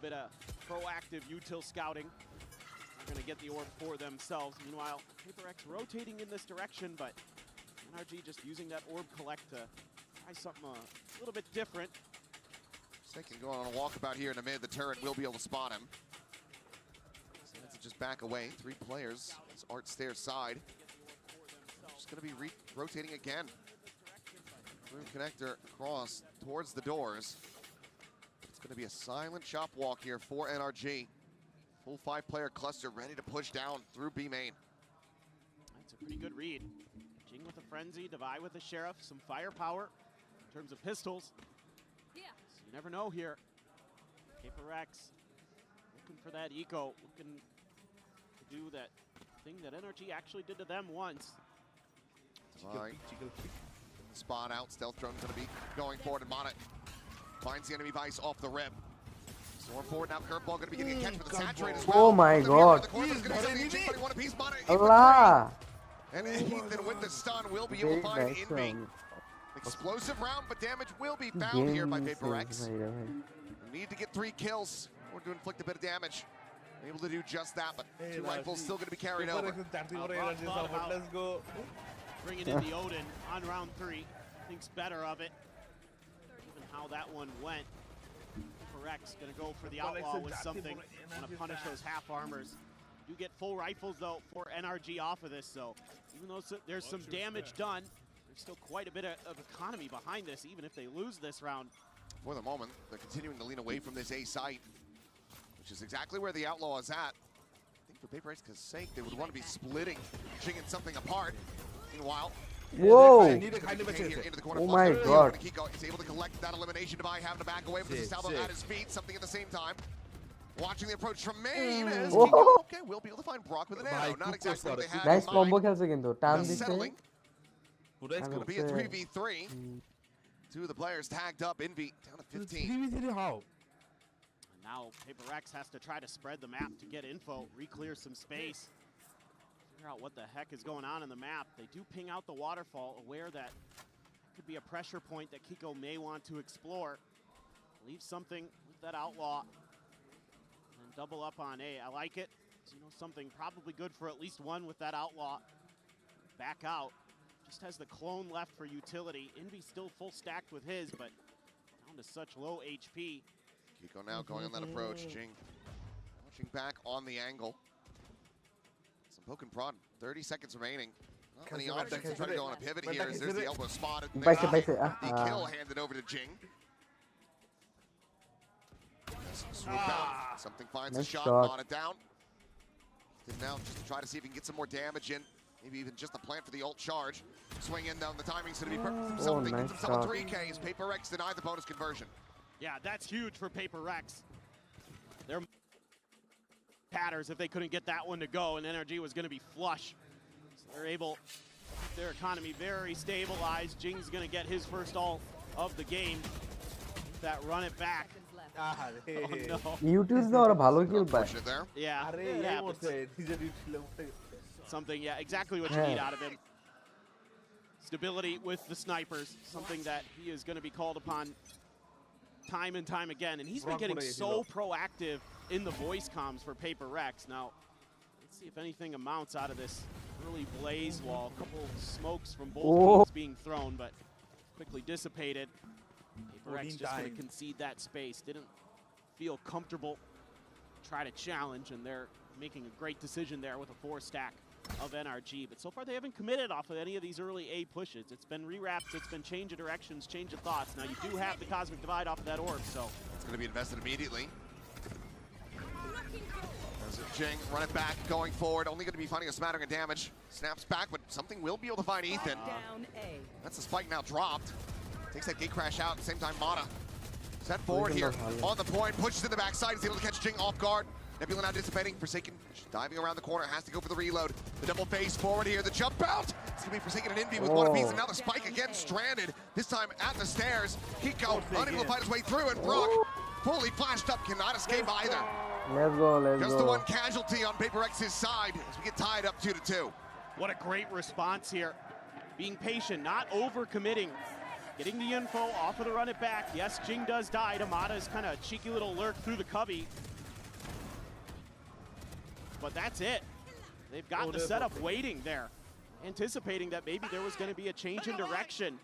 bit of proactive util scouting. They're going to get the orb for themselves. Meanwhile, PAPRX rotating in this direction, but NRG just using that orb collect to try something a little bit different. Second going on a walkabout here in the mid. The turret will be able to spot him. So that's just back away. 3 players. It's Art Stair's side. Just going to be rotating again. Through connector across towards the doors. It's going to be a silent chop walk here for NRG. Full 5-player cluster ready to push down through B main. That's a pretty good read. Jing with a frenzy, Devi with a sheriff, some firepower in terms of pistols. Yeah. So you never know here. PAPRX looking for that eco, looking to do that thing that NRG actually did to them once. Devi spot out. Stealth drone going to be going forward, and Mana finds the enemy vice off the rip. Storm forward now. Curveball going to be getting a catch with the saturate as well. Oh my god. Allah. And Ethan with the stun will be able to find Envy. Explosive round, but damage will be found here by PAPRX. Need to get 3 kills or to inflict a bit of damage. Able to do just that, but 2 rifles still going to be carried over. Let's go. Bringing in the Odin on round 3. Thinks better of it. Even how that one went. PAPRX going to go for the outlaw with something. Want to punish those half armors. Do get full rifles though for NRG off of this, so even though there's some damage done, there's still quite a bit of economy behind this, even if they lose this round. For the moment, they're continuing to lean away from this A site, which is exactly where the outlaw is at. I think for PAPRX's sake, they would want to be splitting, jinging something apart. Meanwhile, whoa! Into the corner. Oh my god. Kiko is able to collect that elimination by having to back away from the Salvo at his feet, something at the same time. Watching the approach from main as Kiko, okay, we'll be able to find Brock with an arrow. Not exactly what they had Nice in combo mind. খেলছে কিন্তু term দিচ্ছে Settling. It's going to be a 3v3. 2 of the players tagged up. Envy down to 15. 3v3 how? And now PAPRX has to try to spread the map to get info, re-clear some space, figure out what the heck is going on in the map. They do ping out the waterfall, aware that could be a pressure point that Kiko may want to explore. Leave something with that outlaw. Double up on A. I like it. So, you know, something probably good for at least one with that outlaw. Back out. Just has the clone left for utility. Envy still full stacked with his, but down to such low HP. Kiko now going on that approach. Jing watching back on the angle. Some poke and prod. 30 seconds remaining. Not many options to try to go on a pivot here. As there's the elbow spotted. And the kill handed over to Jing. Something finds a shot on it down. And now just to try to see if he can get some more damage in. Maybe even just a plan for the ult charge. Swing in down. The timing's going to be perfect. Something gives himself a 3K as PAPRX denied the bonus conversion. Yeah, that's huge for PAPRX. They're tatters if they couldn't get that one to go, and NRG was going to be flush. So they're able to keep their economy very stabilized. Jing's going to get his first ult of the game. That run it back. Oh, no. YouTube না ওরা ভালো কিল পায় something, yeah, exactly what you need out of him. Stability with the snipers, something that he is going to be called upon time and time again, and he's been getting so proactive in the voice comms for PAPRX. Now let's see if anything amounts out of this early blaze wall. A couple smokes from both teams being thrown, but quickly dissipated. PAPRX just going to concede that space. Didn't feel comfortable, try to challenge, and they're making a great decision there with a 4-stack of NRG. But so far they haven't committed off of any of these early A pushes. It's been rewraps, it's been change of directions, change of thoughts. Now you do have the Cosmic Divide off of that orb, so. It's going to be invested immediately. There's Jing, run it back, going forward. Only going to be finding a smattering of damage. Snaps back, but something will be able to find Ethan. That's the spike now dropped. Takes that gate crash out at the same time. Mana set forward here on the point, pushes in the backside, is able to catch Jing off guard. Nebula now dissipating, Forsaken diving around the corner, has to go for the reload. The double face forward here, the jump out. It's gonna be Forsaken and Envy with one apiece, and now the spike again stranded. This time at the stairs. Kiko unable to fight his way through, and Brock fully flashed up, cannot escape either. Let's go. Just the one casualty on PAPRX's side as we get tied up 2-2. What a great response here. Being patient, not over-committing. getting the info off of the run it back. Yes, Jing does die. Amada's kind of cheeky little lurk through the cubby. But that's it. They've got the setup waiting there, anticipating that maybe there was going to be a change in direction.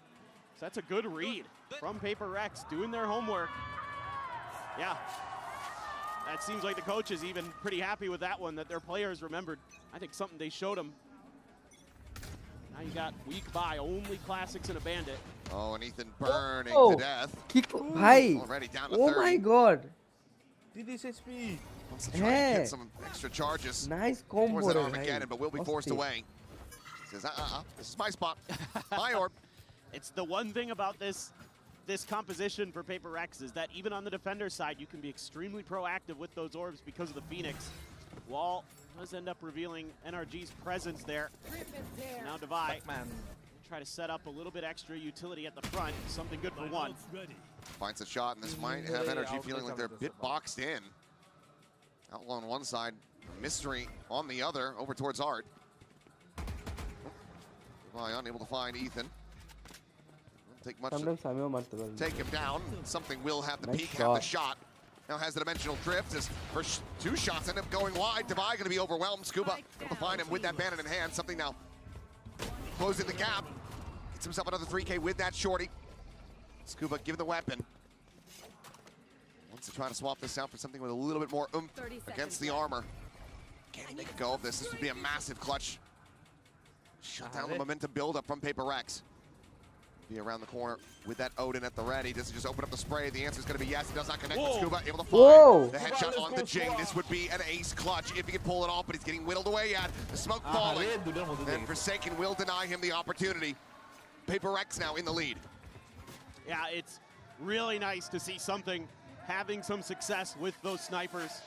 So that's a good read from PRX, doing their homework. Yeah, that seems like the coach is even pretty happy with that one, that their players remembered, I think, something they showed them. Now you got weak by, only classics and a bandit. Oh, and Ethan burning to death. Bhai. Already down to 30. Oh my god. TD's HP. Wants to try and get some extra charges. Nice combo. Towards that Armageddon, but will be forced away. Says, this is my spot. My orb. It's the one thing about this composition for PRX is that even on the defender side, you can be extremely proactive with those orbs because of the Phoenix. Wall does end up revealing NRG's presence there. Now Divide try to set up a little bit extra utility at the front, something good for one. Finds a shot, and this might have NRG feeling like they're a bit boxed in. Outlaw on one side, Mystery on the other, over towards Art. Divide unable to find Ethan. Take much to take him down. Something will have the peak, have the shot. Now has the dimensional drift. His first two shots end up going wide. Divide going to be overwhelmed. Scuba able to find him with that bandit in hand. Something now closing the gap. Gets himself another 3K with that shorty. Scuba given the weapon. Wants to try to swap this out for something with a little bit more oomph against the armor. Can he make a go of this? This would be a massive clutch. Shut down the momentum buildup from PRX. Be around the corner with that Odin at the ready. Does he just open up the spray? The answer is going to be yes. He does not connect with Scuba. Able to find the headshot on the Jing. This would be an ace clutch if he could pull it off, but he's getting whittled away at. The smoke falling. And Forsaken will deny him the opportunity. PRX now in the lead. Yeah, it's really nice to see something having some success with those snipers.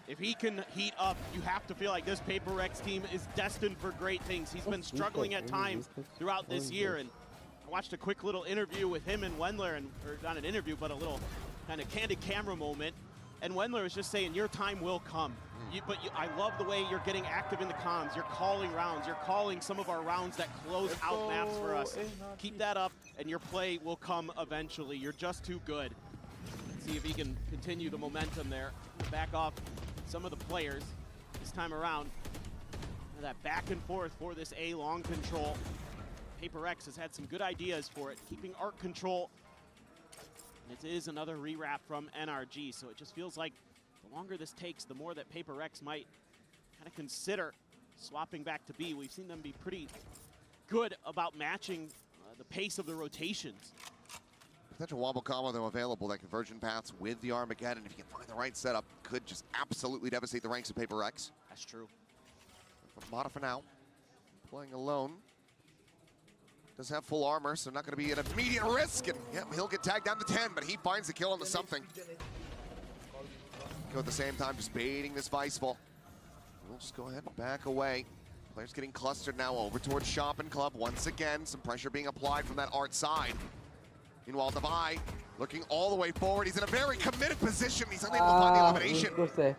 If he can heat up, you have to feel like this PRX team is destined for great things. He's been struggling at times throughout this year, and I watched a quick little interview with him and Wendler, or not an interview, but a little kind of candid camera moment. And Wendler was just saying, your time will come. I love the way you're getting active in the comms. You're calling rounds. You're calling some of our rounds that close out maps for us. Keep that up, and your play will come eventually. You're just too good. Let's see if he can continue the momentum there. Back off some of the players this time around. That back and forth for this A long control. PRX has had some good ideas for it, keeping arc control. And it is another rewrap from NRG, so it just feels like the longer this takes, the more that PRX might kind of consider swapping back to B. We've seen them be pretty good about matching the pace of the rotations. Potential wobble combo, though, available. That conversion paths with the Armageddon, if you can find the right setup, could just absolutely devastate the ranks of PRX. That's true. Mata for now, playing alone. Does have full armor, so not going to be an immediate risk. And yeah, he'll get tagged down to 10, but he finds the kill on the something. Go at the same time, just baiting this Vice Ball. We'll just go ahead and back away. Players getting clustered now over towards Shop and Club. Once again, some pressure being applied from that Art side. Meanwhile, Divide looking all the way forward. He's in a very committed position. He's unable to find the elimination.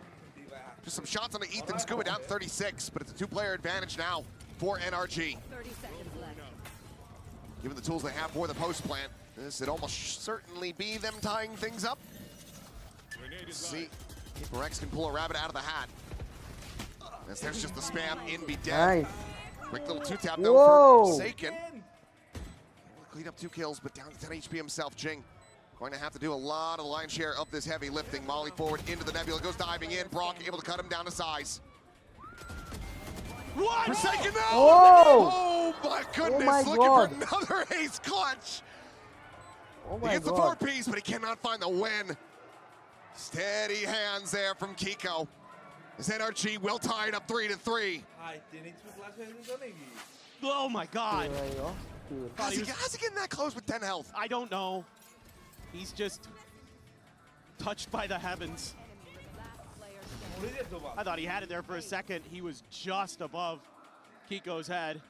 Just some shots on the Ethan. Scuba down 36, but it's a two-player advantage now for NRG. 30 seconds left. Given the tools they have for the post plant, this would almost certainly be them tying things up. Let's see, PRX can pull a rabbit out of the hat. As there's just the spam, in be dead. Nice. Quick little two-tap though for Forsaken. Clean up 2 kills, but down to 10 HP himself. Jing going to have to do a lot of the lion's share of this heavy lifting. Molly forward into the Nebula, goes diving in. Brock able to cut him down to size. What? Forsaken, no! Oh! Oh my goodness, my looking God. for another ace clutch. Oh He my gets the god. 4-piece, but he cannot find the win. Steady hands there from Kiko. This NRG will tie it up 3-3. Oh my God. How's he getting that close with 10 health? I don't know. He's just touched by the heavens. I thought he had it there for a second. He was just above Kiko's head.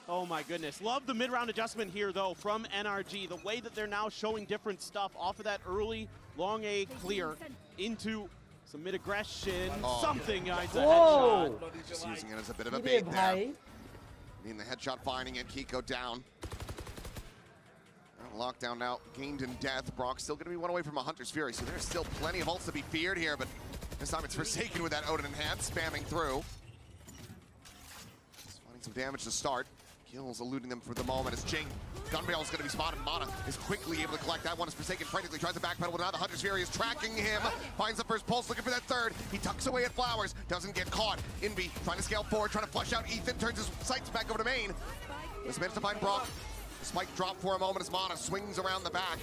Oh my goodness. Love the mid-round adjustment here though from NRG. The way that they're now showing different stuff off of that early long A clear into some mid-aggression. Something guys, a headshot. Just using it as a bit of a bait there. I mean, the headshot finding it, Kiko down. Lockdown now gained in death. Brock's still going to be one away from a Hunter's Fury, so there's still plenty of ults to be feared here, but this time it's Forsaken with that Odin in hand, spamming through. Just finding some damage to start. Kills eluding them for the moment as Jing. Gunbarrel is going to be spotted. Mana is quickly able to collect that one as Forsaken frantically tries to backpedal, but now the Hunter's Fury is tracking him. Finds the first pulse, looking for that third. He tucks away at Flowers, doesn't get caught. Envy trying to scale forward, trying to flush out Ethan, turns his sights back over to main. This managed to find Brock. The spike dropped for a moment as Mana swings around the back,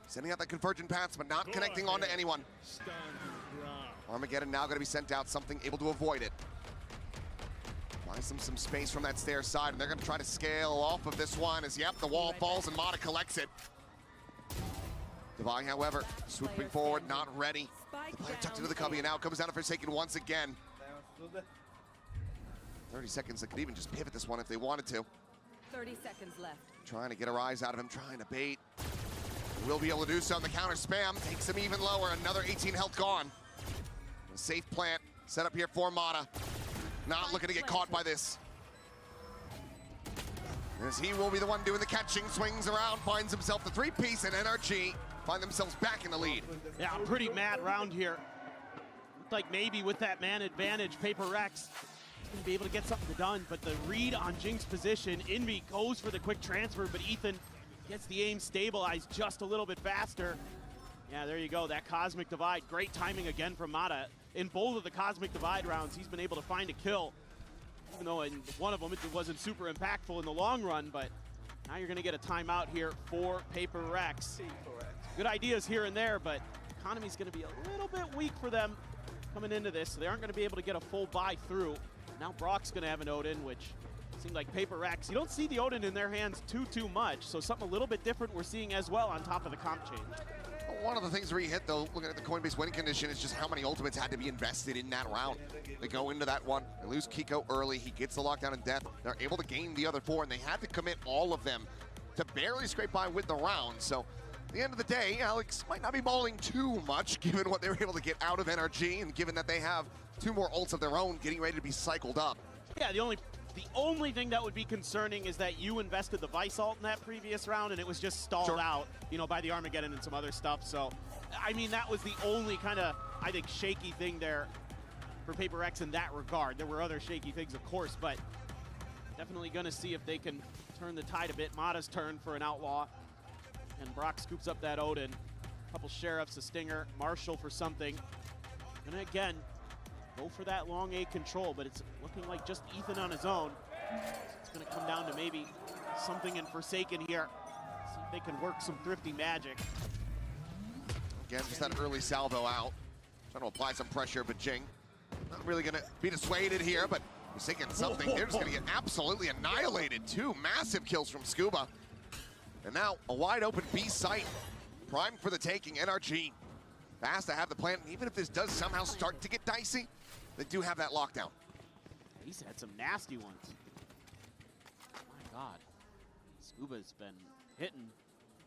sending out the convergent paths, but not connecting onto anyone. Armageddon now going to be sent out, something able to avoid it. Buys them some space from that stair side, and they're going to try to scale off of this one as, yep, the wall falls and Mana collects it. Divine, however, swooping forward, not ready. The player tucked into the cubby, and now comes down to Forsaken once again. 30 seconds, they could even just pivot this one if they wanted to. 30 seconds left. Trying to get a rise out of him, trying to bait. Will be able to do so, and the counter spam takes him even lower. Another 18 health gone. A safe plant set up here for Mana. Not looking to get caught by this. As he will be the one doing the catching, swings around, finds himself the three-piece, and NRG find themselves back in the lead. Yeah, a pretty mad round here. Looked like maybe with that man advantage, POPO going to be able to get something done, but the read on Jing's position, Envy goes for the quick transfer, but Ethan gets the aim stabilized just a little bit faster. Yeah, there you go, that Cosmic Divide. Great timing again from Mata. In both of the Cosmic Divide rounds, he's been able to find a kill, even though in one of them it wasn't super impactful in the long run, but now you're going to get a timeout here for POPO. Good ideas here and there, but economy's going to be a little bit weak for them coming into this, so they aren't going to be able to get a full buy through. Now Brock's going to have an Odin, which seemed like POPO. You don't see the Odin in their hands too much, so something a little bit different we're seeing as well on top of the comp change. One of the things where he hit, though, looking at the Coinbase winning condition, is just how many ultimates had to be invested in that round. They go into that one, they lose Kiko early, he gets the lockdown in death, they're able to gain the other four, and they had to commit all of them to barely scrape by with the round. So at the end of the day, Alex might not be balling too much, given what they were able to get out of NRG, and given that they have two more ults of their own getting ready to be cycled up. Yeah, the only thing that would be concerning is that you invested the Vice ult in that previous round and it was just stalled out, you know, by the Armageddon and some other stuff. So, I mean, that was the only kind of, I think, shaky thing there for POPO in that regard. There were other shaky things, of course, but definitely going to see if they can turn the tide a bit. Mata's turn for an Outlaw, and Brock scoops up that Odin. A couple Sheriffs, a Stinger, Marshall for something. And again, go for that long A control, but it's looking like just Ethan on his own. So it's going to come down to maybe something in Forsaken here. See if they can work some thrifty magic. Again, just that early salvo out. Trying to apply some pressure, but Jing not really going to be dissuaded here, but Forsaken something. They're just going to get absolutely annihilated. Two massive kills from Scuba. And now a wide open B site, primed for the taking. NRG fast to have the plan, and even if this does somehow start to get dicey, they do have that lockdown. He's had some nasty ones. My God. Scuba's been hitting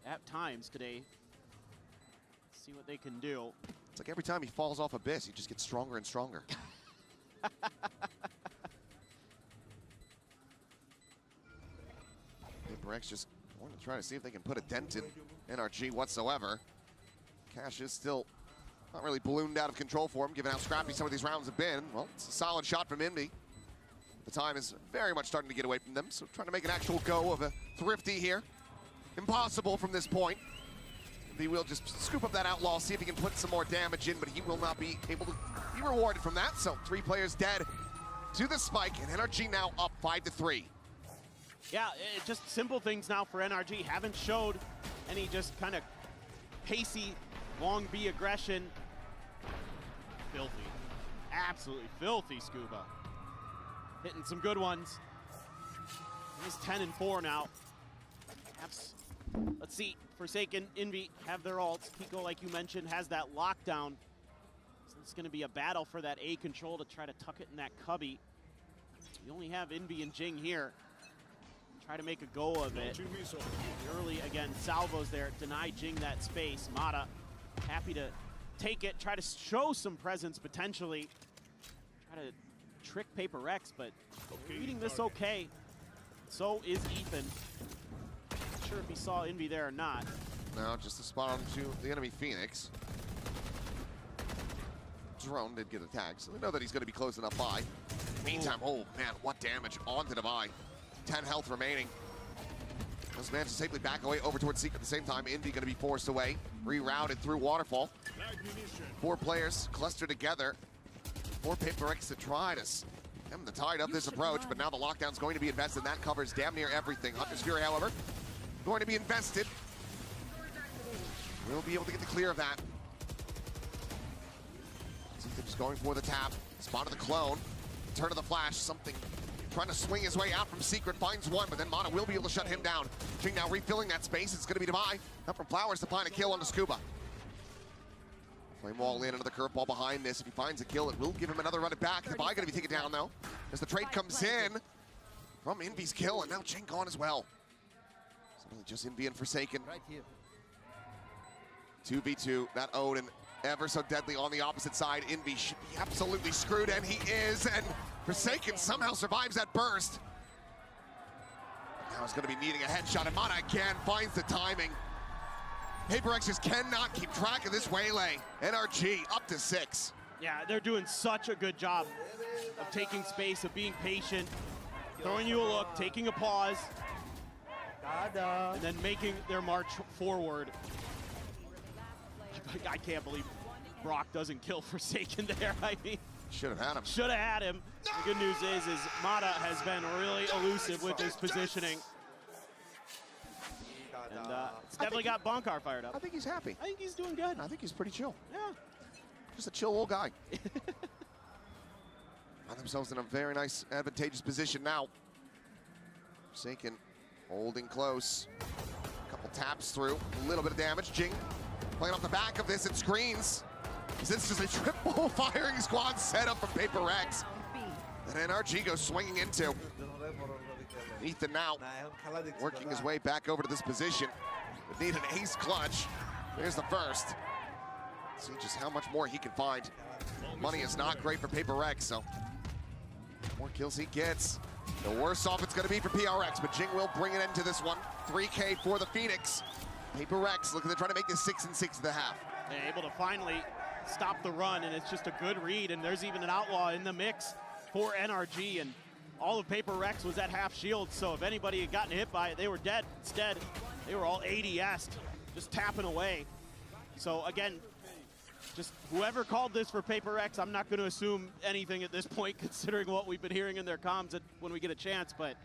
at times today. Let's see what they can do. It's like every time he falls off Abyss, he just gets stronger and stronger. POPO just want to try to see if they can put a dent in NRG whatsoever. Cash is still not really ballooned out of control for him, given how scrappy some of these rounds have been. Well, it's a solid shot from Envy. The time is very much starting to get away from them, so trying to make an actual go of a thrifty here. Impossible from this point. Envy will just scoop up that Outlaw, see if he can put some more damage in, but he will not be able to be rewarded from that. So 3 players dead to the spike, and NRG now up 5-3. Yeah, just simple things now for NRG. Haven't showed any just kind of pacey, long B aggression. Filthy. Absolutely filthy, Scuba. Hitting some good ones. He's 10-4 now. Let's see. Forsaken, Envy have their ults. Kiko, like you mentioned, has that lockdown. So it's going to be a battle for that A control to try to tuck it in that cubby. You only have Envy and Jing here. Try to make a go of it. Early, again, salvos there. Deny Jing that space. Mata happy to take it. Try to show some presence, potentially. Try to trick POPO, but reading this okay. So is Ethan. Not sure sure if he saw Envy there or not. No, just a spot onto the enemy Phoenix. Drone did get attacked, so they know that he's going to be close enough by. Meantime, oh man, what damage onto Divide. 10 health remaining. Those manages to safely back away over towards Seek at the same time. Envy going to be forced away, rerouted through Waterfall. 4 players clustered together. 4 PRX to try to stem the tide of this approach, but now the lockdown's going to be invested. That covers damn near everything. Hunter's Fury, however, going to be invested. We'll be able to get the clear of that. Seek's going for the tap. Spotted the clone. Turn of the flash. Something trying to swing his way out from Secret. Finds one, but then Mana will be able to shut him down. Jing now refilling that space. It's going to be Divide. Up from Flowers to find a kill on the Scuba. Flame Wall in under the curveball behind this. If he finds a kill, it will give him another run it back. Divide going to be taken down, though, as the trade comes in from Envy's kill, and now Jing gone as well. So really just Envy and Forsaken. Right here. 2v2, that Odin ever so deadly on the opposite side. Envy should be absolutely screwed, and he is, and Forsaken somehow survives that burst. Now he's going to be needing a headshot, and Mana again finds the timing. PRX just cannot keep track of this waylay. NRG up to 6. Yeah, they're doing such a good job of taking space, of being patient, throwing you a look, taking a pause, and then making their march forward. I can't believe Brock doesn't kill Forsaken there. I mean, should have had him. Should have had him. The good news is Mata has been really elusive with his positioning. And it's definitely got Bonkar fired up. I think he's happy. I think he's doing good. I think he's pretty chill. Yeah. Just a chill old guy. Find themselves in a very nice, advantageous position now. Forsaken holding close. A couple taps through, a little bit of damage. Jing playing off the back of this, it screens. Is this just a triple firing squad setup from PRX that NRG goes swinging into? Ethan now working his way back over to this position. Would need an ace clutch. There's the first. See just how much more he can find. Money is not great for PRX, so the more kills he gets, the worse off it's going to be for PRX, but Jing will bring it into this one. 3K for the Phoenix. PRX looking to try to make this 6 and 6 at the half. They're able to finally stop the run, and it's just a good read, and there's even an outlaw in the mix for NRG, and all of PRX was at half shield, so if anybody had gotten hit by it, they were dead. Instead, they were all ADS'd, just tapping away. So again, just whoever called this for PRX, I'm not going to assume anything at this point, considering what we've been hearing in their comms when we get a chance, but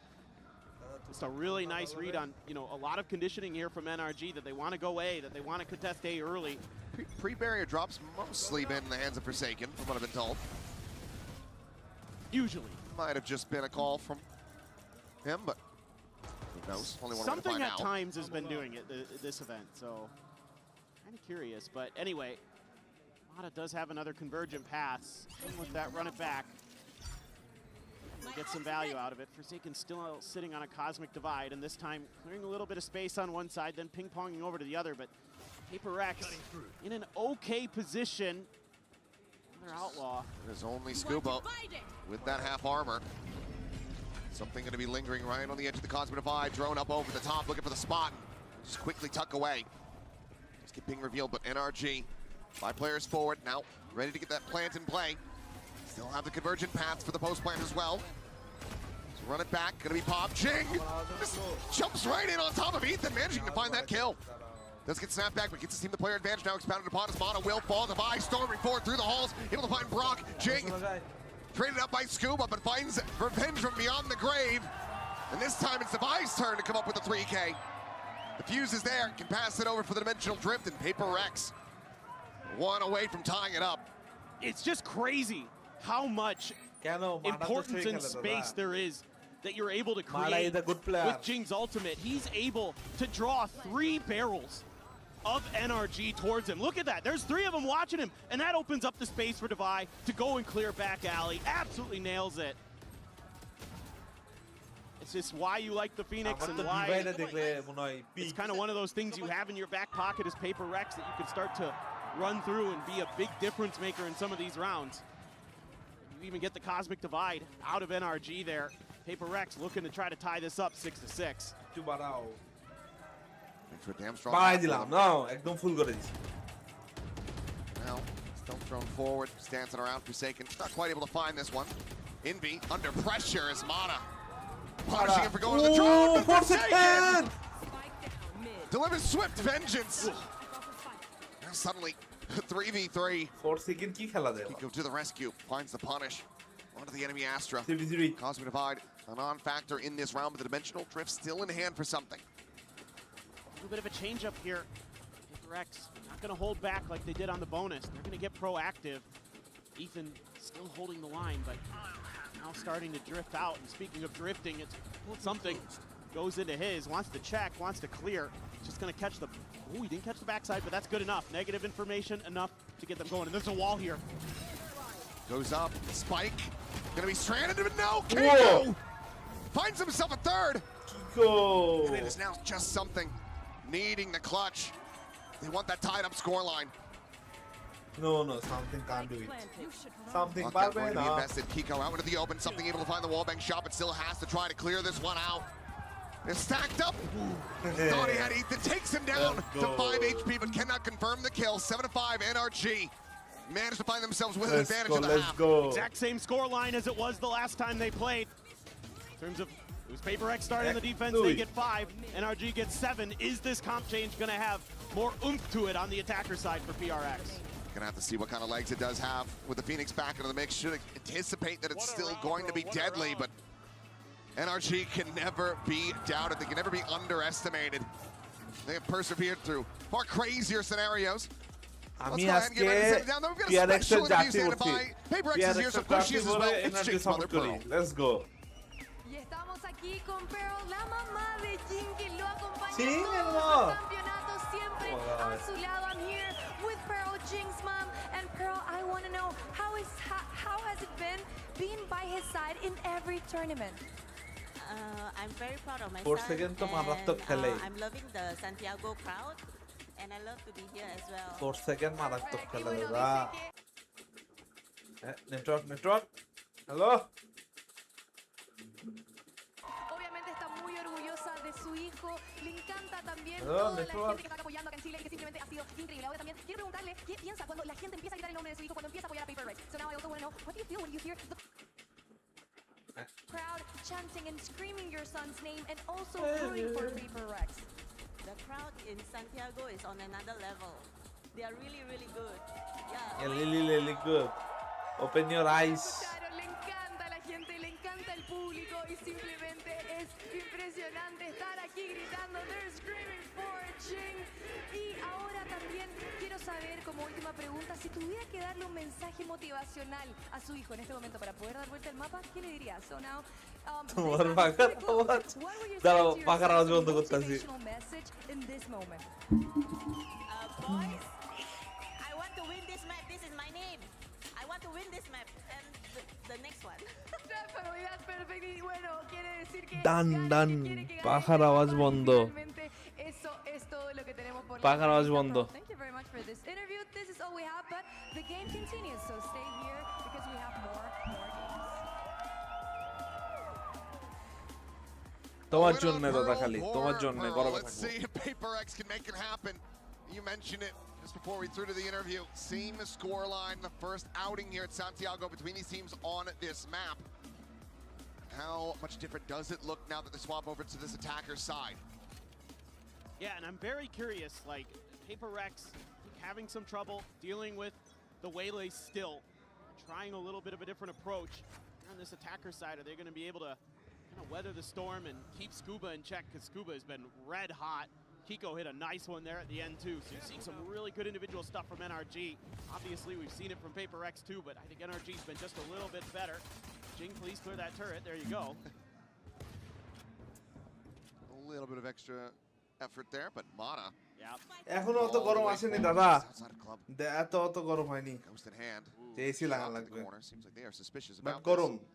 just a really nice read on, you know, a lot of conditioning here from NRG that they want to go A, that they want to contest A early. Pre-barrier drops mostly been in the hands of Forsaken, from what I've been told. Usually. Might have just been a call from him, but who knows? Only one way to Something find at out. times has been doing it this event, so kind of curious. But anyway, Mata does have another convergent pass. And with that, run it back. Get some value out of it. Forsaken still sitting on a Cosmic Divide, and this time clearing a little bit of space on one side, then ping-ponging over to the other, but PRX in an okay position. Another outlaw. There's only Scuba with that half armor. Something going to be lingering right on the edge of the Cosmic Divide. Drone up over the top, looking for the spot. Just quickly tuck away. Just get ping revealed, but NRG, 5 players forward, now ready to get that plant in play. Still have the convergent paths for the post plant as well. So run it back, gonna be Pop. Jing just jumps right in on top of Ethan, managing to find that kill. Does get snapped back, but gets his team the player advantage now expounded upon as Mana will fall. Divide storming forward through the halls, able to find Brock. Jing traded up by Scuba, but finds revenge from beyond the grave. And this time it's Divide's turn to come up with the 3K. The fuse is there, can pass it over for the dimensional drift, and PRX one away from tying it up. It's just crazy how much importance and space there is that you're able to create with Jing's ultimate. He's able to draw 3 barrels of NRG towards him. Look at that. There's 3 of them watching him, and that opens up the space for Divide to go and clear back alley. Absolutely nails it. It's just why you like the Phoenix and why it's kind of one of those things you have in your back pocket as PRX that you can start to run through and be a big difference maker in some of these rounds. You even get the Cosmic Divide out of NRG there. PRX looking to try to tie this up 6 to 6. Thanks for a damn strong. বাড়াই দিলাম না একদম ফুল করে দিছি Now, still thrown forward, dancing around. Forsaken, not quite able to find this one. Envy under pressure as Mana punishing him for going to the drone. But Forsaken delivers swift vengeance. Now suddenly, 3v3. Forsaken কি খেলা দেয় Kiko to the rescue, finds the punish onto the enemy Astra. 3v3 Cosmic Divide, a non-factor in this round, but the dimensional drift still in hand for something. A little bit of a change up here. PRX not going to hold back like they did on the bonus. They're going to get proactive. Ethan still holding the line, but now starting to drift out. And speaking of drifting, it's something goes into his, wants to check, wants to clear. Just going to catch the... Ooh, he didn't catch the backside, but that's good enough. Negative information enough to get them going. And there's a wall here. Goes up, Spike, gonna be stranded, but no, Kiko finds himself a third. Kiko And it is now just something needing the clutch. They want that tied up scoreline. no something can't do it something Lockout পারবে going to না be invested. Kiko out into the open, something able to find the wallbang shot, but still has to try to clear this one out. They're stacked up. Thought he had Ethan, takes him down to 5 HP, but cannot confirm the kill. 7-5 NRG. Managed to find themselves with an advantage in the half. go Exact same score line as it was the last time they played. In terms of it was PAPRX starting the defense, they get 5. NRG gets 7. Is this comp change going to have more oomph to it on the attacker side for PRX? Gonna have to see what kind of legs it does have with the Phoenix back into the mix. Should anticipate that it's still going to be deadly, but NRG can never be doubted. They can never be underestimated. They have persevered through far crazier scenarios. আমি Let's go ahead and আজকে get ready to set it down. Then we've got a PRX special এর interview jersey standing পরছি by. PAPRX is here, PRX so এর pushy jersey as well. পরে It's energy Jake's mother support করি Pearl. Let's go Y estamos aquí con Pearl, la mamá de Jin, que lo acompaña Sí, en todos no. los campeonatos, siempre Oh my a God. su lado. I'm here with Pearl, Jing's mom, and Pearl, I want to know how has it been being by his side in every tournament? I'm very proud of my Forsaken son, তো মারাত্মক খেলে। I'm loving the Santiago crowd, and I love to be here as well. Forsaken মারাত্মক খেলে Bueno, দাদা। dice que network hello obviamente está muy orgullosa de su hijo, le encanta también Hello, toda la network. gente que está apoyando acá en Chile y que simplemente ha sido increíble. Ahora también quiero preguntarle qué piensa cuando la gente empieza a gritar el nombre de su hijo, cuando empieza a apoyar a PAPRX. So now I also want to know, what do you feel when you hear the crowd chanting and screaming your son's name and also rooting for PAPRX? The crowd in Santiago is on another level. They are really, really good. Yeah. Really good. Open your eyes. Claro, le encanta a la gente, le encanta el público y simplemente es impresionante estar aquí gritando, they're screaming for Jing. Y ahora también quiero saber, como última pregunta, si tuviera que darle un mensaje motivacional a su hijo en este momento para poder dar vuelta al mapa, ¿qué le diría? So now, তোমার পাকা তোমার what would you say দাঁড়াও to your পাকার son আওয়াজ as a বন্ধ করতেছি motivational message in this moment? Boys, I want to win this map. This is my name. I want to win this map and the next one. Perfecto, y bueno, quiere decir que done gane, done que quiere que gane পাখার el আওয়াজ mapa, y বন্ধ finalmente eso es todo lo que tenemos por la পাখার আওয়াজ entrevista. বন্ধ Thank you very much for this interview. This is all we have, but the game continues, so stay here because we have more games. তোমার জন্য দাদা খালি তোমার জন্য গরমে Let's থাকবো see if PAPRX can make it happen. You mentioned it just before we threw to the interview. Same scoreline, the first outing here at Santiago between these teams on this map. How much different does it look now that they swap over to this attacker's side? Yeah, and I'm very curious, like, PAPRX having some trouble dealing with the waylays still, trying a little bit of a different approach. On this attacker side, are they going to be able to kind of weather the storm and keep Scuba in check? Because Scuba has been red hot. Kiko hit a nice one there at the end too, so you're seeing some really good individual stuff from NRG. Obviously, we've seen it from PAPRX too, but I think NRG's been just a little bit better. Jing, please clear that turret. There you go. A little bit of extra effort there, but Mana Yeah. এখনো অত all the গরম way আসেনি forward, দাদা just outside of club. অত গরম হয়নি Ghost in hand. AC Shot লাগানো in the লাগবে corner. Seems like they are suspicious but about গরম this.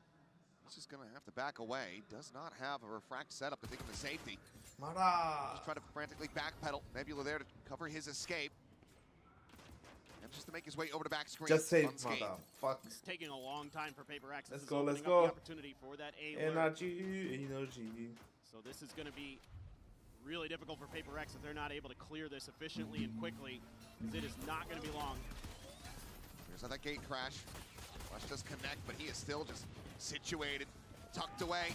He's just going to have to back away. Does not have a refract setup to take him to safety. মারা Just trying to frantically backpedal. Nebula there to cover his escape. And just to make his way over to back screen. Just save unscathed. মারা ফাক It's taking a long time for PAPRX. This Let's is go, opening let's up go. the opportunity for that A lurk. Energy So this is going to be really difficult for Paper X if they're not able to clear this efficiently and quickly, because it is not going to be long. Here's how that gate crash. Flash does connect, but he is still just situated, tucked away.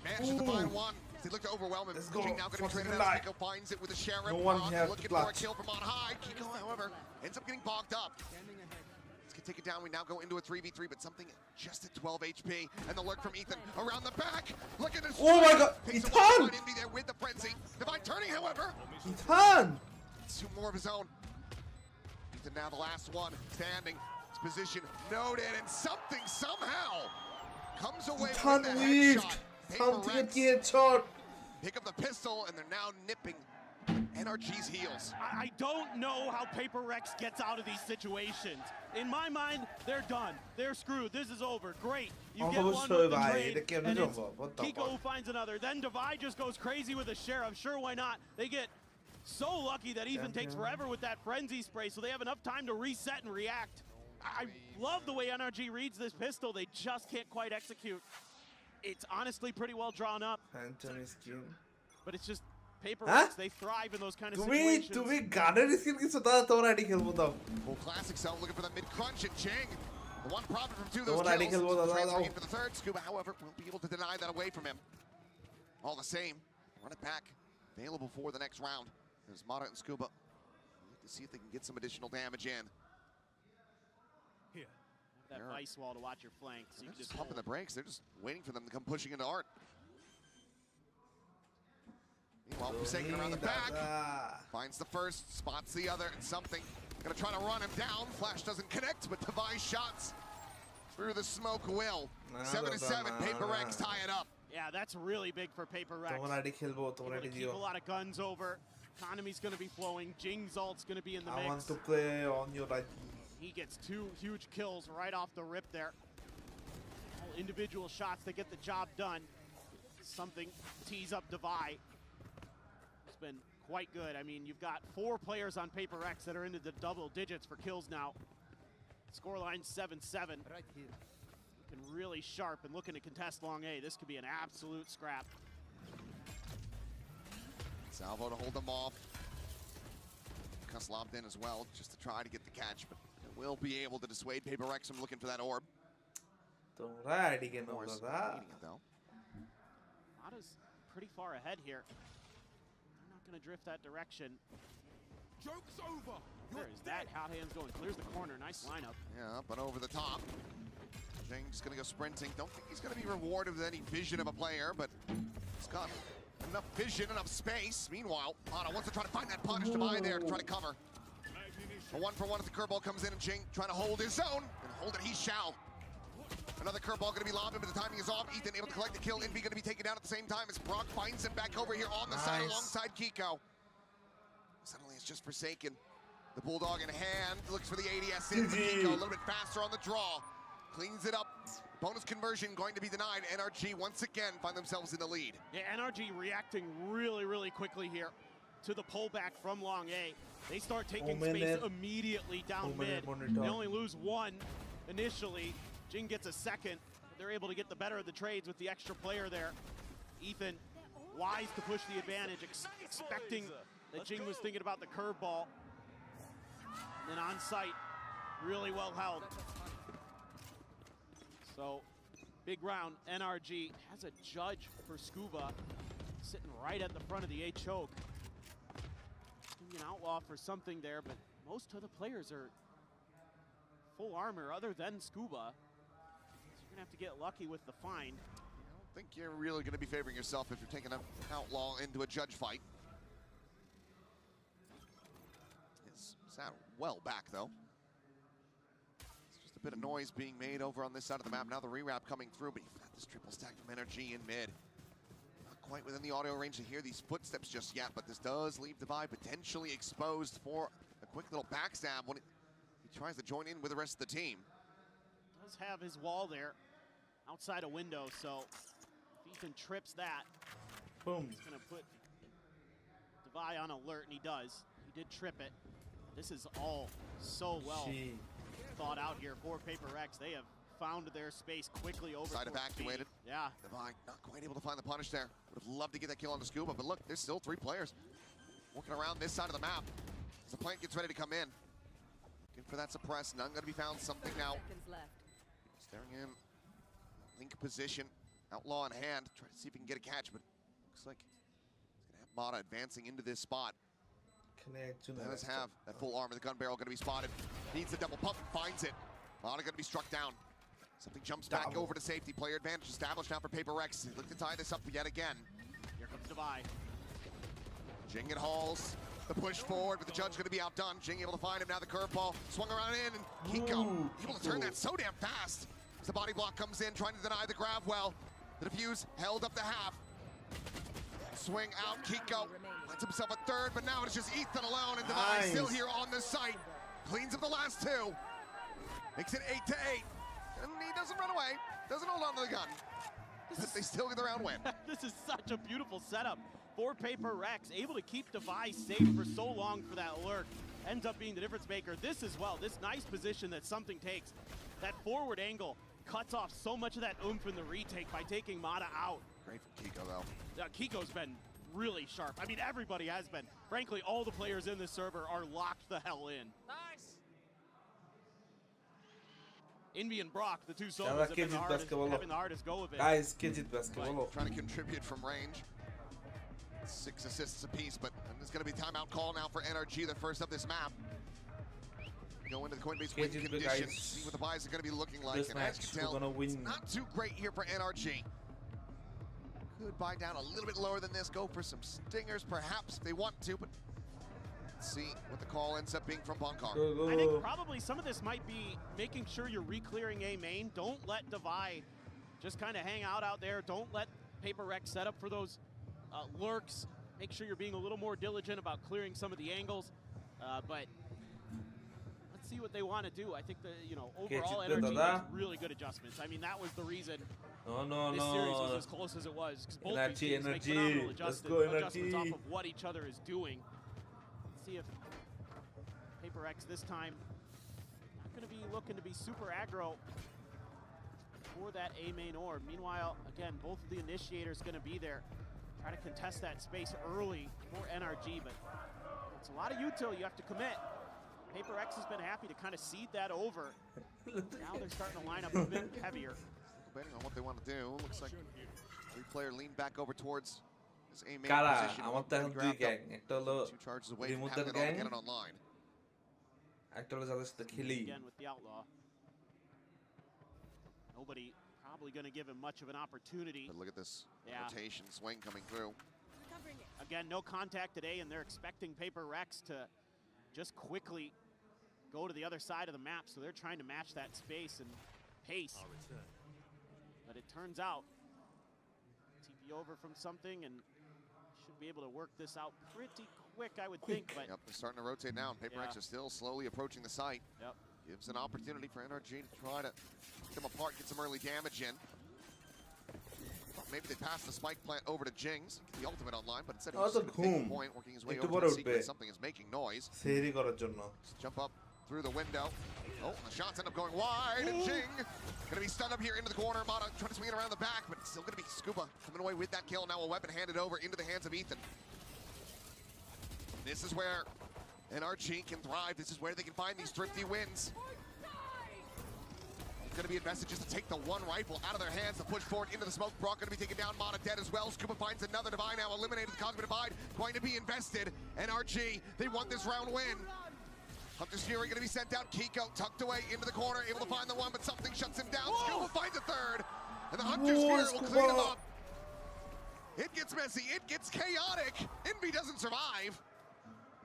Managed to find one. They look to overwhelm him. Let's go. King now going to be traded Force out. Kiko finds it with a sheriff. No one here to looking for a clutch. kill from on high. Kiko, however, ends up getting bogged up. Let's get take it down. We now go into a 3v3, but something just at 12 HP. And the lurk from Ethan around the back. Look at this. Oh my god, Takes Ethan! a wide envy there with the frenzy. Divine turning, however. Ethan! Two more of his own. Ethan now the last one, standing. His position noted, and something somehow comes away Ethan with the weaved. headshot. Something Paper at Rex the headshot. pick up the pistol, and they're now nipping NRG's heels. I don't know how Paper Rex gets out of these situations. In my mind, they're done. They're screwed. This is over. Great. You get one with the trade, and it's Kiko who finds another. Then Divide just goes crazy with a sheriff. Sure, why not? They get so lucky that Ethan takes forever with that frenzy spray, so they have enough time to reset and react. I love the way NRG reads this pistol. They just can't quite execute. It's honestly pretty well drawn up, but it's just Paper Rex. They thrive in those kind of situations. তুমি গানের skill কিছু দাও তোমরা ID খেলবো দাও Full classic zone looking for the mid crunch, and Ching, the one profit from two of Don't those let it kills, kill, transferring in for the third. Scuba, however, won't be able to deny that away from him. All the same, run it back, available for the next round. There's Mata and Scuba. Look to see if they can get some additional damage in. That ice wall to watch your flank. So you They're can just pumping the brakes. They're just waiting for them to come pushing into Art. Meanwhile, Forsaken around the back. Finds the first, spots the other, and something. Gonna try to run him down. Flash doesn't connect, but device shots through the smoke will. 7-7, Paper Rex tie it up. Yeah, that's really big for Paper Rex. তোমরা ID খেলবো তোমরা ID Keep দিও a lot of guns over. Economy's going to be flowing. Jing's ult's going to be in the I want mix. to play on your ID. He gets 2 huge kills right off the rip there. All individual shots that get the job done. Something tees up Divide. It's been quite good. I mean, you've got 4 players on Paper Rex that are into the double digits for kills now. Scoreline 7-7. Right here. Looking really sharp and looking to contest long A. This could be an absolute scrap. Salvo to hold them off. Cuss lobbed in as well, just to try to get the catch, but will be able to dissuade Paper Rex from looking for that orb. তোমরা ID কেন Morris দাদা leading it though. Mata's pretty far ahead here. They're not going to drift that direction. Joke's over. Where is that? Hot hands going. Clears the corner. Nice lineup. Yeah, but over the top. Jing's gonna go sprinting. Don't think he's gonna be rewarded with any vision of a player, but he's got enough vision, enough space. Meanwhile, Mata wants to try to find that punish to buy there to try to cover. A 1-for-1 as the curveball comes in, and Jing trying to hold his own, and hold it he shall. Another curveball gonna be lobbed in, but the timing is off. Ethan able to collect the kill. Envy gonna be taken down at the same time as Brock finds him back over here on the side alongside Kiko. Suddenly it's just Forsaken. The Bulldog in hand, looks for the ADS in for Kiko, a little bit faster on the draw. Cleans it up. Bonus conversion going to be denied. NRG once again find themselves in the lead. Yeah, NRG reacting really, really quickly here to the pullback from long A. They start taking space immediately down mid. They only lose 1 initially. Jing gets a second. They're able to get the better of the trades with the extra player there. Ethan, wise to push the advantage, expecting that Jing was thinking about the curveball. And on site, really well held. So, big round. NRG has a judge for Scuba sitting right at the front of the A choke. An outlaw for something there, but most of the players are full armor other than Scuba. So you're going to have to get lucky with the find. I don't think you're really going to be favoring yourself if you're taking an outlaw into a judge fight. It's sat well back, though. A bit of noise being made over on this side of the map. Now the rewrap coming through, but you've got this triple stack from NRG in mid. Not quite within the audio range to hear these footsteps just yet, but this does leave Divide potentially exposed for a quick little backstab when he tries to join in with the rest of the team. Does have his wall there outside a window, so if Ethan trips that, boom, he's going to put Divide on alert, and he does. He did trip it. This is all so well thought out here for Paper Rex. They have found their space quickly over. Side evacuated. Yeah. Divine not quite able to find the punish there. Would have loved to get that kill on the Scuba, but look, there's still 3 players working around this side of the map as the plant gets ready to come in. Looking for that suppress. None going to be found. Something now. Staring in. Link position. Outlaw in hand. Try to see if he can get a catch, but looks like he's going to have Mata advancing into this spot. Does have that full armor. The gun barrel going to be spotted. Needs the double pump and finds it. Mata going to be struck down. Something jumps back over to safety. Player advantage established now for PAPRX. They look to tie this up yet again. Here comes Devi. Jing and hauls the push forward, but the judge going to be outdone. Jing able to find him. Now the curveball swung around in, and Kiko able to turn that so damn fast. As the body block comes in, trying to deny the grab well. The defuse held up the half. Swing out, Kiko finds himself a third, but now it's just Ethan alone, and Devi still here on the site. Cleans up the last 2. Makes it 8-8. And he doesn't run away, doesn't hold on to the gun. But they still get the round win. This is such a beautiful setup for PAPRX, able to keep Devi safe for so long for that lurk. Ends up being the difference maker. This as well, this nice position that Something takes. That forward angle cuts off so much of that oomph in the retake by taking Mata out. Great from Kiko though. Kiko's been really sharp. I mean, everybody has been. Frankly, all the players in this server are locked the hell in. Nice. Envy and Brock, the 2 solos have been having the hardest go of it. Guys, kid basketball. Trying to contribute from range. 6 assists apiece, but there's going to be timeout call now for NRG. They're first up this map. Go into the Coinbase win conditions, see what the buys are going to be looking like. And as you can tell, it's not too great here for NRG. Could buy down a little bit lower than this, go for some stingers perhaps if they want to, but let's see what the call ends up being from Bunkar. I think probably some of this might be making sure you're re-clearing A main. Don't let Devi just kind of hang out there. Don't let PAPRX set up for those lurks. Make sure you're being a little more diligent about clearing some of the angles. But let's see what they want to do. I think the overall NRG makes really good adjustments. I mean, that was the reason this series was as close as it was. Because both these teams make phenomenal adjustments off of what each other is doing. Let's see if PAPRX this time not going to be looking to be super aggro for that A main orb. Meanwhile, again, both of the initiators going to be there. Try to contest that space early for NRG, but it's a lot of util you have to commit. PAPRX has been happy to kind of seed that over. Now they're starting to line up a bit heavier. Depending on what they want to do, looks like 3-player leaned back over towards this A main position. Two charges away from having it all get it online. Again with the Outlaw. Nobody probably going to give him much of an opportunity. But look at this rotation swing coming through. Again, no contact today, and they're expecting PAPRX to just quickly go to the other side of the map, so they're trying to match that space and pace. But it turns out, TP over from Something, and should be able to work this out pretty quick, I would think. But yep, they're starting to rotate now. PAPRX is still slowly approaching the site. Yep. Gives an opportunity for NRG to try to pick them apart, get some early damage in. Maybe they pass the spike plant over to Jings, get the ultimate online, but instead he's taking point, working his way over to the secret. Something is making noise. Just jump up through the window. Oh, the shots end up going wide, and Jing gonna be stunned up here into the corner. Mata trying to swing it around the back, but it's still gonna be Scuba coming away with that kill. Now a weapon handed over into the hands of Ethan. This is where NRG can thrive. This is where they can find these thrifty wins. It's going to be invested just to take the one rifle out of their hands to push forward into the smoke. Brock going to be taken down. Mata dead as well. Scuba finds another Divine now. Eliminated the Cosmic Divide. Going to be invested. NRG, they want this round win. Hunter's Fury going to be sent down. Kiko tucked away into the corner. Able to find the one, but Something shuts him down. Scuba finds a third. And the Hunter's Fury will clean him up. It gets messy. It gets chaotic. Envy doesn't survive.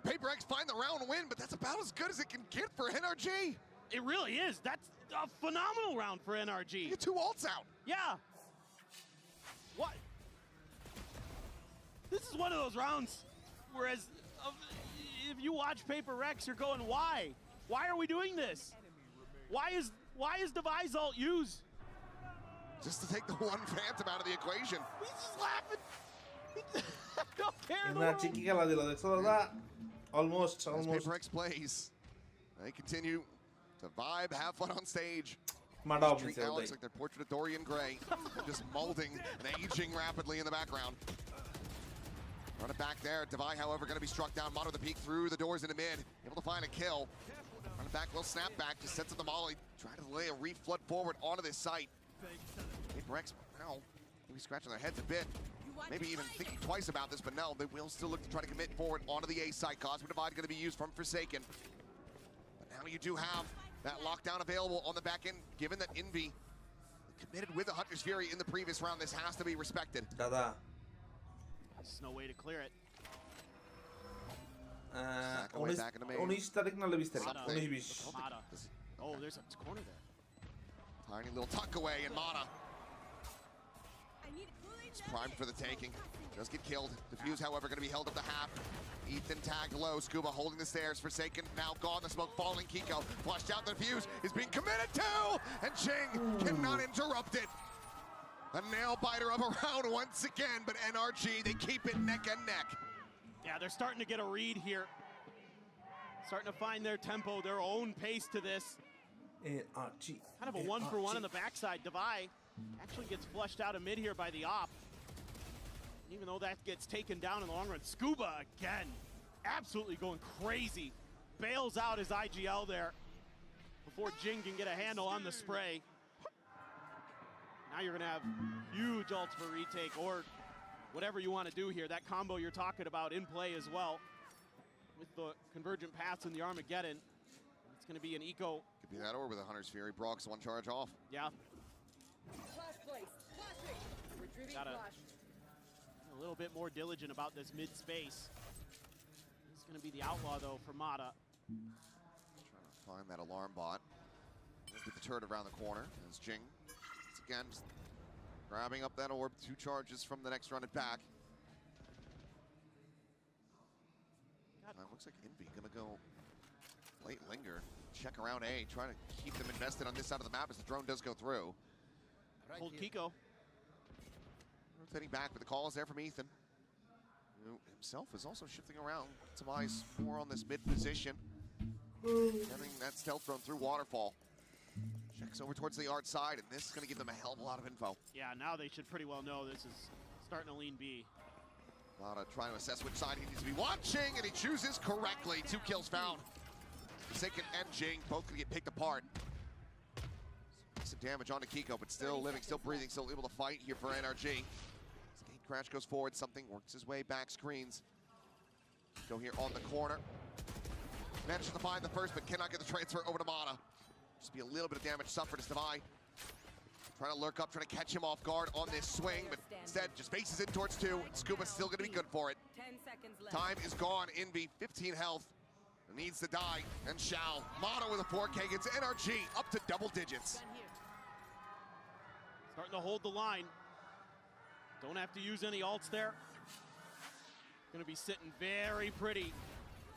PAPRX find the round win, but that's about as good as it can get for NRG. It really is. That's a phenomenal round for NRG. You get 2 ults out. Yeah. What? This is one of those rounds, whereas if you watch PAPRX, you're going, why? Why are we doing this? Why is Devi's ult used? Just to take the one Phantom out of the equation. He's just laughing. I don't care. Almost. As PAPRX plays, they continue to vibe, have fun on stage. Mada Treat opens Alex like their portrait of Dorian Gray. Just molding and aging rapidly in the background. Run it back there. Devi, however, going to be struck down. Mono the peek through the doors into mid. Able to find a kill. Run it back, little snap back. Just sets up the molly. Trying to lay a re-flood forward onto this site. PRX, now, maybe scratching their heads a bit. Maybe even thinking twice about this, but no, they will still look to try to commit forward onto the A site. Cosmic Divide going to be used from Forsaken. But now you do have that lockdown available on the back end, given that Envy committed with the Hunter's Fury in the previous round. This has to be respected. Dada. There's no way to clear it. On istedik na lebih istedik. Mada. Onu hiç. Mada. Oh, there's a corner there. Tiny little tuck away, and Mada is primed for the taking. Does get killed. Diffuse, however, going to be held up to half. Ethan tagged low. Scuba holding the stairs. Forsaken now gone. The smoke falling. Kiko flushed out. The Diffuse is being committed to, and Jing cannot interrupt it. A nail biter of a round once again, but NRG, they keep it neck and neck. Yeah, they're starting to get a read here. Starting to find their tempo, their own pace to this. NRG. Kind of a one-for-one on the backside. Devi actually gets flushed out of mid here by the op. And even though that gets taken down in the long run, Scuba again, absolutely going crazy. Bails out his IGL there before Jing can get a handle on the spray. Now you're gonna have huge ults for retake or whatever you want to do here. That combo you're talking about in play as well with the convergent paths and the Armageddon. It's gonna be an eco. Could be that or with a Hunter's Fury. Brock's one charge off. Yeah. Gotta a little bit more diligent about this mid space. He's gonna be the outlaw though for Mada. Trying to find that alarm bot. With the turret around the corner as Jing once again just grabbing up that orb. 2 charges from the next run it back. Looks like Envy gonna go late linger, check around A, trying to keep them invested on this side of the map as the drone does go through. Hold Kiko. Rotating back, but the call is there from Ethan, who himself is also shifting around. Some eyes more on this mid position. Getting that stealth drone through Waterfall. Checks over towards the art side, and this is going to give them a hell of a lot of info. Yeah, now they should pretty well know this is starting to lean B. Mada trying to assess which side he needs to be watching, and he chooses correctly. 2 kills found. Forsaken and Jing both going to get picked apart. Some damage onto Kiko, but still living, still breathing, still able to fight here for NRG. Crash goes forward, something works his way back screens. Go here on the corner. Manages to find the first, but cannot get the transfer over to Mada. Just be a little bit of damage suffered as Devi. Trying to lurk up, trying to catch him off guard on this swing, but instead just faces it towards 2. Scuba's still gonna be good for it. 10 seconds left. Time is gone. Envy, 15 health. Needs to die, and shall. Mada with a 4K gets NRG up to double digits. Starting to hold the line. Don't have to use any ults there. Gonna be sitting very pretty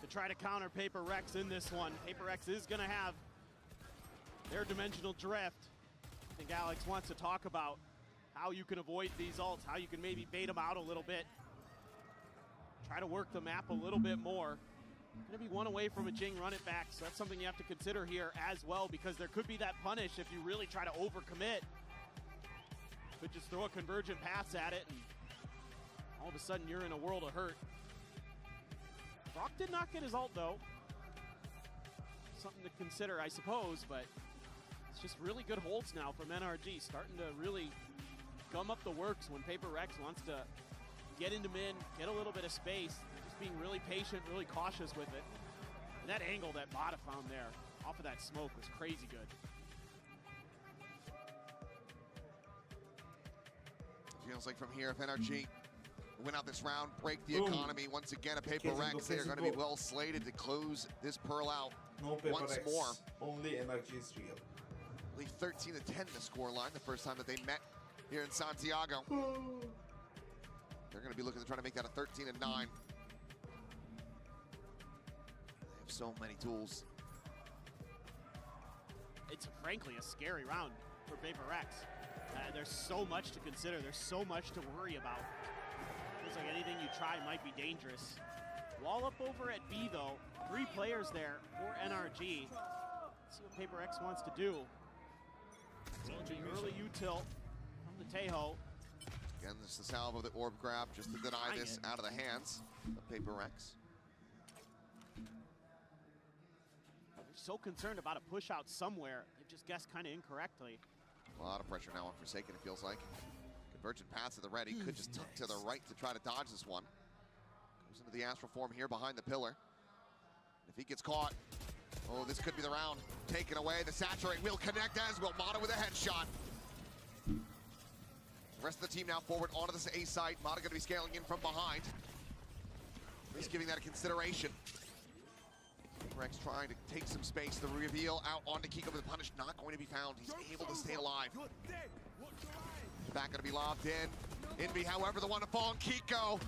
to try to counter PRX in this one. PRX is gonna have their dimensional drift. I think Alex wants to talk about how you can avoid these ults, how you can maybe bait them out a little bit. Try to work the map a little bit more. Gonna be 1 away from a Jing run it back, so that's something you have to consider here as well, because there could be that punish if you really try to overcommit. Could just throw a convergent pass at it, and all of a sudden you're in a world of hurt. Brock did not get his ult though. Something to consider, I suppose, but it's just really good holds now from NRG, starting to really gum up the works when PRX wants to get into mid, get a little bit of space, just being really patient, really cautious with it. And that angle that Mada found there off of that smoke was crazy good. Feels like from here, if NRG win out this round, break the economy once again at PRX, they are going to be well slated to close this Pearl out No once PRX. more. Only NRG is real. I believe 13-10 the score line the first time that they met here in Santiago. They're going to be looking to try to make that a 13-9. They have so many tools. It's frankly a scary round for PRX. There's so much to consider. There's so much to worry about. Feels like anything you try might be dangerous. Wall up over at B though. 3 players there for NRG. Let's see what PRX wants to do. Early U-tilt from the Tejo. Again, this is the salve of the orb grab just to deny this out of the hands of PRX. They're so concerned about a push out somewhere. They've just guessed kind of incorrectly. A lot of pressure now on Forsaken, it feels like. Convergent paths at the ready. Could just tuck to the right to try to dodge this one. Goes into the astral form here behind the pillar. If he gets caught, oh, this could be the round. Taken away, the saturate will connect as will Mata with a headshot. The rest of the team now forward onto this A site. Mata going to be scaling in from behind. He's giving that a consideration. Rex trying to take some space. The reveal out onto Kiko, but the punish not going to be found. He's able to stay alive. Back going to be lobbed in. Envy, however, the one to fall on Kiko.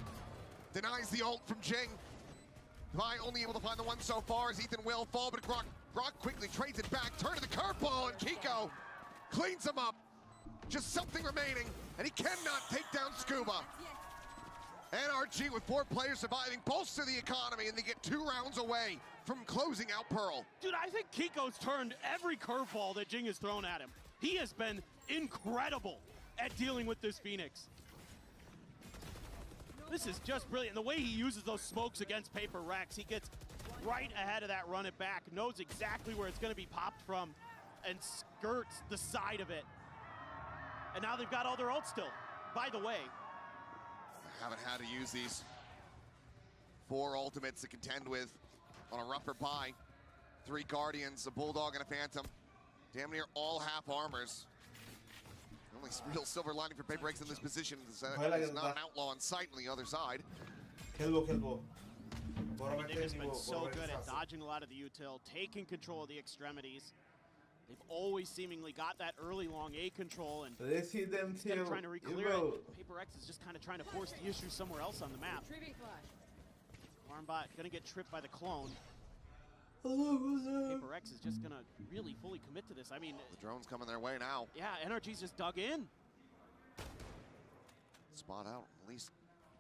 Denies the ult from Jing. Vi only able to find the one so far as Ethan will fall, but Grok quickly trades it back. Turn to the curveball, and Kiko cleans him up. Just something remaining, and he cannot take down Scuba. NRG with 4 players surviving bolster the economy, and they get 2 rounds away from closing out Pearl. Dude, I think Kiko's turned every curveball that Jing has thrown at him. He has been incredible at dealing with this Phoenix. This is just brilliant. The way he uses those smokes against PRX, he gets right ahead of that run it back, knows exactly where it's going to be popped from, and skirts the side of it. And now they've got all their ults still. By the way, I haven't had to use these 4 ultimates to contend with on a rougher buy. 3 Guardians, a Bulldog, and a Phantom. Damn near all half armors. Only real silver lining for PRX in this position is that there's not an outlaw on site on the other side. Kelbo. They've just been so good at dodging a lot of the util, taking control of the extremities. They've always seemingly got that early long A control, and instead of trying to re-clear it, PRX is just kind of trying to force the issue somewhere else on the map. Armbot gonna get tripped by the clone. PRX is just gonna really fully commit to this. I mean, the drone's coming their way now. Yeah, NRG's just dug in. Spot out at least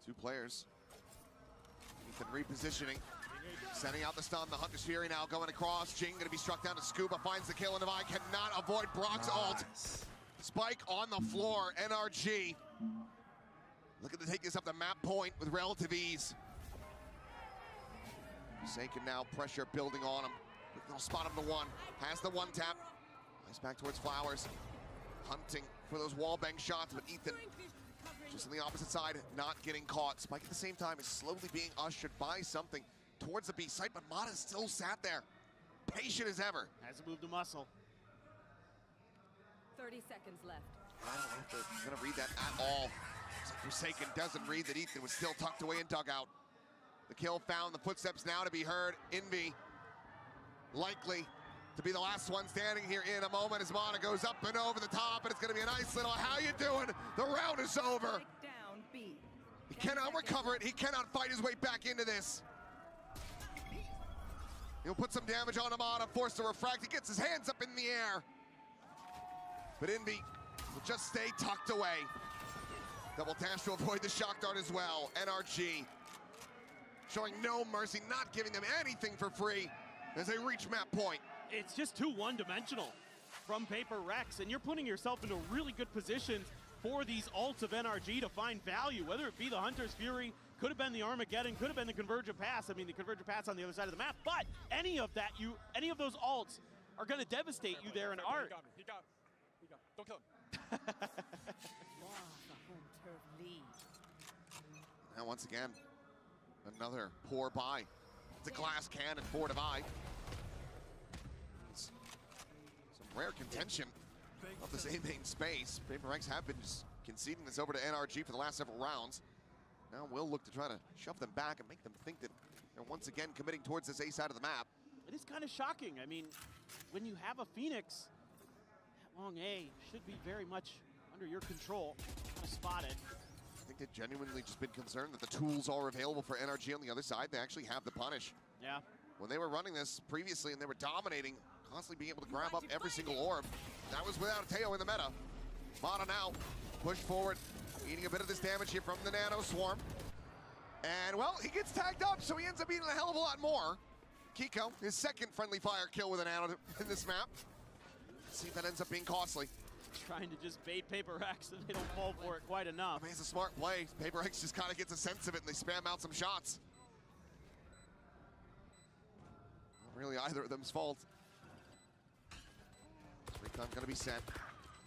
2 players. Ethan repositioning, sending out the stun. The Hunter's Fury now going across. Jing gonna be struck down to Scuba, finds the kill, and Devi cannot avoid Brock's ult. Spike on the floor, NRG. Looking to take this up the map point with relative ease. Forsaken now, pressure building on him. They'll spot him to 1. Has the 1 tap. Nice back towards Flowers. Hunting for those wallbang shots, but Ethan just on the opposite side, not getting caught. Spike at the same time is slowly being ushered by something towards the B site, but Mata still sat there. Patient as ever. Hasn't moved a muscle. 30 seconds left. I don't know if they're gonna read that at all. Looks like Forsaken doesn't read that Ethan was still tucked away in dugout. The kill found, the footsteps now to be heard. Envy likely to be the last one standing here in a moment as Mata goes up and over the top, and it's gonna be a nice little, how you doing? The round is over. He cannot recover it, he cannot fight his way back into this. He'll put some damage on Mata, forced to refract, he gets his hands up in the air. But Envy will just stay tucked away. Double dash to avoid the shock dart as well. NRG showing no mercy, not giving them anything for free as they reach map point. It's just too one-dimensional from PRX, and you're putting yourself into really good positions for these ults of NRG to find value, whether it be the Hunter's Fury, could have been the Armageddon, could have been the Convergent Pass. I mean, the Convergent Pass on the other side of the map, but any of those ults are going to devastate you there in Art. He got me. Don't kill him. Now once again, another poor buy. It's a glass cannon for Devi. Some rare contention of this A main space. PRX have been just conceding this over to NRG for the last several rounds. Now we'll look to try to shove them back and make them think that they're once again committing towards this A side of the map. It is kind of shocking. I mean, when you have a Phoenix, that long A should be very much under your control. Kind of spotted. I think they've genuinely just been concerned that the tools are available for NRG on the other side. They actually have the punish. Yeah. When they were running this previously and they were dominating, constantly being able to grab up every single orb, that was without a Teo in the meta. Mata now push forward, eating a bit of this damage here from the Nano Swarm. And well, he gets tagged up, so he ends up eating a hell of a lot more. Kiko, his second friendly fire kill with a Nano in this map. Let's see if that ends up being costly. trying to just bait PAPRX so they don't fall for it quite enough. I mean, it's a smart play. PAPRX just kind of gets a sense of it and they spam out some shots. Not really either of them's fault. Recon gonna be sent.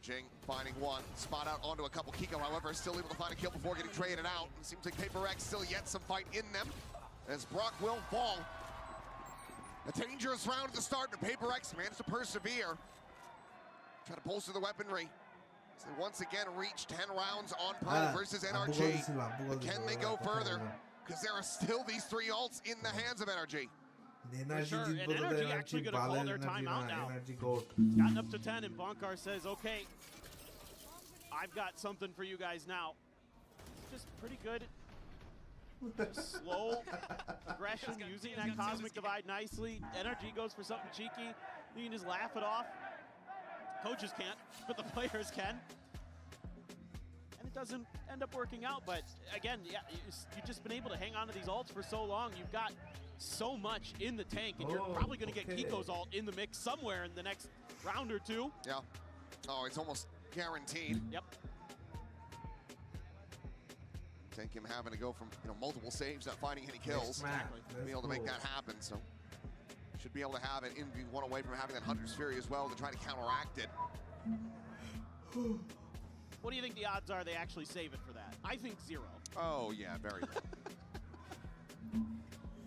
Jing finding one. Spot out onto a couple. Kiko, however, is still able to find a kill before getting traded out. It seems like PAPRX still yet some fight in them as Brock will fall. A dangerous round at the start, but PAPRX managed to persevere. Try to bolster the weaponry. So they once again reach 10 rounds on Pro versus NRG. But can they go further? Because there are still these 3 ults in the hands of NRG. For sure, and NRG actually going to call their timeout now. Gotten up to 10, and Bonkar says, okay, I've got something for you guys now. Just pretty good. Slow aggression, using that Cosmic Divide nicely. NRG goes for something cheeky. You can just laugh it off. Coaches can't, but the players can. And it doesn't end up working out, but again, yeah, you've just been able to hang on to these ults for so long. You've got so much in the tank, and you're probably going to get Kiko's ult in the mix somewhere in the next round or 2. Yeah. Oh, it's almost guaranteed. Yep. Take him having to go from multiple saves, not finding any kills. Exactly. Be able to make that happen, so should be able to have it in one away from having that Hunter's Fury as well to try to counteract it. What do you think the odds are they actually save it for that? I think 0. Oh yeah, very low.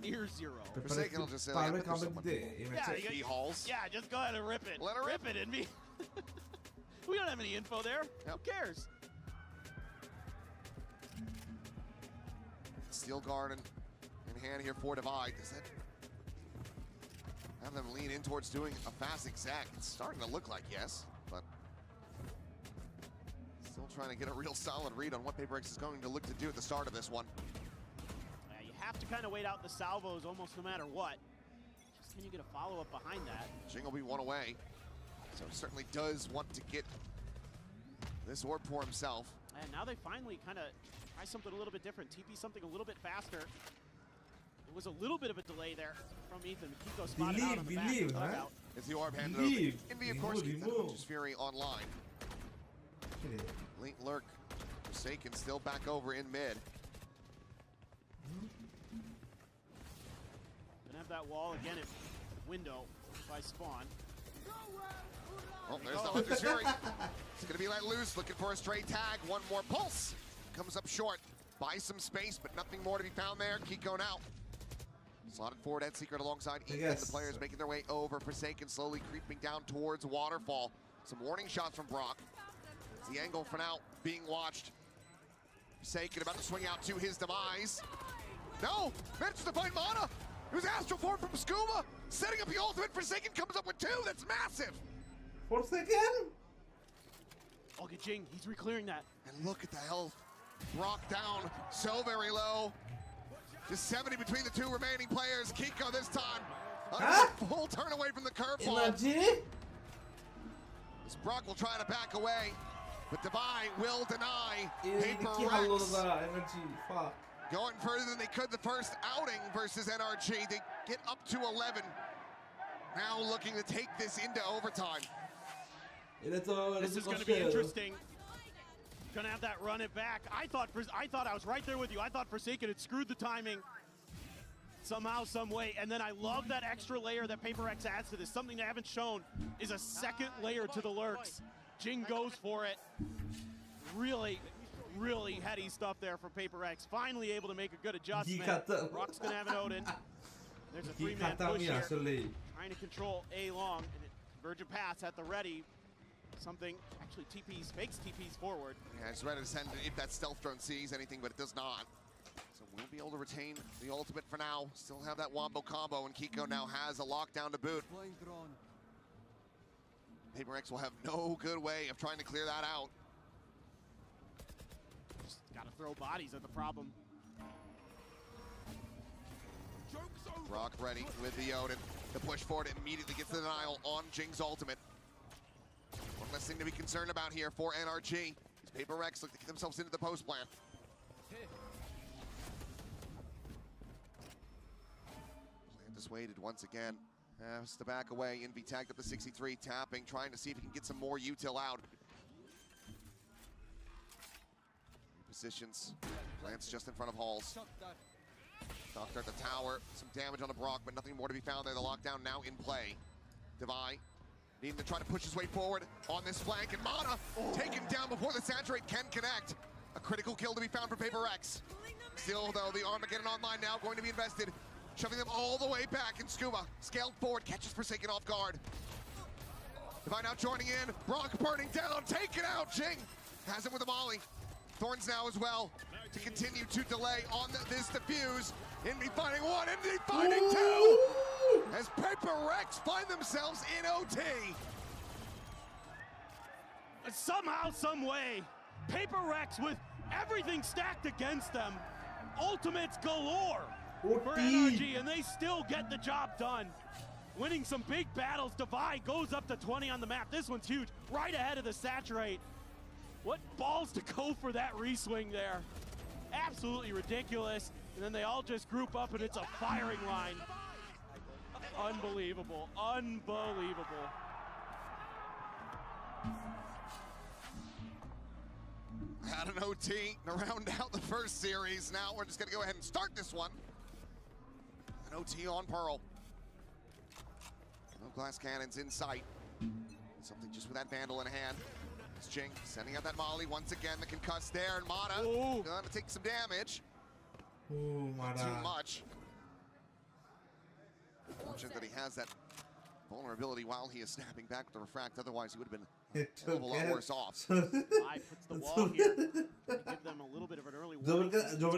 Near 0. Forsaken will just say Yeah, he hauls. Yeah, just go ahead and rip it. Let her rip it in me. We don't have any info there. Yep. Who cares? Steel Garden in hand here for Divide. Does that have them lean in towards doing a fast exact? It's starting to look like yes, but still trying to get a real solid read on what PAPRX is going to look to do at the start of this one. Yeah, you have to kind of wait out the salvos almost no matter what. Just can you get a follow-up behind that? Jing will be one away, so he certainly does want to get this orb for himself. And now they finally kind of try something a little bit different. TP something a little bit faster. It was a little bit of a delay there from Ethan. Kiko spotted out on the back. Huh? It's the orb handed over. Envy, of course, keeps that Hunter's Fury online. Link lurk. Forsaken still back over in mid. Gonna have that wall again at window by spawn. Oh, there's the Hunter's Fury. It's gonna be let loose, looking for a straight tag. One more pulse. Comes up short. Buys some space, but nothing more to be found there. Kiko now. Slotted forward at Secret alongside Ethan. The players making their way over. Forsaken slowly creeping down towards Waterfall. Some warning shots from Brock. It's the angle for now being watched. Forsaken about to swing out to his demise. No! Managed to find Mana! It was Astral Form from Scuba! Setting up the ultimate. Forsaken comes up with 2. That's massive! Forsaken? Oh, good Jing. He's reclearing that. And look at the health. Brock down so very low. Just 70 between the 2 remaining players. Kiko this time. Full turn away from the curveball. As Brock will try to back away, but Divine will deny. PAPRX going further than they could the first outing versus NRG. They get up to 11. Now looking to take this into overtime. This is going to be interesting. Gonna have that run it back. I thought I was right there with you. I thought Forsaken had screwed the timing somehow, some way, and then I love that extra layer that PAPRX adds to this. Something they haven't shown is a second layer to the lurks. Jing goes for it. Really, really heady stuff there for PAPRX. Finally able to make a good adjustment. Brock's gonna have an Odin. There's a 3-man push here. Trying to control A long, and Virgin Pass at the ready. Something actually fakes TPs forward. Yeah, it's ready to send if that stealth drone sees anything, but it does not. So we'll be able to retain the ultimate for now. Still have that wombo combo, and Kiko now has a lockdown to boot. PAPRX will have no good way of trying to clear that out. Just gotta throw bodies at the problem. Brock ready with the Odin. The push forward immediately gets the denial on Jing's ultimate. One less thing to be concerned about here for NRG. PAPRX look to get themselves into the post plant. Plant dissuaded once again. Has to back away. Envy tagged up the 63, tapping, trying to see if he can get some more util out. positions. Plants just in front of Halls. Doctor at the tower. Some damage on the Brock, but nothing more to be found there. The lockdown now in play. Devi needing to try to push his way forward on this flank, and Mana taken down before the Saturate can connect. A critical kill to be found for PAPRX. Still, though, the Armageddon online now going to be invested, shoving them all the way back, and Scuba scaled forward, catches Forsaken off guard. Devi now joining in, Brock burning down, taken out, Jing has him with a molly. Thorns now as well to continue to delay on this defuse. Indy finding one, Indy finding two! As PAPRX find themselves in OT. Somehow, some way, PAPRX with everything stacked against them, ultimates galore for NRG, and they still get the job done. Winning some big battles. Devi goes up to 20 on the map. This one's huge, right ahead of the Saturate. What balls to go for that reswing there. Absolutely ridiculous. And then they all just group up and it's a firing line. Unbelievable, unbelievable. Had an OT to round out the first series. Now we're just gonna go ahead and start this one. An OT on Pearl. No glass cannons in sight. Something just with that Vandal in hand. It's Jing sending out that molly once again. The concuss there, and Mana gonna take some damage. Ooh, Mana. Too much. Fortunate that he has that vulnerability while he is snapping back with the refract. Otherwise, he would have been a little lot worse off. Live puts the wall here to give them a little bit of an early warning. Expecting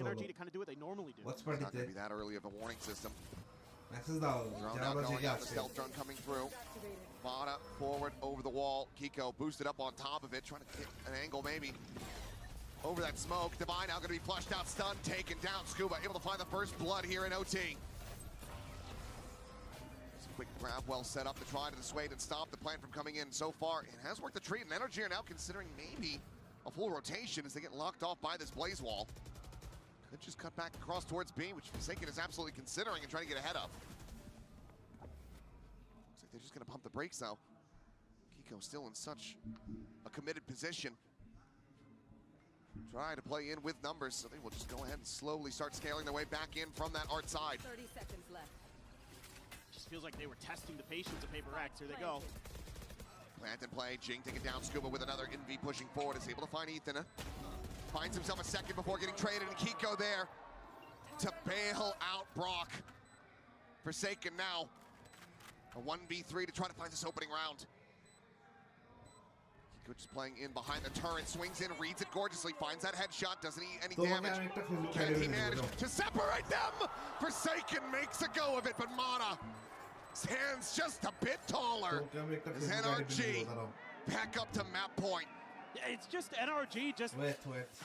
NRG to kind of do what they normally do. It's not going to be that early of a warning system. Messes Drone out going out, the stealth drone coming through. Mana forward over the wall. Kiko boosted up on top of it, trying to get an angle maybe over that smoke. Divine now going to be flushed out, stunned, taken down. Scuba able to find the first blood here in OT. Some quick grab, well set up to try to dissuade and stop the plan from coming in. So far, it has worked a treat, and NRG are now considering maybe a full rotation as they get locked off by this blaze wall. Could just cut back across towards B, which Forsaken is absolutely considering and trying to get ahead of. Looks like they're just going to pump the brakes now. Kiko still in such a committed position. Try to play in with numbers, so they will just go ahead and slowly start scaling their way back in from that art side. 30 seconds left. Just feels like they were testing the patience of PAPRX. Here they go. Plant and play, Jing taking down Scuba with another NV pushing forward, is able to find Ethan. Finds himself a second before getting traded, and Kiko there to bail out Brock. Forsaken now, a 1v3 to try to find this opening round. Kiko just playing in behind the turret, swings in, reads it gorgeously, finds that headshot, doesn't eat any damage. Can he manage to separate them? Forsaken makes a go of it, but Mana stands just a bit taller as NRG back up to map point. It's just NRG just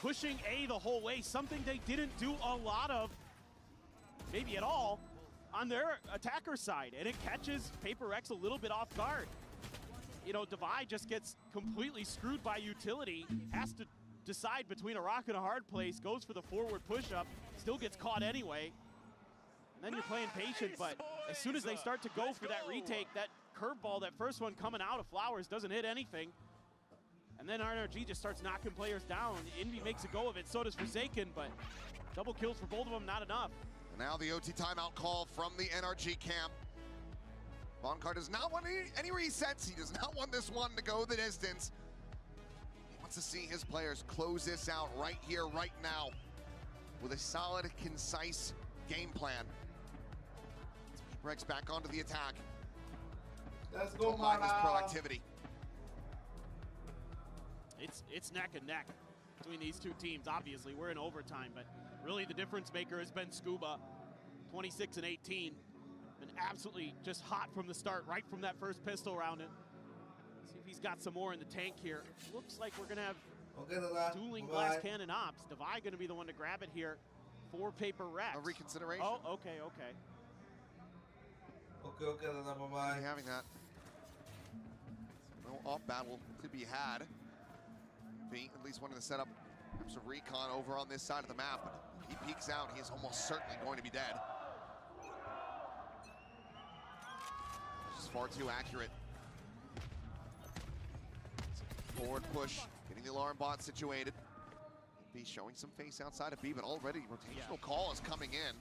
pushing A the whole way, something they didn't do a lot of, maybe at all, on their attacker side, and it catches PAPRX a little bit off guard. You know, Devi just gets completely screwed by utility, has to decide between a rock and a hard place, goes for the forward push-up, still gets caught anyway, and then you're playing patient, but as soon as they start to go for that retake, that curveball, that first one coming out of Flowers doesn't hit anything. And then NRG just starts knocking players down. Envy makes a go of it, so does Forsaken, but double kills for both of them, not enough. And now the OT timeout call from the NRG camp. Bonkar does not want any resets. He does not want this one to go the distance. He wants to see his players close this out right here, right now, with a solid, concise game plan. PAPRX back onto the attack. Let's go, Mana. This proactivity. It's neck and neck between these two teams. Obviously, we're in overtime, but really the difference maker has been Scuba, 26 and 18. Been absolutely just hot from the start, right from that first pistol round. And see if he's got some more in the tank here. Looks like we're gonna have dueling glass cannon ops. Devi gonna be the one to grab it here for PAPRX. A reconsideration. Oh, okay. Okay, bye-bye. Having that. No off battle to be had. V at least wanted to set up some recon over on this side of the map, but he peeks out, he is almost certainly going to be dead. Just far too accurate. Forward push, getting the alarm bot situated. B showing some face outside of B, but already rotational call is coming in.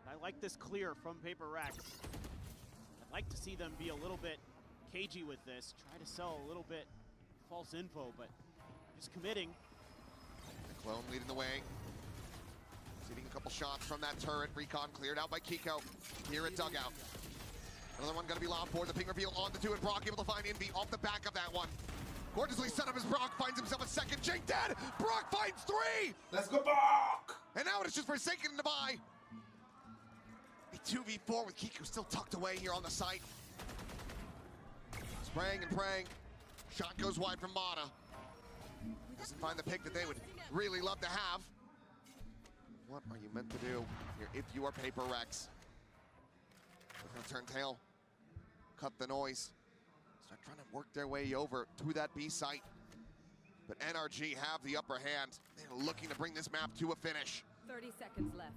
I like this clear from Paper Rex. I'd like to see them be a little bit cagey with this, try to sell a little bit false info, but just committing. The Clone leading the way. Receiving a couple shots from that turret. Recon cleared out by Kiko. Here at Dugout. Another one gonna be lobbed for the ping reveal on the two, and Brock able to find Envy off the back of that one. Gorgeously set up as Brock finds himself a second. Jink dead! Brock finds 3! Let's go, Brock! And now it is just Forsaken to buy. A 2v4 with Kiko still tucked away here on the site. Spraying and praying. Shot goes wide from Mata. Doesn't find the pick that they would really love to have. What are you meant to do here if you are Paper Rex? They're gonna turn tail, cut the noise, start trying to work their way over to that B site. But NRG have the upper hand. They're looking to bring this map to a finish. 30 seconds left.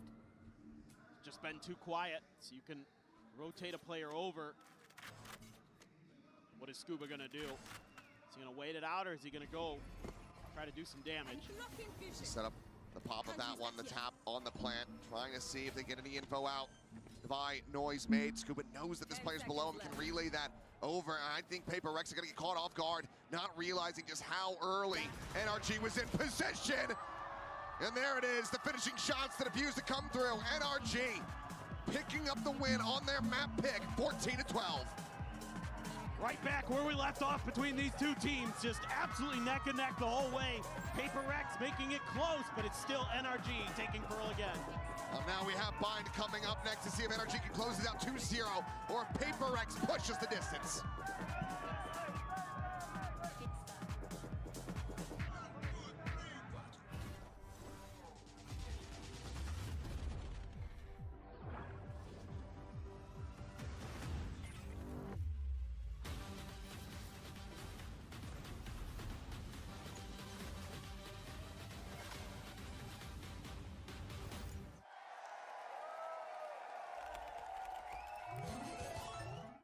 Just been too quiet, so you can rotate a player over. What is Scuba gonna do? Is he gonna wait it out, or is he gonna go try to do some damage? Set up the pop of that one, the tap on the plant, trying to see if they get any info out. Devi noise made. Scuba knows that this player's below him, can relay that over, and I think Paper Rex are gonna get caught off guard, not realizing just how early NRG was in position. And there it is, the finishing shots that refuse to come through. NRG picking up the win on their map pick, 14-12. Right back where we left off between these two teams, just absolutely neck and neck the whole way. Paper Rex making it close, but it's still NRG taking Pearl again. Well, now we have Bind coming up next to see if NRG can close it out 2-0, or if Paper Rex pushes the distance.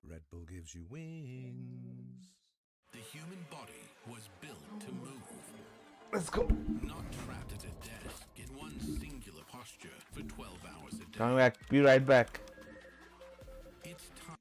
Red Bull gives you wings. The human body was built to move. Let's go. Not trapped at a desk in one singular posture for 12 hours a day. Coming back. Be right back. It's time.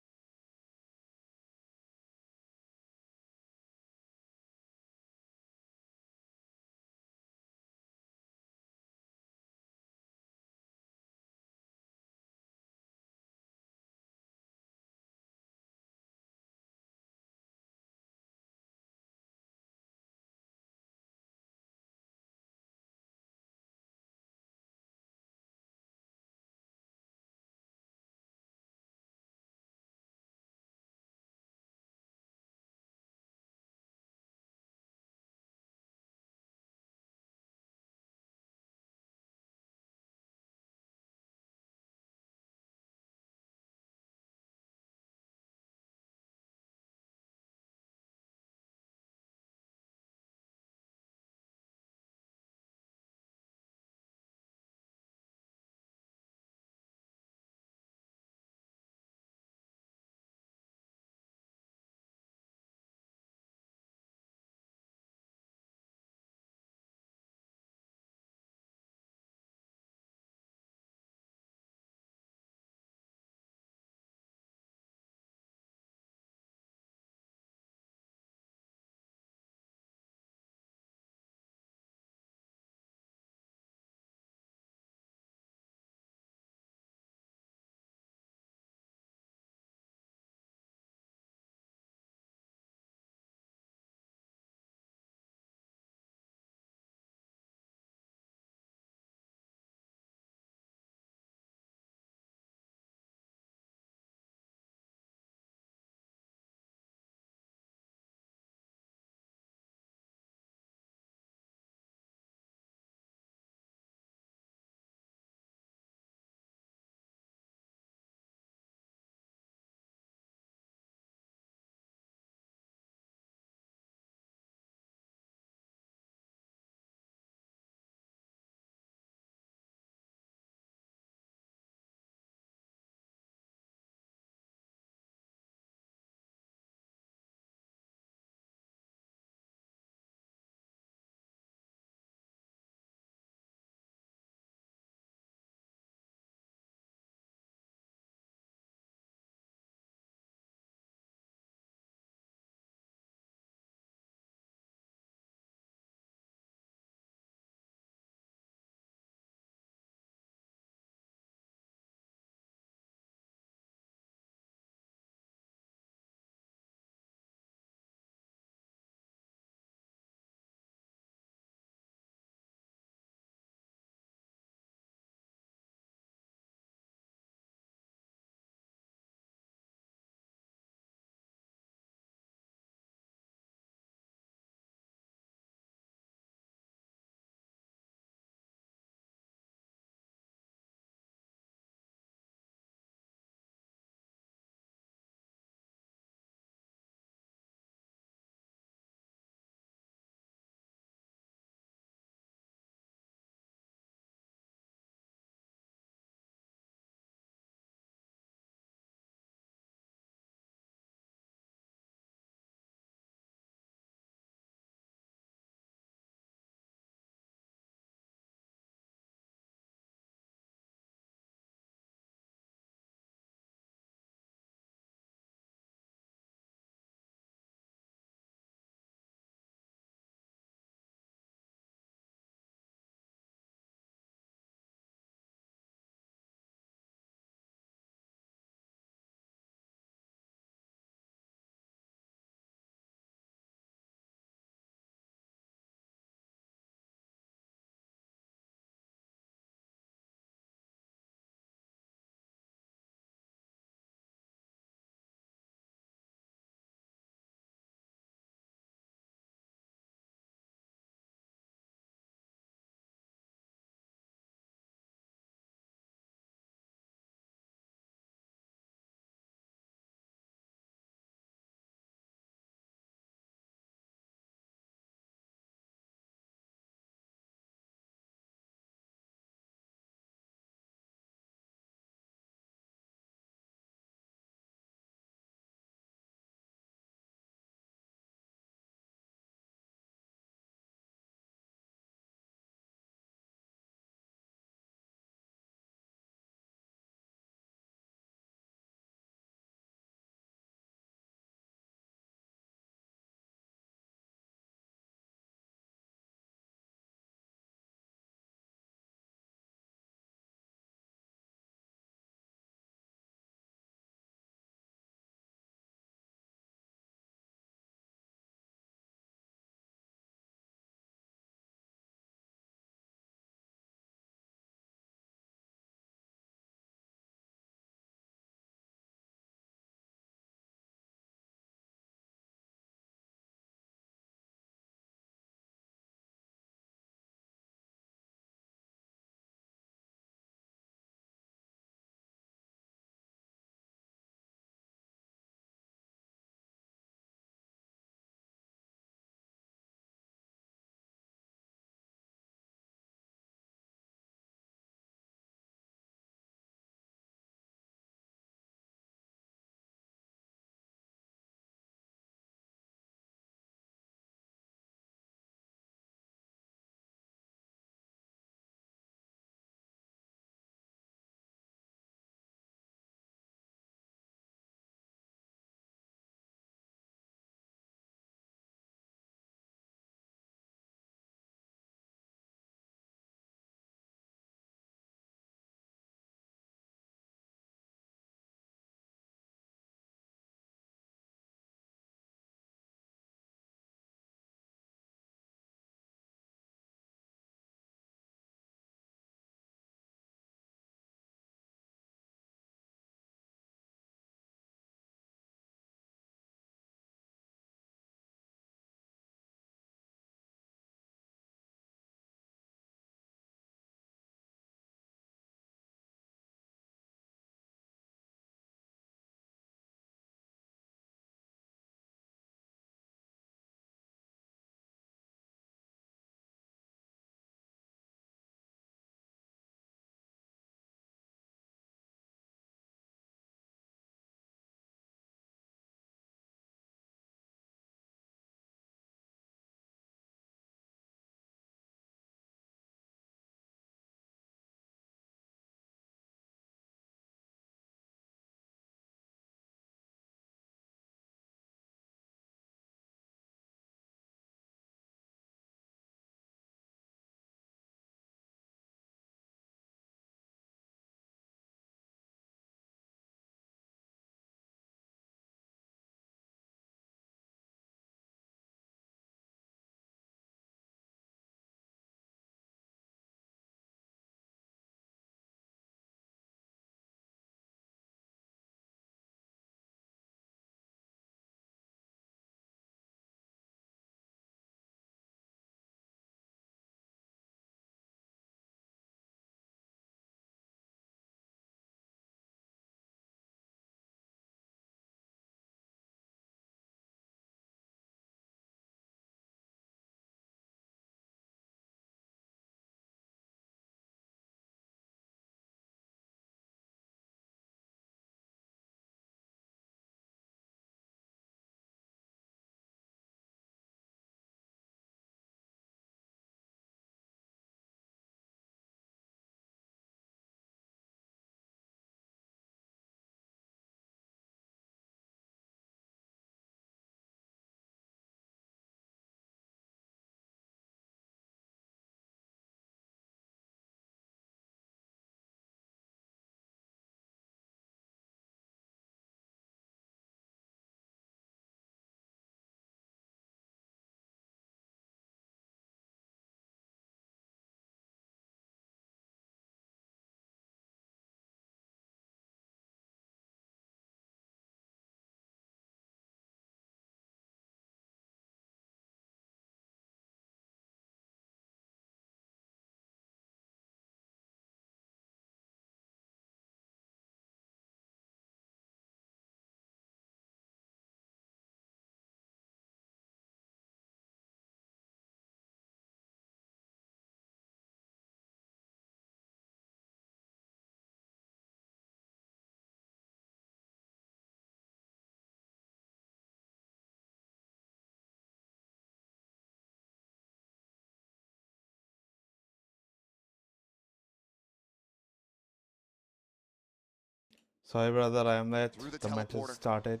Sorry, brother, I am late. Through the The match teleporter. has started.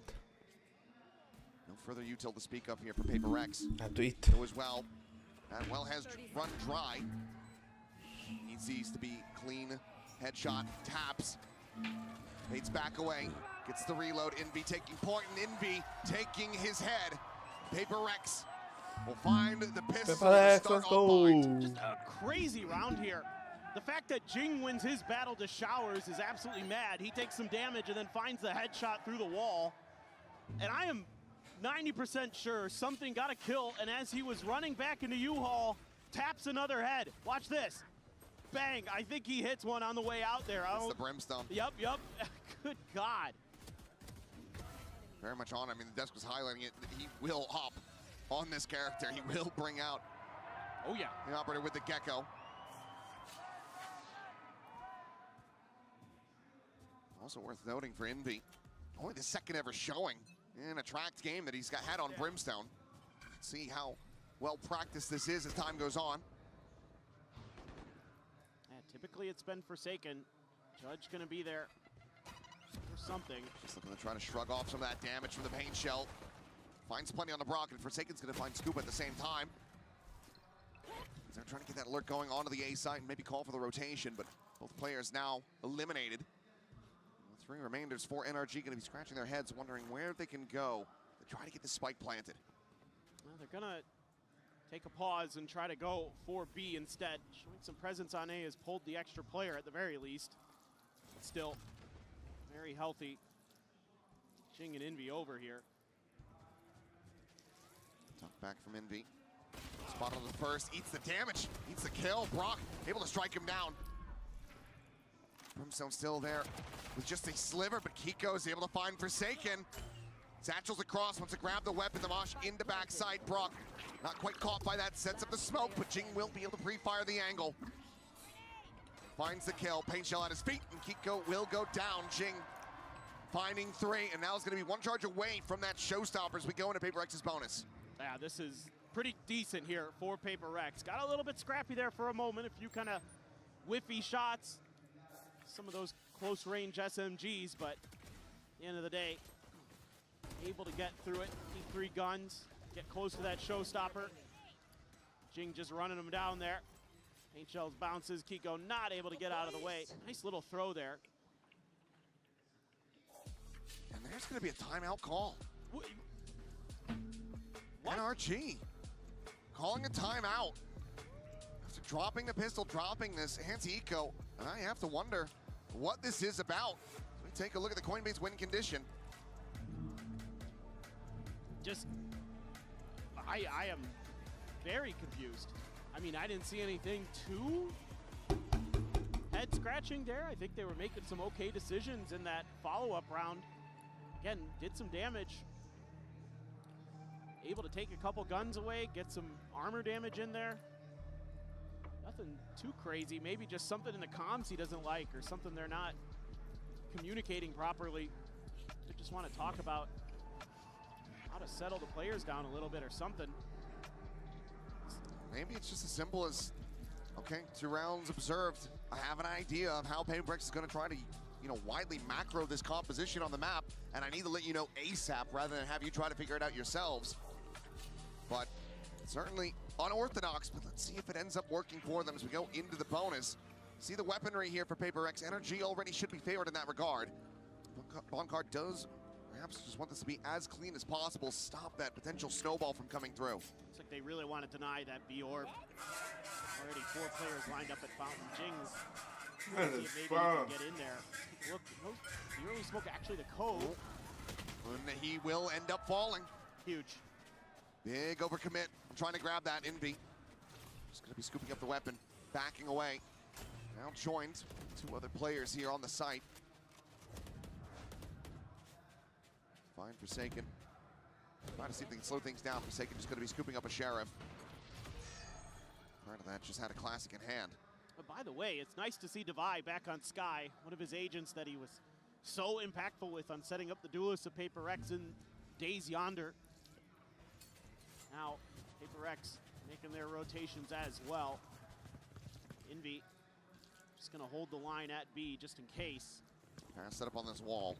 No further util to speak of here for Paper X. I have to eat. Go as well. That well has run dry. Needs these to be clean. Headshot, taps. Bates back away. Gets the reload. Envy taking point, and Envy taking his head. Paper X will find the pistol Paper to X, start let's off point. go. Just a crazy round here. The fact that Jing wins his battle to showers is absolutely mad. He takes some damage and then finds the headshot through the wall. And I am 90% sure something got a kill, and as he was running back into U-Haul, taps another head. Watch this. Bang. I think he hits one on the way out there. It's the brimstone. Yep. Good God. Very much on. I mean, the desk was highlighting it. He will hop on this character. He will bring out Oh, yeah. the operator with the gecko. Also worth noting for Envy, only the second ever showing in a tracked game that he's had on Brimstone. See how well practiced this is as time goes on. Yeah, typically it's been Forsaken. Judge gonna be there for something. Just looking to try to shrug off some of that damage from the paint shell. Finds plenty on the Brock, and Forsaken's gonna find Scoop at the same time. They're trying to get that alert going onto the A site and maybe call for the rotation, but both players now eliminated. The three remainders for NRG gonna be scratching their heads, wondering where they can go to try to get the spike planted. Well, they're gonna take a pause and try to go for B instead. Showing some presence on A has pulled the extra player at the very least. But still, very healthy. Jing and Envy over here. Tuck back from Envy. Spot on the first, eats the damage, eats the kill. Brock able to strike him down. Brimstone still there with just a sliver, but Kiko is able to find Forsaken. Satchel's across, wants to grab the weapon. The Mosh into backside. Brock not quite caught by that, sets up the smoke, but Jing will be able to pre-fire the angle. Finds the kill, paint shell at his feet, and Kiko will go down. Jing finding three, and now it's gonna be one charge away from that showstopper as we go into Paper X's bonus. Yeah, this is pretty decent here for Paper X. Got a little bit scrappy there for a moment, a few kind of whiffy shots. Some of those close range SMGs, but at the end of the day, able to get through it, keep three guns, get close to that showstopper. Jing just running him down there. Paint shells bounces, Kiko not able to get out of the way. Nice little throw there. And there's gonna be a timeout call. What? NRG calling a timeout. After dropping the pistol, dropping this anti-eco, and I have to wonder what this is about. So we take a look at the Coinbase win condition. Just, I am very confused. I mean, I didn't see anything too head scratching there. I think they were making some okay decisions in that follow-up round. Again, did some damage. Able to take a couple guns away, get some armor damage in there. Nothing too crazy, maybe just something in the comms he doesn't like or something they're not communicating properly. They just want to talk about how to settle the players down a little bit or something. Maybe it's just as simple as, okay, 2 rounds observed. I have an idea of how Paper X is going to try to, widely macro this composition on the map, and I need to let you know ASAP rather than have you try to figure it out yourselves. But certainly unorthodox, but let's see if it ends up working for them as we go into the bonus. See the weaponry here for Paper X. NRG already should be favored in that regard. Bonkard does perhaps just want this to be as clean as possible, stop that potential snowball from coming through. Looks like they really want to deny that B orb. Already 4 players lined up at Fountain. Jing's see if maybe he can get in there. Take a look, the early smoke, actually the cove. And he will end up falling. Huge. Big overcommit. I'm trying to grab that. Envy just going to be scooping up the weapon, backing away. Now joined 2 other players here on the site. Fine Forsaken. Trying to see if they can slow things down. Forsaken just going to be scooping up a Sheriff. Part of that just had a classic in hand. But by the way, it's nice to see Devi back on Sky, one of his agents that he was so impactful with on setting up the duelists of Paper X in days yonder. Now, Paper X making their rotations as well. Envy just gonna hold the line at B just in case. Pass set up on this wall.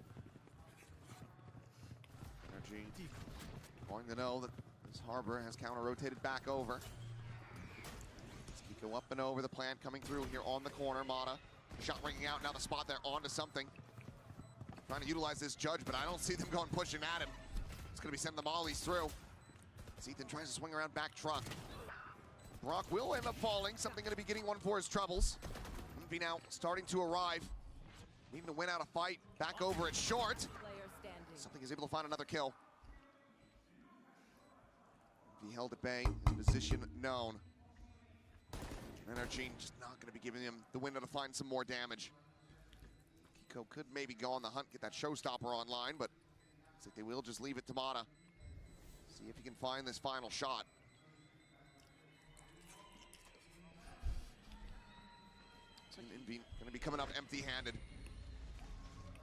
NRG going to know that this Harbor has counter-rotated back over. Let's go up and over the plant coming through here on the corner. Mata, shot ringing out, now the spot there onto something. Trying to utilize this Judge, but I don't see them going pushing at him. It's going to be sending the mollies through. As Ethan tries to swing around back truck. Brock will end up falling. Something going to be getting one for his troubles. Envy now starting to arrive. Needing to win out a fight. Back over it short. Something is able to find another kill. He held at bay. His position known. NRG just not going to be giving him the window to find some more damage. Kiko could maybe go on the hunt, get that showstopper online, but looks like they will just leave it to Mata. See if he can find this final shot. Envy going to be coming up empty-handed.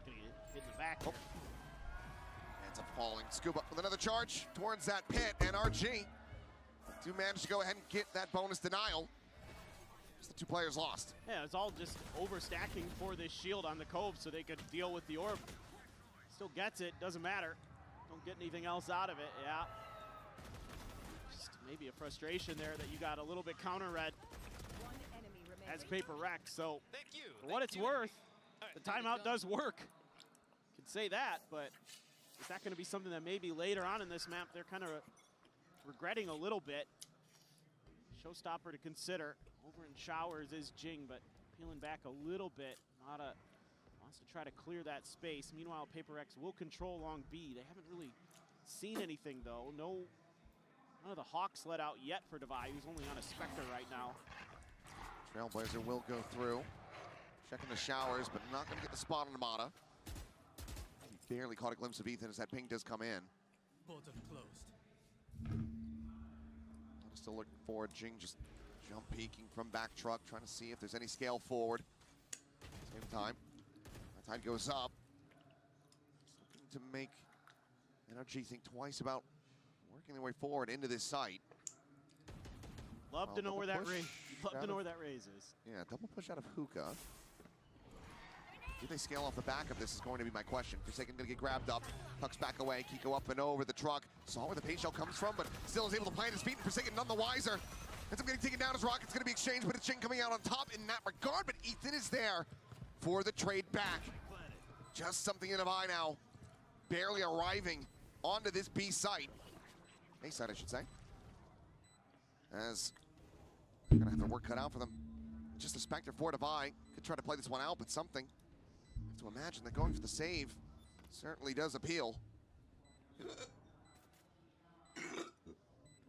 Gonna get hit in the back. Oh. Ends up falling. Scuba with another charge towards that pit. NRG do manage to go ahead and get that bonus denial. Just the two players lost. Yeah, it's all just overstacking for this shield on the Cove so they could deal with the orb. Still gets it, doesn't matter. Don't get anything else out of it, yeah. Just maybe a frustration there that you got a little bit counter-read as Paper Rex. So for what it's worth, the timeout does work. Can say that, but is that going to be something that maybe later on in this map they're kind of regretting a little bit? Showstopper to consider. Over in Showers is Jing, but peeling back a little bit. Mata wants to try to clear that space. Meanwhile, Paper Rex will control along B. They haven't really seen anything though. None of the Hawks let out yet for Devi, who's only on a Spectre right now. Trailblazer will go through. Checking the Showers, but not going to get the spot on Mata. He barely caught a glimpse of Ethan as that ping does come in. Portal closed. Mata still looking forward. Jing just jump peeking from back truck, trying to see if there's any scale forward. Same time, that tide goes up. Just looking to make NRG think twice about working their way forward into this site. Love to know where that raise. Love to know where that raise is. Yeah, double push out of Hookah. Do they scale off the back of this is going to be my question. Forsaken going to get grabbed up, tucks back away, Kiko up and over the truck. Saw where the paint shell comes from, but still is able to plant his feet, and Forsaken none the wiser. Ends up getting taken down as Rocket's going to be exchanged, but it's Jing coming out on top in that regard, but Ethan is there for the trade back. Just something in Devi now, barely arriving onto this B site. A site, I should say. As they're going to have their work cut out for them. Just a Spectre for Devi. Could try to play this one out, but something. I have to imagine that going for the save certainly does appeal.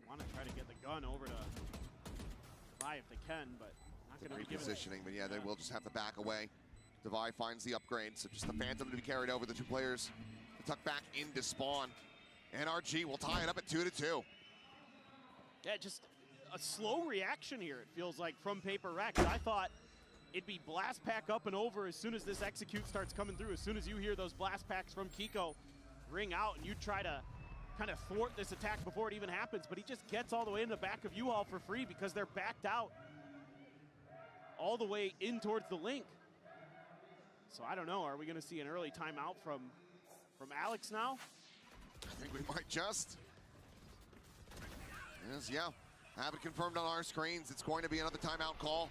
Want to try to get the gun over to Devi if they can, but not going to be repositioning, but yeah, they will just have to back away. Devi finds the upgrade, so just the Phantom to be carried over. The two players to tuck back into spawn. NRG will tie it up at 2-2. Yeah, just a slow reaction here, it feels like, from Paper Rex. I thought it'd be blast pack up and over as soon as this execute starts coming through. As soon as you hear those blast packs from Kiko ring out and you try to kind of thwart this attack before it even happens, but he just gets all the way in the back of U-Haul for free because they're backed out all the way in towards the link. So I don't know, are we gonna see an early timeout from Alex now? I think we might just. Yes, yeah. Have it confirmed on our screens. It's going to be another timeout call.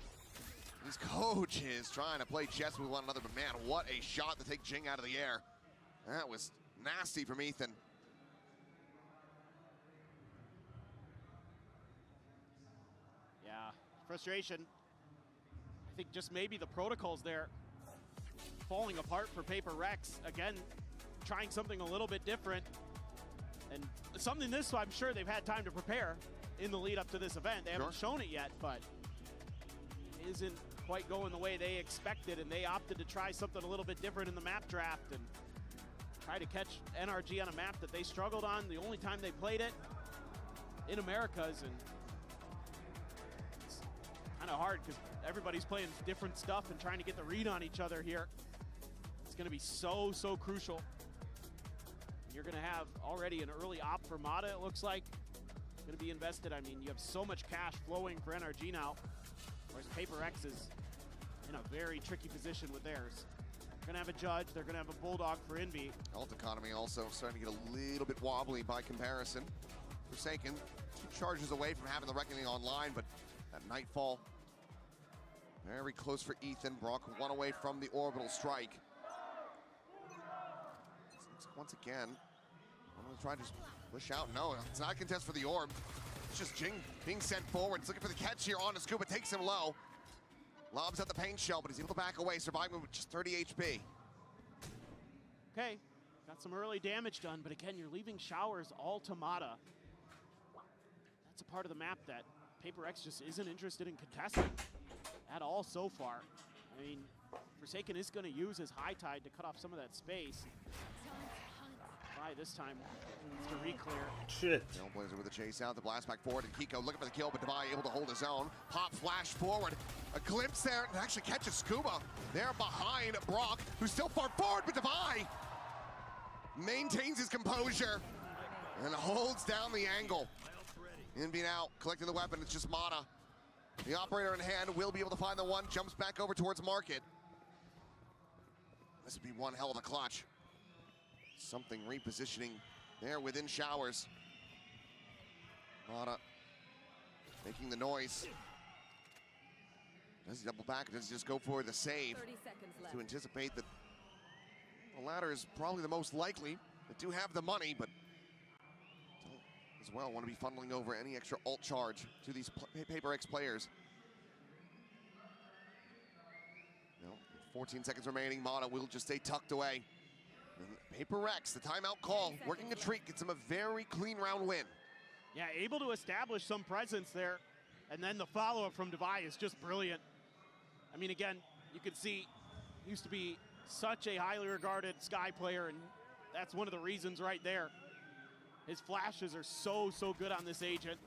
These coaches trying to play chess with one another, but man, what a shot to take Jing out of the air. That was nasty from Ethan. Yeah, frustration. I think just maybe the protocols there falling apart for Paper Rex. Again, trying something a little bit different. And something this, I'm sure they've had time to prepare in the lead up to this event. They haven't shown it yet, but it isn't quite going the way they expected, and they opted to try something a little bit different in the map draft and try to catch NRG on a map that they struggled on the only time they played it in Americas. And it's kind of hard because everybody's playing different stuff and trying to get the read on each other here. It's going to be so crucial. You're going to have already an early op for Mata, it looks like. Going to be invested. I mean, you have so much cash flowing for NRG now, whereas Paper X is in a very tricky position with theirs. They're going to have a judge. They're going to have a bulldog for Envy. Health economy also starting to get a little bit wobbly by comparison. Forsaken, 2 charges away from having the Reckoning online, but that Nightfall very close for Ethan. Brock 1 away from the orbital strike. Once again, I'm going to try to just push out. No, it's not a contest for the orb. It's just Jing being sent forward. It's looking for the catch here on the Scuba, takes him low. Lobs at the paint shell, but he's able to back away, surviving with just 30 HP. Okay, got some early damage done, but again, you're leaving Showers all to Mata. That's a part of the map that PAPRX just isn't interested in contesting at all so far. I mean, Forsaken is going to use his High Tide to cut off some of that space. This time needs to re-clear. Shit. Trailblazer with a chase out, the blast back forward, and Kiko looking for the kill, but Devi able to hold his own. Pop flash forward, a glimpse there, and actually catches Scuba there behind Brock, who's still far forward, but Devi maintains his composure and holds down the angle. Envy now collecting the weapon, it's just Mata. The operator in hand will be able to find the one, jumps back over towards Market. This would be one hell of a clutch. Something repositioning there within Showers. Mata making the noise. Does he double back or does he just go for the save? 30 seconds left. To anticipate that the latter is probably the most likely. They do have the money, but don't as well want to be funneling over any extra ult charge to these PAPRX players. No, 14 seconds remaining. Mata will just stay tucked away. And PAPRX, the timeout call, working a treat, gets him a very clean round win. Yeah, able to establish some presence there. And then the follow-up from Devi is just brilliant. I mean, again, you can see, used to be such a highly regarded Sky player, and that's one of the reasons right there. His flashes are so good on this agent.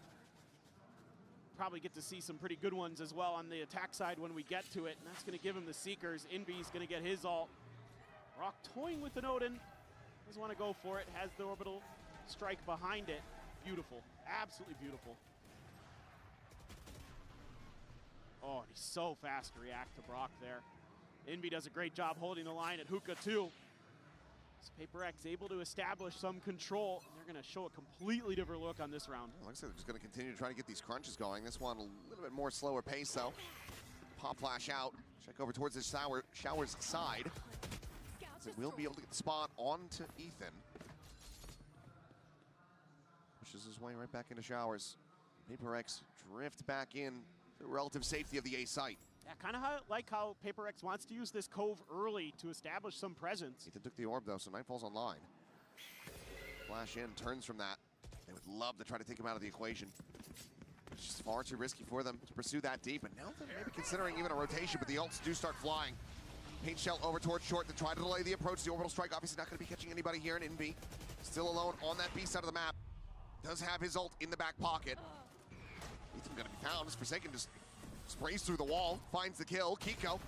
Probably get to see some pretty good ones as well on the attack side when we get to it, and that's gonna give him the Seekers. Envy's gonna get his ult. Rock toying with an Odin, doesn't want to go for it, has the orbital strike behind it. Beautiful, absolutely beautiful. Oh, and he's so fast to react to Brock there. Envy does a great job holding the line at Hookah too. So PAPRX able to establish some control. They're gonna show a completely different look on this round. Looks like they're just gonna continue to try to get these crunches going. This one a little bit more slower pace though. Pop flash out, check over towards the Showers side. So we'll be able to get the spot onto Ethan. Pushes his way right back into Showers. PAPRX drift back in the relative safety of the A site. Yeah, kind of like how PAPRX wants to use this cove early to establish some presence. Ethan took the orb though, so Nightfall's online. Flash in, turns from that. They would love to try to take him out of the equation. It's just far too risky for them to pursue that deep, and now they're maybe considering even a rotation, but the ults do start flying. Paint shell over towards short to try to delay the approach. The orbital strike obviously not going to be catching anybody here in Envy. Still alone on that B side of the map. Does have his ult in the back pocket. Ethan going to be found as Forsaken just sprays through the wall, finds the kill. Kiko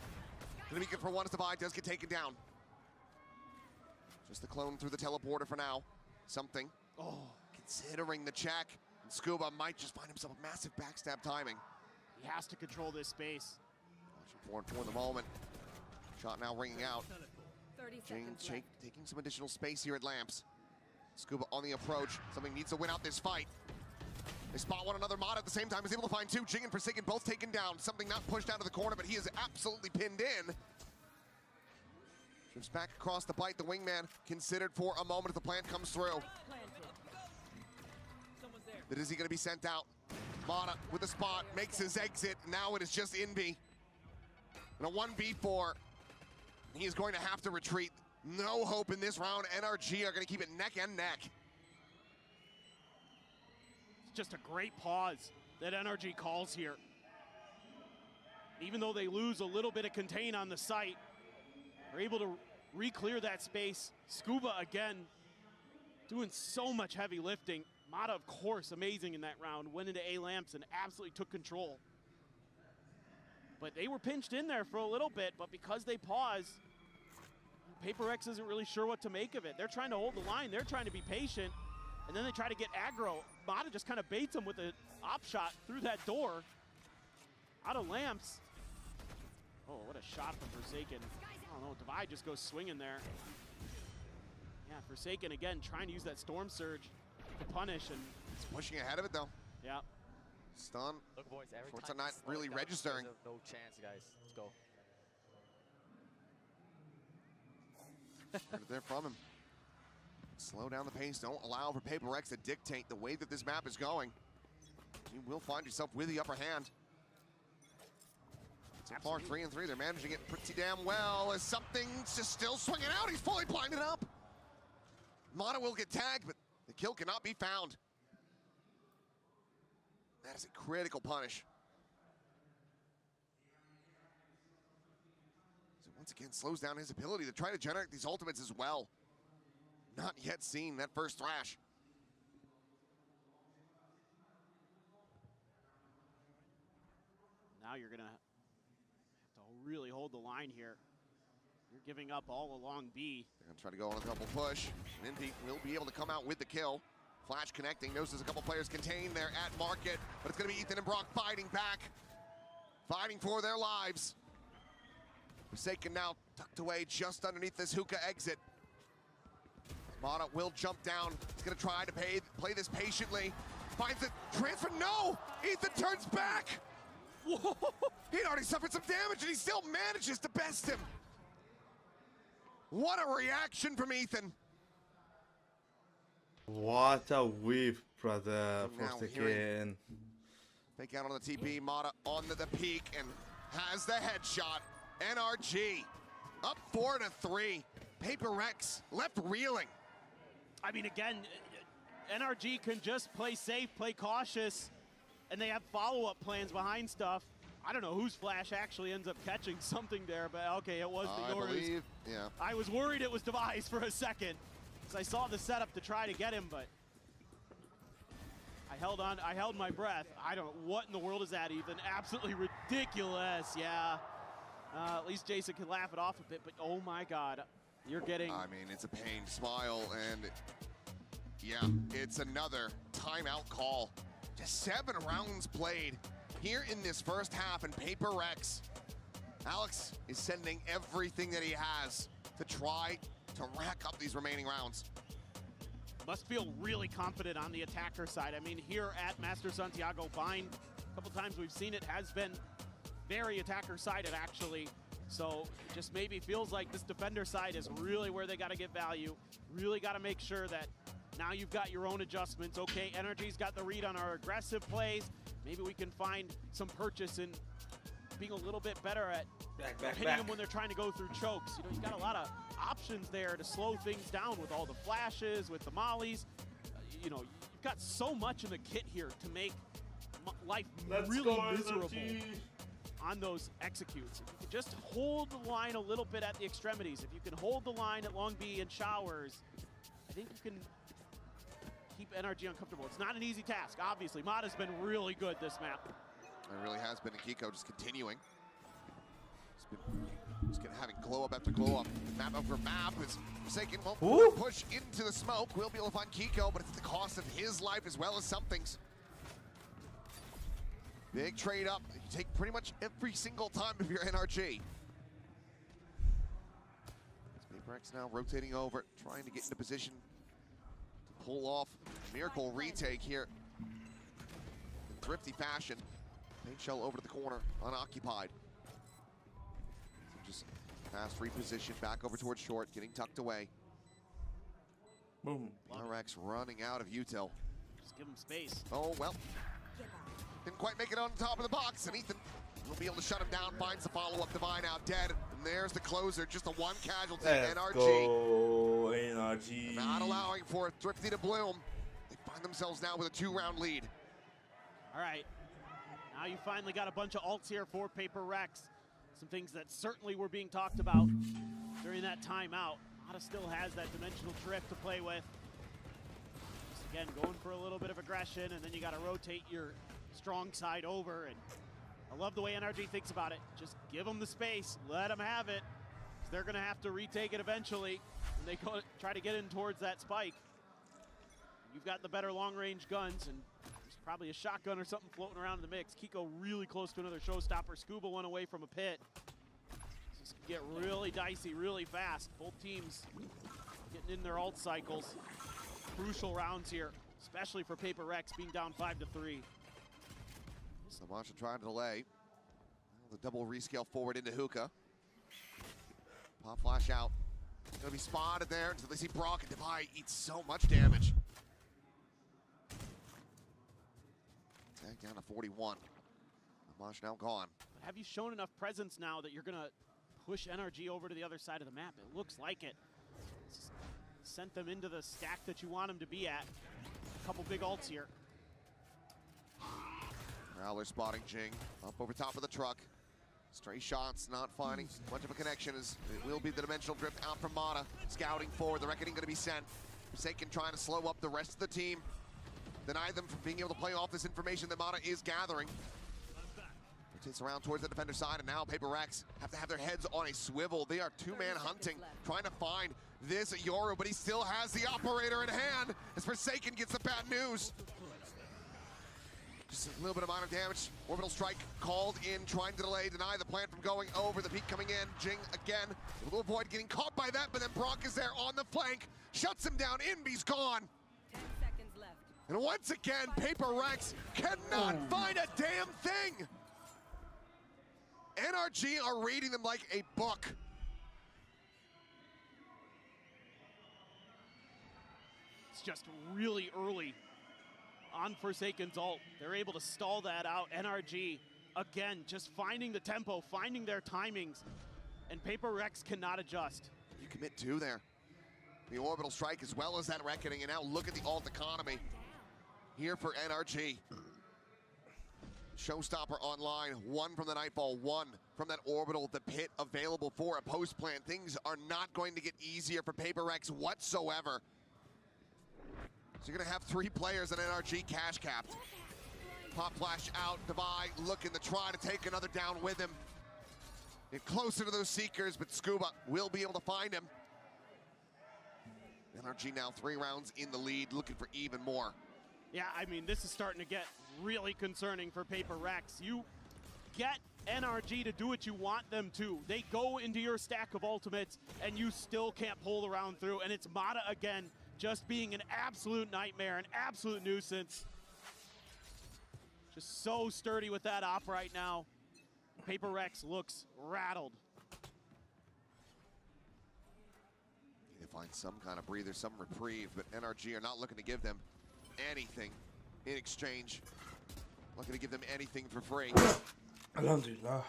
gonna be good for one as Devi does get taken down. Just the clone through the teleporter for now. Something. Oh, considering the check. And Scuba might just find himself a massive backstab timing. He has to control this space. Watching forward for the moment. Shot now ringing out. 30 Jing seconds taking some additional space here at Lamps. Scuba on the approach. Something needs to win out this fight. They spot one another. Mata at the same time is able to find two. Jing and Forsaken both taken down. Something not pushed out of the corner, but he is absolutely pinned in. Drifts back across the bite. The wingman considered for a moment if the plant comes through. But is he going to be sent out? Mata with the spot, makes his exit. Now it is just Envy. And a 1v4. He is going to have to retreat. No hope in this round. NRG are going to keep it neck and neck. Just a great pause that NRG calls here. Even though they lose a little bit of contain on the site, they're able to re-clear that space. Scuba again, doing so much heavy lifting. Mata, of course, amazing in that round. Went into A-Lamps and absolutely took control. But they were pinched in there for a little bit, but because they paused, PAPRX isn't really sure what to make of it. They're trying to hold the line. They're trying to be patient. And then they try to get aggro. Mata just kind of baits him with an op shot through that door. Out of Lamps. Oh, what a shot from Forsaken. I don't know, Divide just goes swinging there. Yeah, Forsaken again trying to use that Storm Surge to punish, and He's pushing ahead of it though. yeah. Stun. Look, boys, every Shorts time are not you slow really it down, registering. there's no chance, guys. Let's go. Heard it there from him. Slow down the pace. Don't allow for PaperX to dictate the way that this map is going. You will find yourself with the upper hand. So far, 3 and 3. They're managing it pretty damn well. As something's just still swinging out. He's fully blinded up. Mata will get tagged, but the kill cannot be found. That is a critical punish. So once again, slows down his ability to try to generate these ultimates as well. Not yet seen that first thrash. Now you're gonna have to really hold the line here. You're giving up all along B. They're gonna try to go on a double push. Nindy will be able to come out with the kill. Flash connecting, knows there's a couple players contained there at market, but it's gonna be Ethan and Brock fighting back. Fighting for their lives. Forsaken now tucked away just underneath this hookah exit. Mata will jump down. He's gonna try to play this patiently. Finds the transfer, no! Ethan turns back! Whoa. He'd already suffered some damage and he still manages to best him. What a reaction from Ethan. What a whip, brother. Now Forsaken. Fake out on the TP, Mata onto the peak and has the headshot. NRG up 4-3. PaperX left reeling. I mean, again, NRG can just play safe, play cautious, and they have follow-up plans behind stuff. I don't know whose flash actually ends up catching something there, but okay, it was the Yoru's. I believe, yeah. I was worried it was Device for a second, because I saw the setup to try to get him, but I held my breath. I don't know, what in the world is that, Ethan? Absolutely ridiculous, yeah. At least Jason can laugh it off a bit, but oh my God, you're getting... I mean, it's a pain to smile, and yeah, it's another timeout call. Just 7 rounds played here in this first half, and PaperX. Alex is sending everything that he has to try to rack up these remaining rounds. Must feel really confident on the attacker side. I mean, here at Master Santiago Bind, a couple times we've seen it, has been very attacker-sided, actually. So it just maybe feels like this defender side is really where they got to get value. Really got to make sure that now you've got your own adjustments. Okay, NRG's got the read on our aggressive plays. Maybe we can find some purchase in being a little bit better at hitting them when they're trying to go through chokes. You know, you got a lot of options there to slow things down with all the flashes, with the mollies. You know, you've got so much in the kit here to make life really miserable on those executes. If you can just hold the line a little bit at the extremities, if you can hold the line at Long B and Showers, I think you can keep NRG uncomfortable. It's not an easy task, obviously. Mata's been really good this map. It really has been, and Kiko just continuing. He's been having glow up after glow up. Map over map is Forsaken won't push into the smoke. We'll be able to find Kiko, but it's at the cost of his life as well as something's. Big trade up. You take pretty much every single time if you're NRG. PaperX now rotating over, trying to get into position to pull off a miracle retake here in thrifty fashion. Paint shell over to the corner, unoccupied. So just fast reposition back over towards short, getting tucked away. Boom. PRX running out of util. Just give him space. Oh, well. Didn't quite make it on top of the box, and Ethan will be able to shut him down, finds the follow-up, Divine out dead. And there's the closer, just a one casualty, NRG. Go, NRG. Not allowing for Thrifty to bloom. They find themselves now with a 2-round lead. All right, now you finally got a bunch of ults here for PaperX. Some things that certainly were being talked about during that timeout. Mata still has that dimensional drift to play with. Just again, going for a little bit of aggression, and then you got to rotate your strong side over. And I love the way NRG thinks about it. Just give them the space, let them have it. They're going to have to retake it eventually when they go try to get in towards that spike. You've got the better long-range guns, and there's probably a shotgun or something floating around in the mix. Kiko really close to another showstopper. Scuba one away from a pit. This could get really dicey really fast. Both teams getting in their ult cycles. Crucial rounds here, especially for POPO being down 5-3. Samasha trying to delay. The double rescale forward into Hookah. Pop flash out. Gonna be spotted there until they see Brock, and Devi eats so much damage. Tag down to 41. Amash now gone. But have you shown enough presence now that you're gonna push NRG over to the other side of the map? It looks like it. Just sent them into the stack that you want them to be at. A couple big ults here. Prowler spotting Jing up over top of the truck. Stray shots, not finding much of a connection as it will be the dimensional drift out from Mata. Scouting forward, the Reckoning going to be sent. Forsaken trying to slow up the rest of the team. Deny them from being able to play off this information that Mata is gathering. Rotates around towards the defender side, and now POPO have to have their heads on a swivel. They are two-man hunting, trying to find this Yoru, but he still has the operator in hand as Forsaken gets the bad news. Just a little bit amount of damage. Orbital strike called in, trying to delay, deny the plant from going over. The peak coming in. Jing again, able to avoid getting caught by that, but then Brock is there on the flank, shuts him down. Inby's gone. 10 seconds left. And once again, POPO cannot find a damn thing. NRG are reading them like a book. It's just really early on Forsaken's ult. They're able to stall that out. NRG, again, just finding the tempo, finding their timings, and POPO cannot adjust. You commit two there. The orbital strike as well as that Reckoning, and now look at the ult economy here for NRG. Showstopper online, one from the Nightfall, one from that orbital, the pit available for a post plant. Things are not going to get easier for POPO whatsoever. So you're gonna have three players in NRG cash capped. Pop flash out, Devi looking to try to take another down with him. Get closer to those Seekers, but Scuba will be able to find him. NRG now 3 rounds in the lead, looking for even more. Yeah, I mean, this is starting to get really concerning for POPO. You get NRG to do what you want them to. They go into your stack of ultimates, and you still can't pull the round through, and it's Mata again, just being an absolute nightmare, an absolute nuisance. Just so sturdy with that op right now. POPO looks rattled. Need to find some kind of breather, some reprieve, but NRG are not looking to give them anything in exchange. Not going to give them anything for free. Alhamdulillah.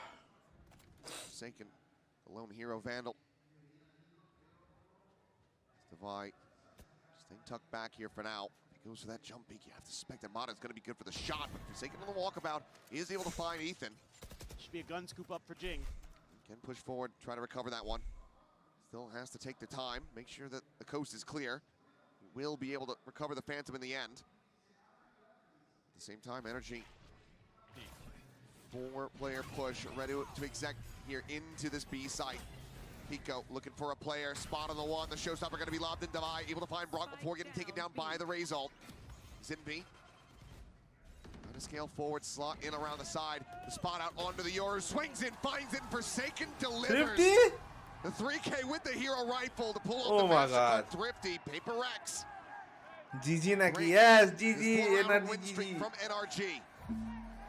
Forsaken, the lone hero Vandal. Devi staying tucked back here for now. If he goes for that jump peek, you have to suspect that Mata is going to be good for the shot, but Forsaken on the walkabout is able to find Ethan. Should be a gun scoop up for Jing. Can push forward, try to recover that one. Still has to take the time, make sure that the coast is clear. He will be able to recover the Phantom in the end. At the same time, NRG, 4-player push, ready to exec here into this B site. Pico looking for a player, spot on the one. The showstopper going to be lobbed in Devi, able to find Brock before getting taken down by the Raze ult. He's in B. Trying to scale forward, slot in around the side. The spot out onto the Yoru, swings in, finds it, Forsaken delivers. Thrifty? The 3K with the hero rifle to pull Oh off my the God. Thrifty. POPO GG Naki, yes, This GG, 4-round NRG, win streak GG. from NRG.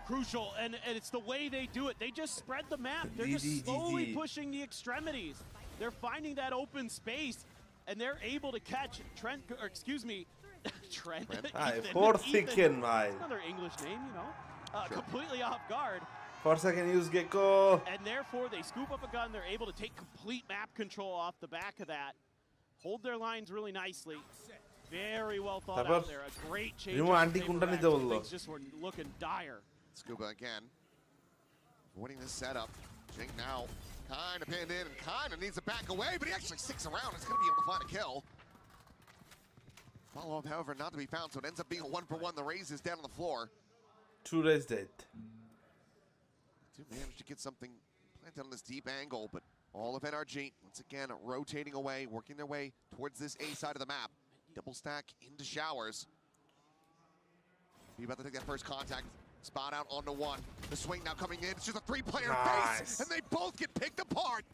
Crucial, and it's the way they do it. They just spread the map. They're GG, just slowly GG. pushing the extremities. They're finding that open space, and they're able to catch Trent, or excuse me, Trent. Aye, Ethan. Forsaken, bhai. Another English name, you know. Sure. Completely off guard. Forsaken use Gecko. And therefore, they scoop up a gun. They're able to take complete map control off the back of that. Hold their lines really nicely. Very well thought out there. A great change. Things just were looking dire. Scuba again. Avoiding this setup. Jing now kind of pinned in and kind of needs to back away, but he actually sticks around. He's going to be able to find a kill. Follow-up, however, not to be found, so it ends up being a 1-for-1. The Raze is down on the floor. 2 Raze dead. Do manage to get something planted on this deep angle, but all of NRG, once again, rotating away, working their way towards this A side of the map. Double stack into showers. Be about to take that first contact. Spot out onto one. The swing now coming in. It's just a 3-player base, and they both get picked apart.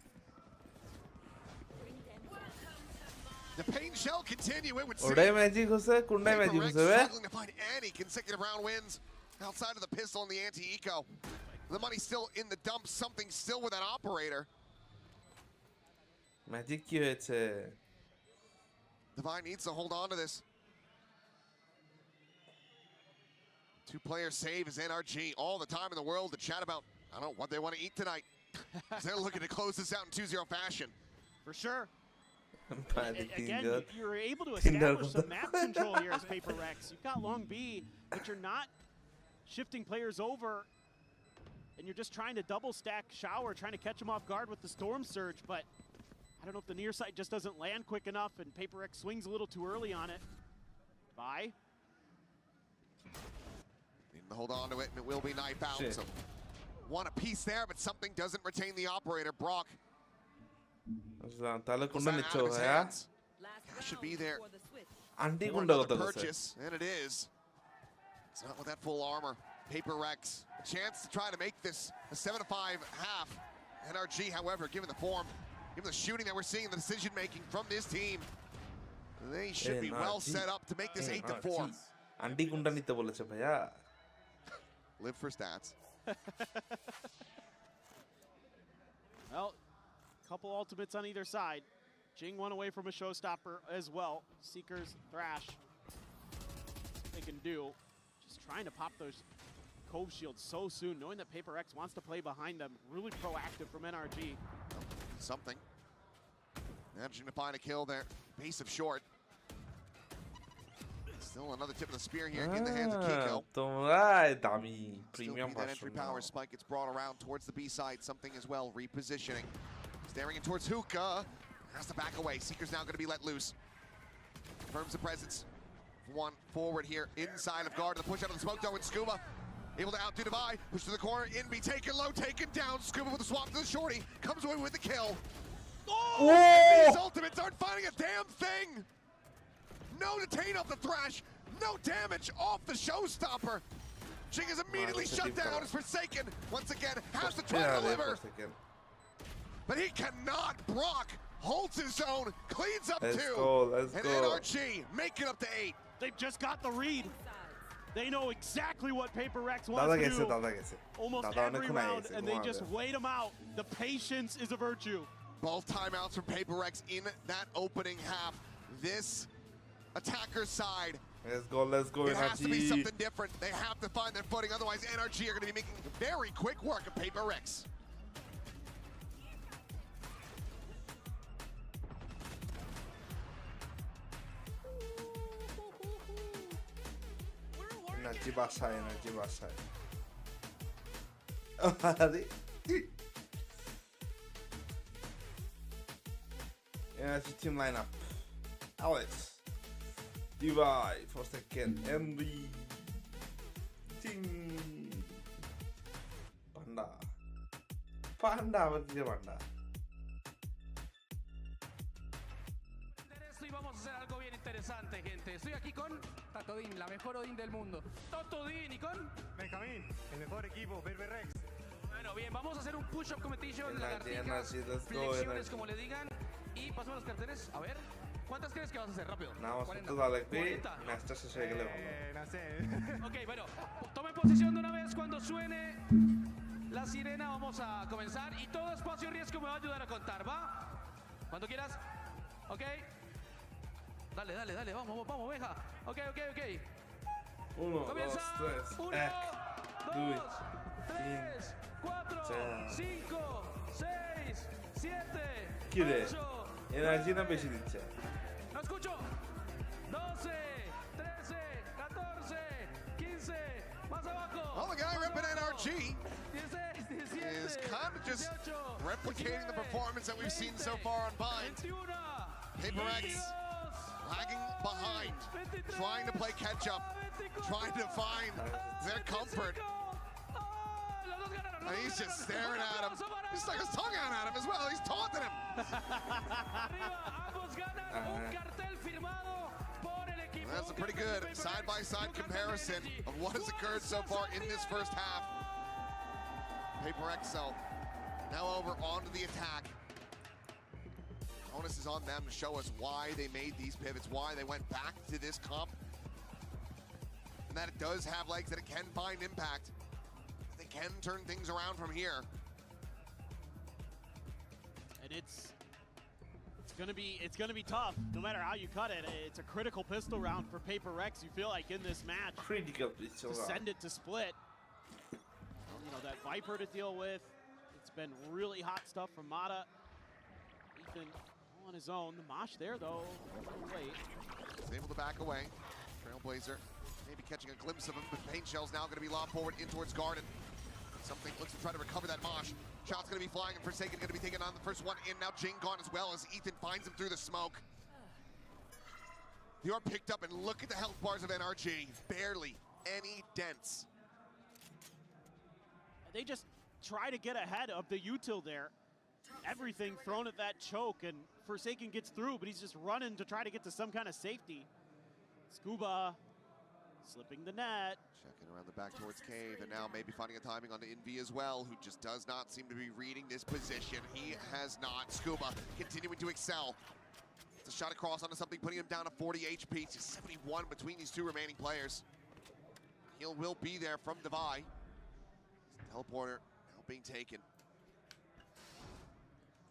The pain shall continue, it would seem. ওটাই magic হচ্ছে কোনটাই magic PRX হচ্ছে বে struggling to find any consecutive round wins outside of the pistol and the anti-eco. The money's still in the dumps, something still with that operator. Magic কি হয়েছে Divine needs to hold on to this. Two-player save is NRG all the time in the world to chat about, I don't know, what they want to eat tonight. They're looking to close this out in 2-0 fashion. For sure. Magic Again, তিনজন you're able to Tinder establish some map control here as PaperX. You've got long B, but you're not shifting players over, and you're just trying to double stack Shower, trying to catch him off guard with the Storm Surge, but I don't know if the near side just doesn't land quick enough, and PaperX swings a little too early on it. Bye. Needing to hold on to it, and it will be knife out. Shit. So want a piece there, but something doesn't retain the operator. Brock বুঝলাম তাহলে pulls কোনটা that নিচ্ছ out of his ভাইয়া hands. Cash should be there aunty for কোনটা another কথা বলছে purchase, and it is. It's not with that full armor. PaperX, a chance to try to make this a 7-5 half. NRG, however, given the form, given the shooting that we're seeing, the decision-making from this team, they should be well NRG. set up to make this 8-4. Aunty কোনটা নিতে বলেছে ভাইয়া Live for stats. Well, couple ultimates on either side. Jing one away from a showstopper as well. Seekers, Thrash, they can do. Just trying to pop those Cove shields so soon, knowing that PaperX wants to play behind them. Really proactive from NRG. Something. Managing to find a kill there. Base of short. Still another tip of the spear here in the hands of Kiko. তোমরাই দামি Still premium be that entry power spike gets brought around towards the B side. Something as well, repositioning. Staring in towards Hookah. Has to back away. Seeker's now going to be let loose. Confirms the presence. One forward here inside of guard. The push out of the smoke though, and Scuba able to outdo Divide. Push to the corner. In be taken low, taken down. Scuba with a swap to the shorty. Comes away with the kill. Oh! These ultimates aren't finding a damn thing. No detain off the Thrash. No damage off the showstopper. Jing is immediately shut down as Forsaken. Once again, has to try to deliver. But he cannot. Brock holds his own, cleans up Let's two. Let's and go. NRG make it up to 8. They've just got the read. They know exactly what PaperX wants দাদা to গেছে do দাদা গেছে almost দাদা every অনেকক্ষণ আগে round, গেছে and they just wait them out. The patience is a virtue. Both timeouts from PaperX in that opening half. This attacker's side, let's go it has to be NRG something different. They have to find their footing, otherwise NRG are going to be making very quick work of PaperX. Energy বাসায় energy বাসায় আরে energy team line up Alex ডিভাই for second MB টিং panda পান্ডা আবার দিছে পান্ডা Y vamos a hacer algo bien interesante, gente. Estoy aquí con Tatodin, la mejor Odin del mundo. Tatodin y con Benjamín, el mejor equipo, PRX. Bueno, bien, vamos a hacer un push-up competition, Energy, lagartijas, let's go, flexiones, energy. como le digan. Y pasamos los carteles. A ver, ¿cuántas crees que vas a hacer? Rápido. না আমার 40. সত্যি ভালো লাগবে 40. ম্যাচটা শেষ হয়ে গেলে ভালো No sé. Ok, bueno, tomen posición de una vez. Cuando suene la sirena vamos a comenzar. Y todo espacio riesgo me va a ayudar a contar, ¿va? Cuando quieras. Ok. Dale, dale, dale, vamos, vamos, Benja. Ok, ok, ok. 1 Comienza. 2 1, 3 2, 3, 4, 5, 6, 7, কি রে 8. Energy না বেশি দিচ্ছে No escucho. 12, 13, 14, 15. Más abajo. Well, the guy repping NRG 16, 17, is kind of just 18, replicating the 19, performance that we've seen so far on Bind. 21, PaperX 22, lagging behind, trying to play catch up, trying to find their comfort. And he's just staring at him. He stuck his tongue out at him as well. He's taunting him. That's a pretty good side-by-side comparison of what has occurred so far in this first half. PaperX now over onto the attack. onus is on them to show us why they made these pivots, why they went back to this comp. And that it does have legs, that it can find impact. That they can turn things around from here. And it's gonna be tough, no matter how you cut it. It's a critical pistol round for PAPRX. You feel like in this match, Critical pistol to round. send it to split. You know, that Viper to deal with. It's been really hot stuff from Mata. Ethan on his own. The mosh there, though, a little late. He's able to back away. Trailblazer maybe catching a glimpse of him, but Paint Shell's now going to be lobbed forward in towards Garden. Something looks to try to recover that mosh. Shot's going to be flying, and Forsaken going to be taking on the first one in. Now Jing gone as well as Ethan finds him through the smoke. They are picked up, and look at the health bars of NRG. Barely any dents. They just try to get ahead of the util there. Everything thrown at that choke, and Forsaken gets through, but he's just running to try to get to some kind of safety. Scuba slipping the net. Checking around the back towards Cave, and now maybe finding a timing on the Envy as well, who just does not seem to be reading this position. He has not. Scuba continuing to excel. It's a shot across onto something, putting him down to 40 HP. It's 71 between these two remaining players. Heal will be there from Devi. Teleporter now being taken.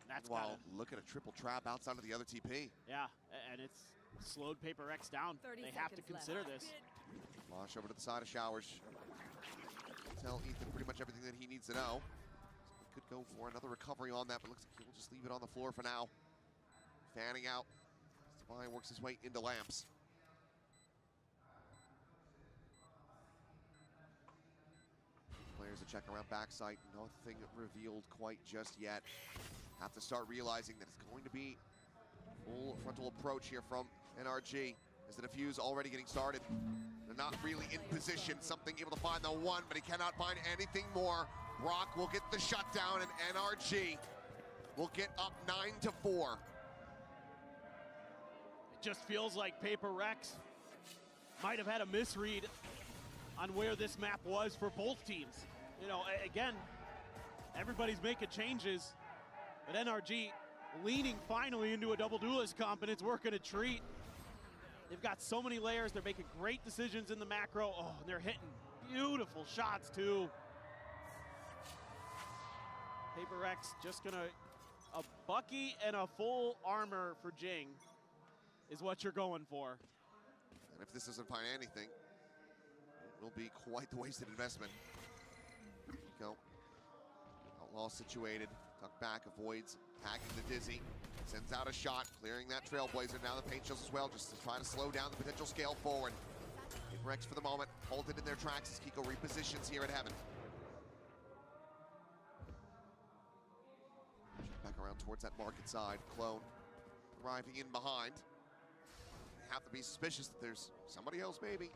That's Meanwhile, look at a triple trap outside of the other TP. Yeah, and it's slowed PAPRX down. They have to consider this. Mosh over to the side of Showers. Tell Ethan pretty much everything that he needs to know. So he could go for another recovery on that, but looks like he'll just leave it on the floor for now. Fanning out. Devi works his way into Lamps. Players to check around backside. Nothing revealed quite just yet. Have to start realizing that it's going to be full frontal approach here from NRG. As the defuse already getting started. They're not really in position. Something able to find the one, but he cannot find anything more. Brock will get the shutdown, and NRG will get up 9-4. It just feels like PAPRX might have had a misread on where this map was for both teams. You know, again, everybody's making changes, but NRG leaning finally into a double duelist comp, and it's working a treat. They've got so many layers. They're making great decisions in the macro. Oh, and they're hitting beautiful shots too. PAPRX just gonna, a Bucky and a full armor for Jing is what you're going for. And if this doesn't find anything, it will be quite the wasted investment. Nico, Outlaw situated, tuck back, avoids, hacking the Dizzy, sends out a shot, clearing that Trailblazer. Now the Paint Shells as well, just to try to slow down the potential scale forward. PAPRX for the moment, halted in their tracks as Kiko repositions here at Heaven. Back around towards that market side. Clone arriving in behind. They have to be suspicious that there's somebody else maybe.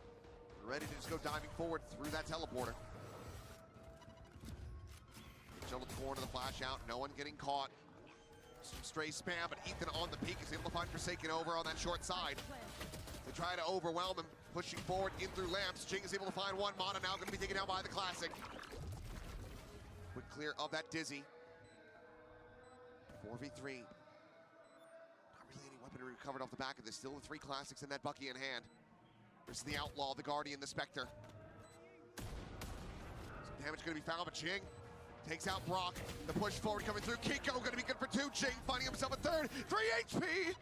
Ready to just go diving forward through that teleporter. Shell to the corner, the flash out, no one getting caught. Some stray spam, but Ethan on the peak is able to find Forsaken over on that short side. They try to overwhelm him, pushing forward in through Lamps. Jing is able to find one. Mata now going to be taken down by the Classic. Quick clear of that Dizzy. 4v3. Not really any weaponry recovered off the back of this. Still the 3 Classics and that Bucky in hand. Versus the Outlaw, the Guardian, the Spectre. Some damage going to be found, but Jing takes out Brock. The push forward coming through. Kiko going to be good for 2. Jing finding himself a 3rd. 3 HP!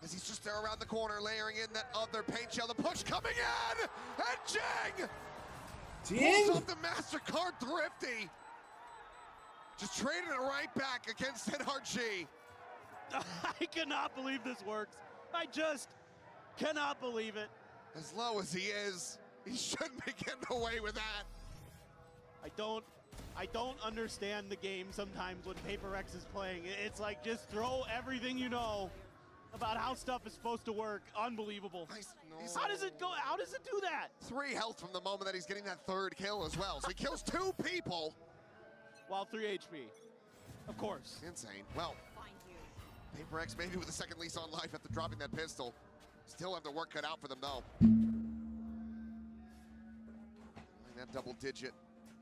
As he's just there around the corner, layering in that other Paint Shell. The push coming in! And Jing! Pulls off the MasterCard Thrifty! Just trading it right back against NRG. I cannot believe this works. I just cannot believe it. As low as he is, he shouldn't be getting away with that. I don't understand the game sometimes when PAPRX is playing. It's like, just throw everything you know about how stuff is supposed to work. Unbelievable. How does it go? How does it do that? 3 health from the moment that he's getting that 3rd kill as well. So he kills 2 people. While 3 HP. Of course. Insane. Well, PAPRX maybe with a 2nd lease on life after dropping that pistol. Still have the work cut out for them though. And that double digit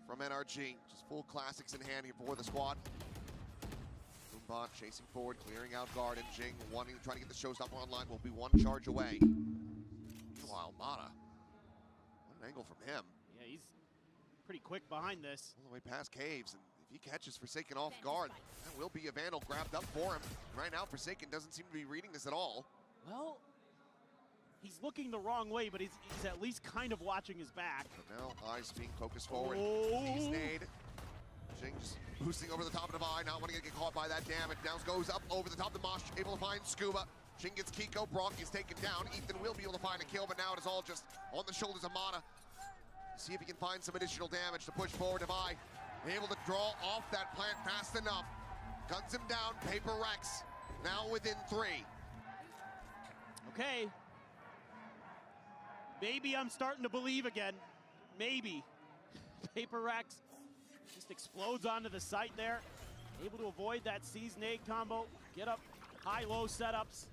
from NRG. Just full Classics in hand here for the squad. bot, chasing forward, clearing out guard, and Jing wanting to try to get the showstopper online will be one charge away. Meanwhile, Mata, what an angle from him. Yeah, he's pretty quick behind this. All the way past Caves, and if he catches Forsaken off guard, that will be a Vandal grabbed up for him. Right now, Forsaken doesn't seem to be reading this at all. Well, he's looking the wrong way, but he's at least kind of watching his back. But now, eyes being focused forward. Oh. He's nade. Jing just boosting over the top of Divide, not wanting to get caught by that damage. Now goes up over the top of the Mosh, able to find Scuba. Jing gets Kiko, Brock is taken down. Ethan will be able to find a kill, but now it is all just on the shoulders of Mata. See if he can find some additional damage to push forward. Divide able to draw off that plant fast enough. Guns him down, Paper Rex now within 3. Okay. Maybe I'm starting to believe again. Maybe. Paper Rex just explodes onto the site there. Able to avoid that seize nade combo. Get up high-low setups.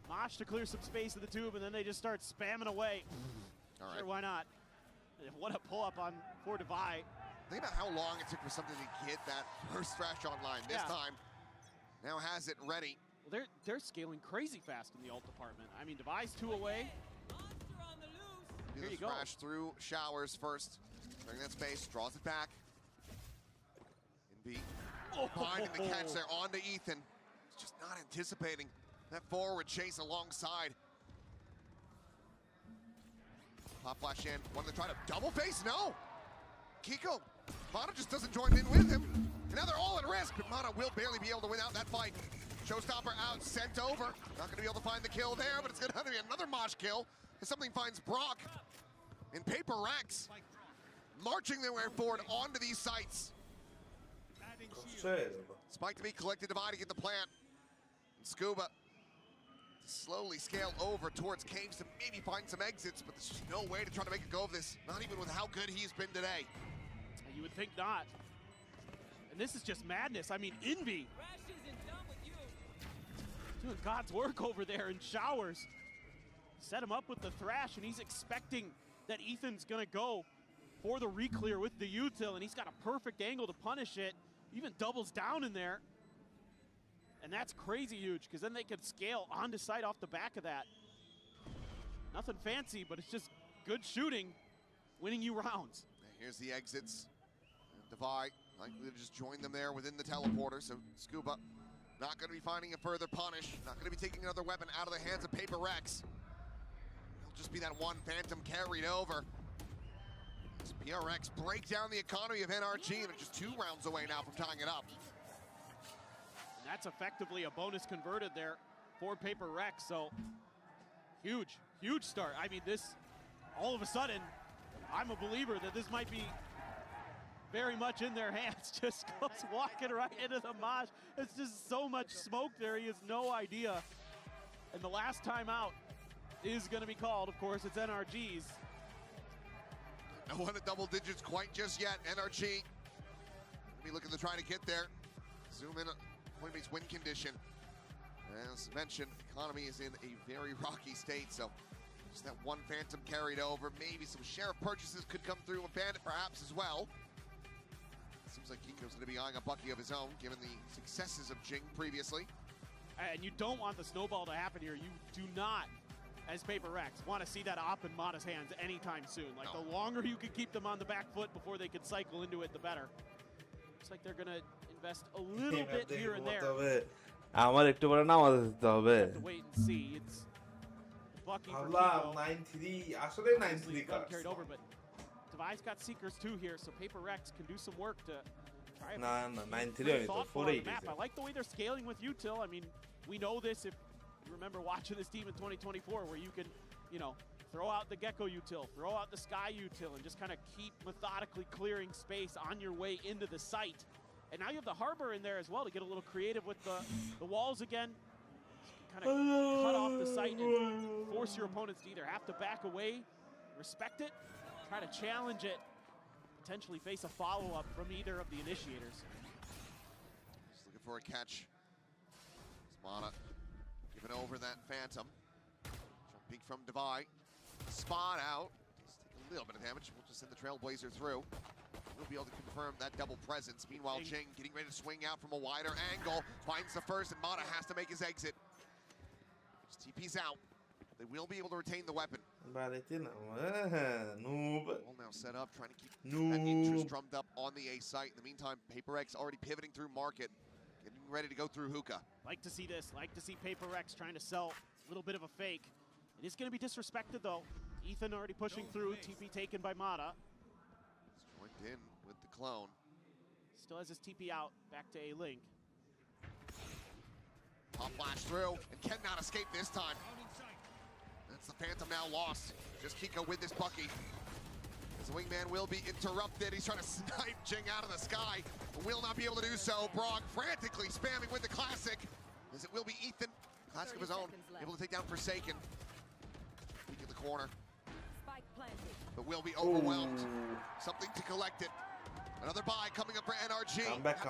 Mosh to clear some space of the tube, and then they just start spamming away. All right. Sure, why not? What a pull-up on for Divide. Think about how long it took for something to get that first thrash online. This time, now has it ready. Well, they're scaling crazy fast in the ult department. I mean, Divide's 2 away. Here you go. Thrash through showers first. Clearing that space, draws it back. In B, finding the catch there onto Ethan. He's just not anticipating that forward chase alongside. Pop flash in, wanted to try to double face, no! Kiko, Mata just doesn't join in with him. And now they're all at risk, but Mata will barely be able to win out that fight. Showstopper out, sent over. Not gonna be able to find the kill there, but it's gonna have to be another Mosh kill. As something finds Brock and Paper Rex marching their way forward onto these sites. Spike to be collected, Divide to get the plant. And Scuba to slowly scale over towards Caves to maybe find some exits, but there's just no way to try to make a go of this. Not even with how good he's been today. You would think not. And this is just madness. I mean, Envy doing God's work over there in showers. Set him up with the thrash, and he's expecting that Ethan's gonna go for the reclear with the util, and he's got a perfect angle to punish it. Even doubles down in there. And that's crazy huge, because then they could scale onto site off the back of that. Nothing fancy, but it's just good shooting, winning you rounds. Here's the exits. Divide likely to just join them there within the teleporter, so Scuba not going to be finding a further punish, not going to be taking another weapon out of the hands of Paper Rex. It'll just be that one Phantom carried over. As PRX break down the economy of NRG, and they're just 2 rounds away now from tying it up. And that's effectively a bonus converted there for Paper Rex, so huge, huge start. I mean, this, all of a sudden, I'm a believer that this might be very much in their hands. Just goes walking right into the mosh. It's just so much smoke there, he has no idea. And the last time out is gonna be called, of course, it's NRG's. No one at double digits quite just yet. NRG gonna be looking to try to get there. Zoom in, Coinbase win condition. As mentioned, economy is in a very rocky state, so just that one Phantom carried over. Maybe some Sheriff purchases could come through, a Bandit perhaps as well. Seems like Kiko's gonna be eyeing a Bucky of his own, given the successes of Jing previously. And you don't want the snowball to happen here. You do not, as Paper Rex, want to see that op in Mata's hands anytime soon. Like, the longer you can keep them on the back foot before they can cycle into it, the better. Looks like they're gonna invest a little bit here and there. আমার একটু বড় নামাজ দিতে হবে Have to wait and see. It's Bucky for Allah Kiko. 93 আসলে 93 Got carried over, but Divide's got Seekers too here, so Paper Rex can do some work to try and না না 93 be হইতো thoughtful on the 480 map. I like the way they're scaling with util. I mean, we know this if you remember watching this team in 2024, where you can, you know, throw out the Gecko util, throw out the Sky util, and just kind of keep methodically clearing space on your way into the site. And now you have the Harbor in there as well to get a little creative with the walls again. Kind of cut off the site and force your opponents to either have to back away, respect it, try to challenge it, potentially face a follow-up from either of the initiators. Just looking for a catch. Mata giving over that Phantom. Jump peek from Divide. Spot out. He's taking a little bit of damage. We'll just send the Trailblazer through. We'll be able to confirm that double presence. Meanwhile, Jing getting ready to swing out from a wider angle. Finds the first, and Mata has to make his exit. Just TP's out. They will be able to retain the weapon. Balikin noob. All now set up, trying to keep that interest drummed up on the A site. In the meantime, PaperX already pivoting through market, getting ready to go through hookah. Like to see this. Like to see PaperX trying to sell a little bit of a fake. It is going to be disrespected, though. Ethan already pushing through. TP taken by Mata. Joined in with the clone. Still has his TP out. Back to A-Link. Pop flash through, and cannot escape this time. That's the Phantom now lost. Just Kiko with this Bucky. As the wingman will be interrupted. He's trying to snipe Jing out of the sky. Will not be able to do so. Brog frantically spamming with the classic. As it will be Ethan, classic of his own, able to take down Forsaken. Peek at the corner. But will be overwhelmed. Something to collect it. Another buy coming up for NRG. Come back.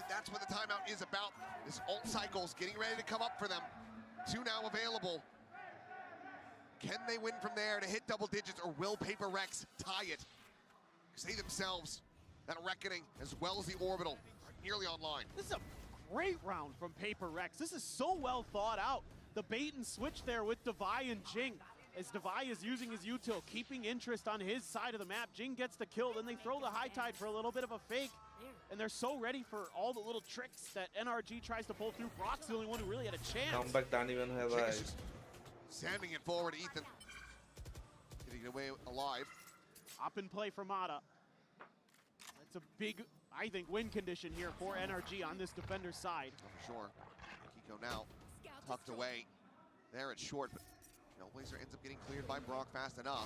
That's what the timeout is about. This ult cycle's getting ready to come up for them. 2 now available. Can they win from there to hit double digits, or will PaperX tie it? Because they themselves, that reckoning, as well as the orbital, are nearly online. This is a great round from PaperX. This is so well thought out. The bait and switch there with Devi and Jing. As Devi is using his util, keeping interest on his side of the map. Jing gets the kill, then they throw the high tide for a little bit of a fake. And they're so ready for all the little tricks that NRG tries to pull through. Brock's the only one who really had a chance. Comeback don't even have eyes. Sanding it forward, Ethan. Getting away alive. Up in play for Mata. That's a big, I think, win condition here for NRG on this defender's side. Oh, for sure. Kiko now tucked away. There it's short, but Blazer ends up getting cleared by Brock fast enough.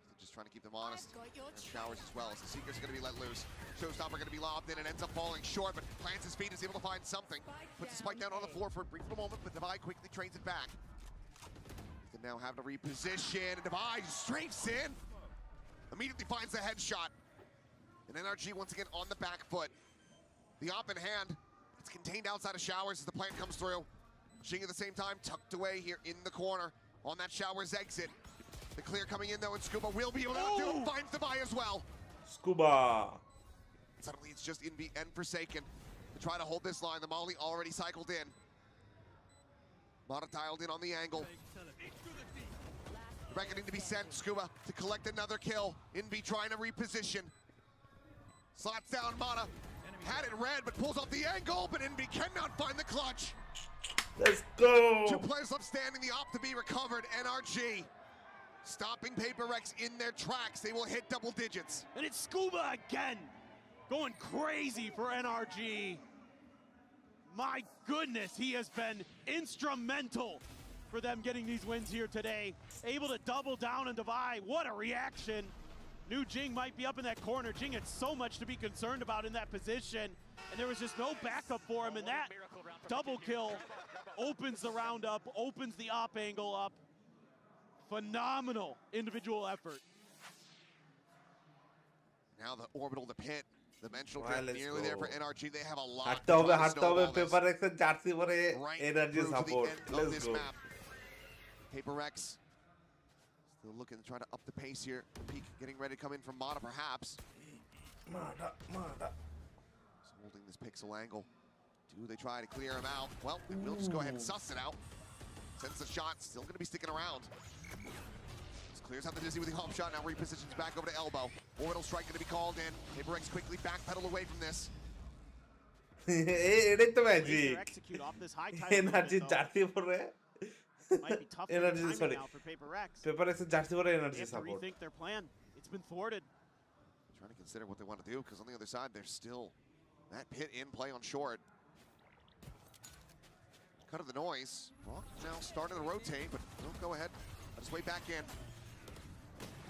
So just trying to keep them honest. Showers as well. So Seeker's going to be let loose. Showstopper going to be lobbed in and ends up falling short, but plants his feet, is able to find something. Puts the spike down on the floor for a brief little moment, but Devi quickly trains it back. Ethan now having to reposition, and Devi strafes in. Immediately finds the headshot. And NRG once again on the back foot. The op in hand. It's contained outside of Showers as the plant comes through. Jing at the same time, tucked away here in the corner on that Showers exit. The clear coming in though, and Scuba will be able to do it. Finds the buy as well. Scuba. Suddenly it's just Envy and Forsaken to try to hold this line. The Molly already cycled in. Mata dialed in on the angle. Reckoning to be sent. Scuba to collect another kill. Envy trying to reposition. Slots down Mata. Had it red, but pulls off the angle, but Envy cannot find the clutch. Let's go. 2 players left standing, the op to be recovered. NRG stopping PaperX in their tracks. They will hit double digits. And it's Scuba again, going crazy for NRG. My goodness, he has been instrumental for them getting these wins here today. Able to double down on Devi. What a reaction. Knew Jing might be up in that corner. Jing had so much to be concerned about in that position, and there was just no backup for him, and that double kill opens the round up, opens the op angle up. Phenomenal individual effort. Now the orbital, the pit, the dimensional drift nearly there for NRG. They have a lot Hatta hobe PaperX jersey pore energy support. Let's go. PaperX still looking to try to up the pace here. Peak getting ready to come in from Mata perhaps. Mata. Just holding this pixel angle. Do they try to clear him out? Well, they will just go ahead and suss it out. Sends the shot, still going to be sticking around. Just clears out the Dizzy with the hop shot, now repositions back over to elbow. Orbital strike going to be called in. PaperX quickly backpedal away from this. Execute off this high energy jersey pore. Might be tough energy, sorry. Now for PaperX. PaperX jersey pore energy support. They have to rethink their plan. It's been thwarted. Trying to consider what they want to do, because on the other side, there's still that pit in play on short. Cut of the noise. Rock now starting to rotate, but they'll go ahead. Let us way back in.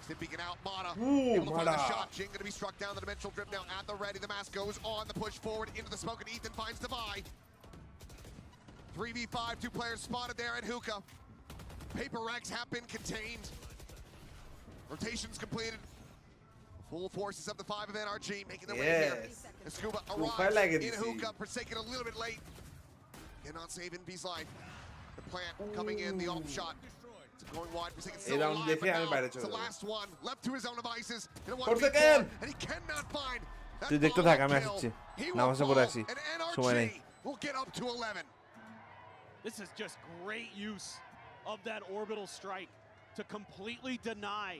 Still peeking out. Mata. Able to find the shot. Jing going to be struck down. The dimensional drift now at the ready. The mask goes on. The push forward into the smoke, and Ethan finds Devi. 3v5, 2 players spotted there at hookah. PaperX have been contained. Rotations completed. Full forces of the 5 of NRG making their way here. And Scuba arrives in hookah. Forsaken a little bit late. Cannot save Envy's life. The plant coming in, the off shot. It's going wide. Forsaken এই still round alive, দেখে but আমি now বাইরে it's চলে the যাব last one. Left to his own devices. In a Forsaken! 1v4, and he cannot find that তুই দেখতে থাক আমি আসছি He will নামাজে পড়ে fall, আসি and সময় নেই NRG will get up to 11. This is just great use of that orbital strike to completely deny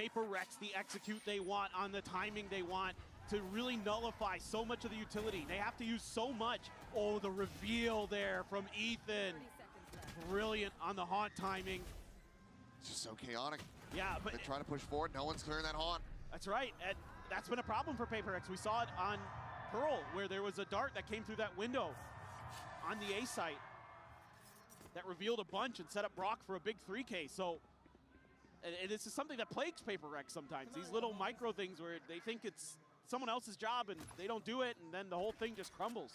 Paper Rex the execute they want on the timing they want, to really nullify so much of the utility. They have to use so much. Oh, the reveal there from Ethan. Brilliant on the haunt timing. It's just so chaotic. Yeah, but they try to push forward. No one's clearing that haunt. That's right. And that's been a problem for Paper Rex. We saw it on Pearl, where there was a dart that came through that window on the A site that revealed a bunch and set up Brock for a big 3K. So and this is something that plagues Paper Rex sometimes. These little micro things where they think it's someone else's job and they don't do it, and then the whole thing just crumbles.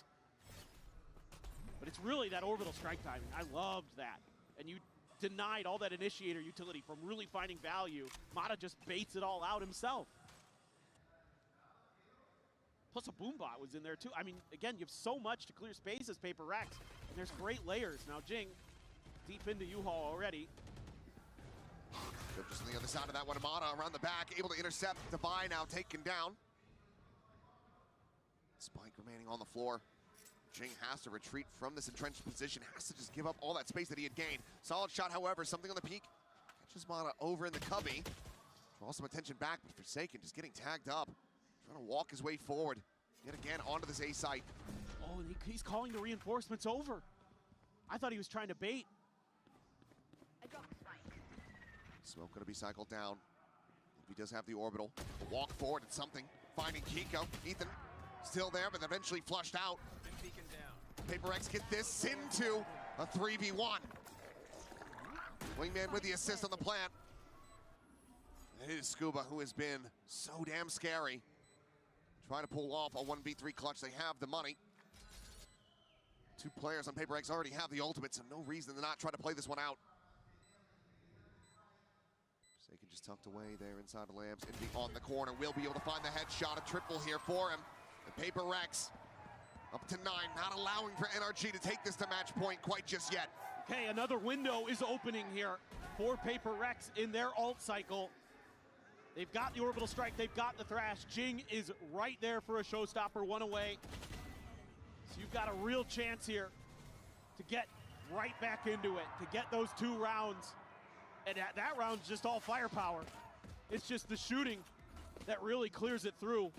But it's really that orbital strike timing. I loved that. And you denied all that initiator utility from really finding value. Mata just baits it all out himself. Plus a boombot was in there too. I mean, again, you have so much to clear space as Paper Rex, and there's great layers. Now Jing, deep into U-Haul already. Just on the other side of that one, Mata around the back, able to intercept. Devi now taken down. Spike remaining on the floor. Jing has to retreat from this entrenched position, has to just give up all that space that he had gained. Solid shot, however, something on the peak. Catches Mata over in the cubby. Draw some attention back, but Forsaken just getting tagged up. Trying to walk his way forward. Yet again, onto this A site. Oh, and he's calling the reinforcements over. I thought he was trying to bait. Smoke gonna be cycled down. He does have the orbital. A walk forward and something. Finding Kiko. Ethan still there, but eventually flushed out. Paper Rex get this into a 3v1. Wingman with the assist on the plant. It is Scuba, who has been so damn scary. Trying to pull off a 1v3 clutch. They have the money. Two players on Paper Rex already have the ultimate, so no reason to not try to play this one out. Forsaken just tucked away there inside the lamps. Envy on the corner, will be able to find the headshot. A triple here for him. And Paper Rex up to 9, not allowing for NRG to take this to match point quite just yet. Okay, another window is opening here for Paper Rex in their ult cycle. They've got the orbital strike, they've got the thrash. Jing is right there for a showstopper, one away. So you've got a real chance here to get right back into it, to get those 2 rounds. And that round's just all firepower. It's just the shooting that really clears it through.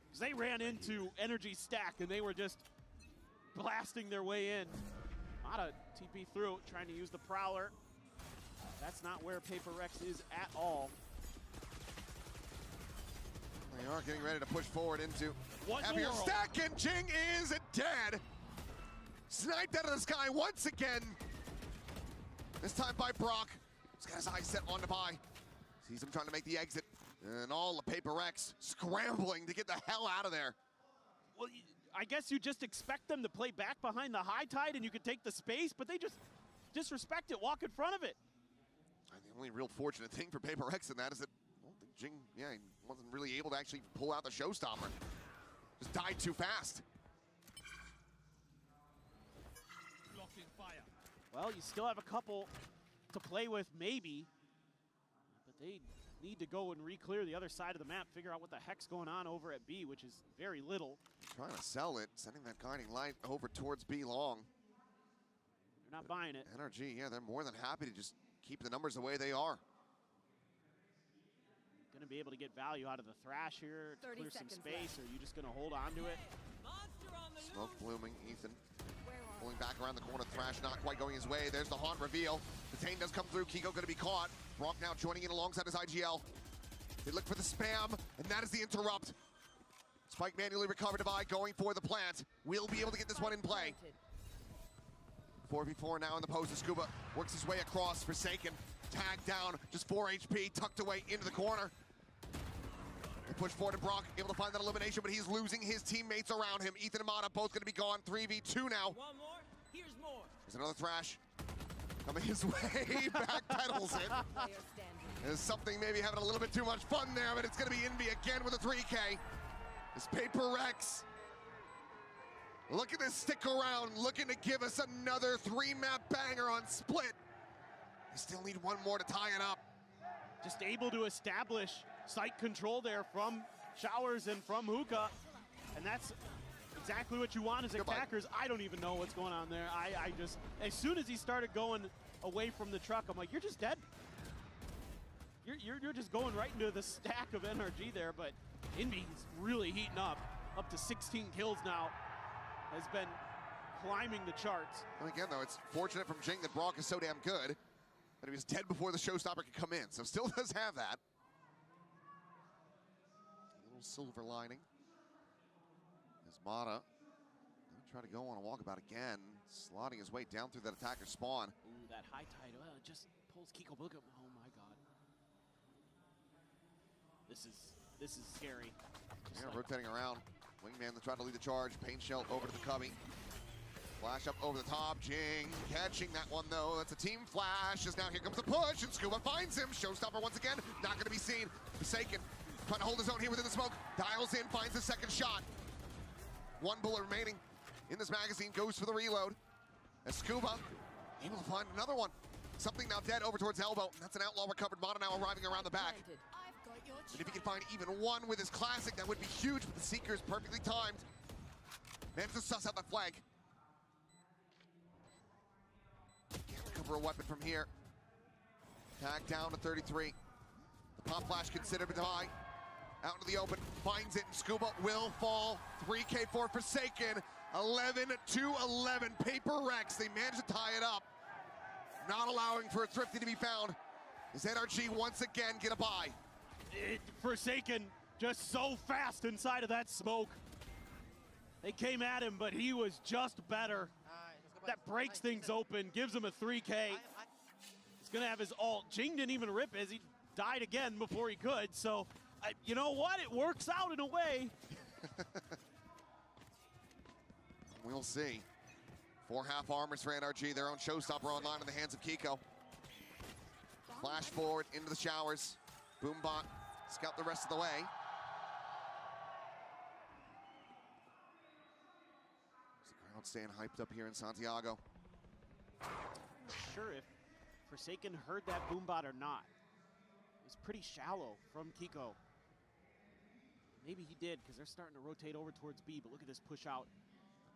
Because they ran into Energy stack and they were just blasting their way in. Mata TP through, trying to use the Prowler. That's not where Paper Rex is at all. They are getting ready to push forward into What heavier stack, and Jing is dead. Sniped out of the sky once again. This time by Brock. He's got his eyes set on Devi. Sees him trying to make the exit. And all the Paper Rex scrambling to get the hell out of there. Well, I guess you just expect them to play back behind the high tide and you could take the space, but they just disrespect it, walk in front of it. The only real fortunate thing for Paper Rex in that is that I don't think Jing, he wasn't really able to actually pull out the showstopper. Just died too fast. Well, you still have a couple to play with, maybe, but they need to go and re-clear the other side of the map, figure out what the heck's going on over at B, which is very little. Trying to sell it, sending that guiding light over towards B long. They're not buying it. NRG, yeah, they're more than happy to just keep the numbers the way they are. Going to be able to get value out of the thrash here to clear some space, or are you just going to hold on to it? Smoke blooming, Ethan pulling back around the corner. Thrash not quite going his way. There's the haunt reveal. The Tane does come through. Kiko going to be caught. Brock now joining in alongside his IGL. They look for the spam, and that is the interrupt. Spike manually recovered by going for the plant. We'll be able to get this one in play. 4v4 now in the post. Scuba works his way across. Forsaken tagged down, just 4 HP, tucked away into the corner. They push forward to Brock, able to find that elimination, but he's losing his teammates around him. Ethan and Mata both going to be gone. 3v2 now. One more, here's more. There's another thrash coming his way. Backpedals it. There's something maybe having a little bit too much fun there, but it's going to be Envy again with a 3K. This Paper Rex looking to stick around, looking to give us another 3-map banger on Split. They still need one more to tie it up. Just able to establish site control there from Showers and from Hookah. And that's exactly what you want as attackers. I don't even know what's going on there. I just, as soon as he started going away from the truck, I'm like, you're just dead. You're just going right into the stack of NRG there, but Invy's really heating up to 16 kills now, has been climbing the charts. And again, though, it's fortunate from Jing that Brock is so damn good that he was dead before the showstopper could come in, so still does have that. A little silver lining. As Mata gonna try to go on a walkabout again, slotting his way down through that attacker spawn. Ooh, that high tide, well, it just pulls Kiko Book up. Oh my god. This is scary. Yeah, rotating around. Wingman to try to lead the charge. Pain Shell over to the Cubby. Flash up over the top. Jing catching that one though. That's a team flash. As now here comes the push, and Scuba finds him. Showstopper once again, not going to be seen. Forsaken trying to hold his own here within the smoke. Dials in, finds the second shot. One bullet remaining in this magazine. Goes for the reload. As Scuba able to find another one. Something now dead over towards Elbow. That's an outlaw recovered. Mata now arriving around the back. And if he can find even one with his classic, that would be huge, but the Seeker is perfectly timed. Managed to suss out that flag. Can't recover a weapon from here. Tag down to 33. The pop flash considered to die. Out into the open, finds it, and Scuba will fall. 3K for Forsaken. 11-11, Paper Rex. They managed to tie it up. Not allowing for a Thrifty to be found. Is NRG once again get a buy? Forsaken just so fast inside of that smoke. They came at him, but he was just better. That breaks things open, gives him a 3K. He's gonna have his ult. Jing didn't even rip as he died again before he could, so you know what? It works out in a way. We'll see. 4 half armors for NRG, their own showstopper online in the hands of Kiko. Flash forward into the showers. Boombot scout the rest of the way. Is the crowd staying hyped up here in Santiago? Not sure if Forsaken heard that Boombot or not. It was pretty shallow from Kiko. Maybe he did, because they're starting to rotate over towards B, but look at this push out.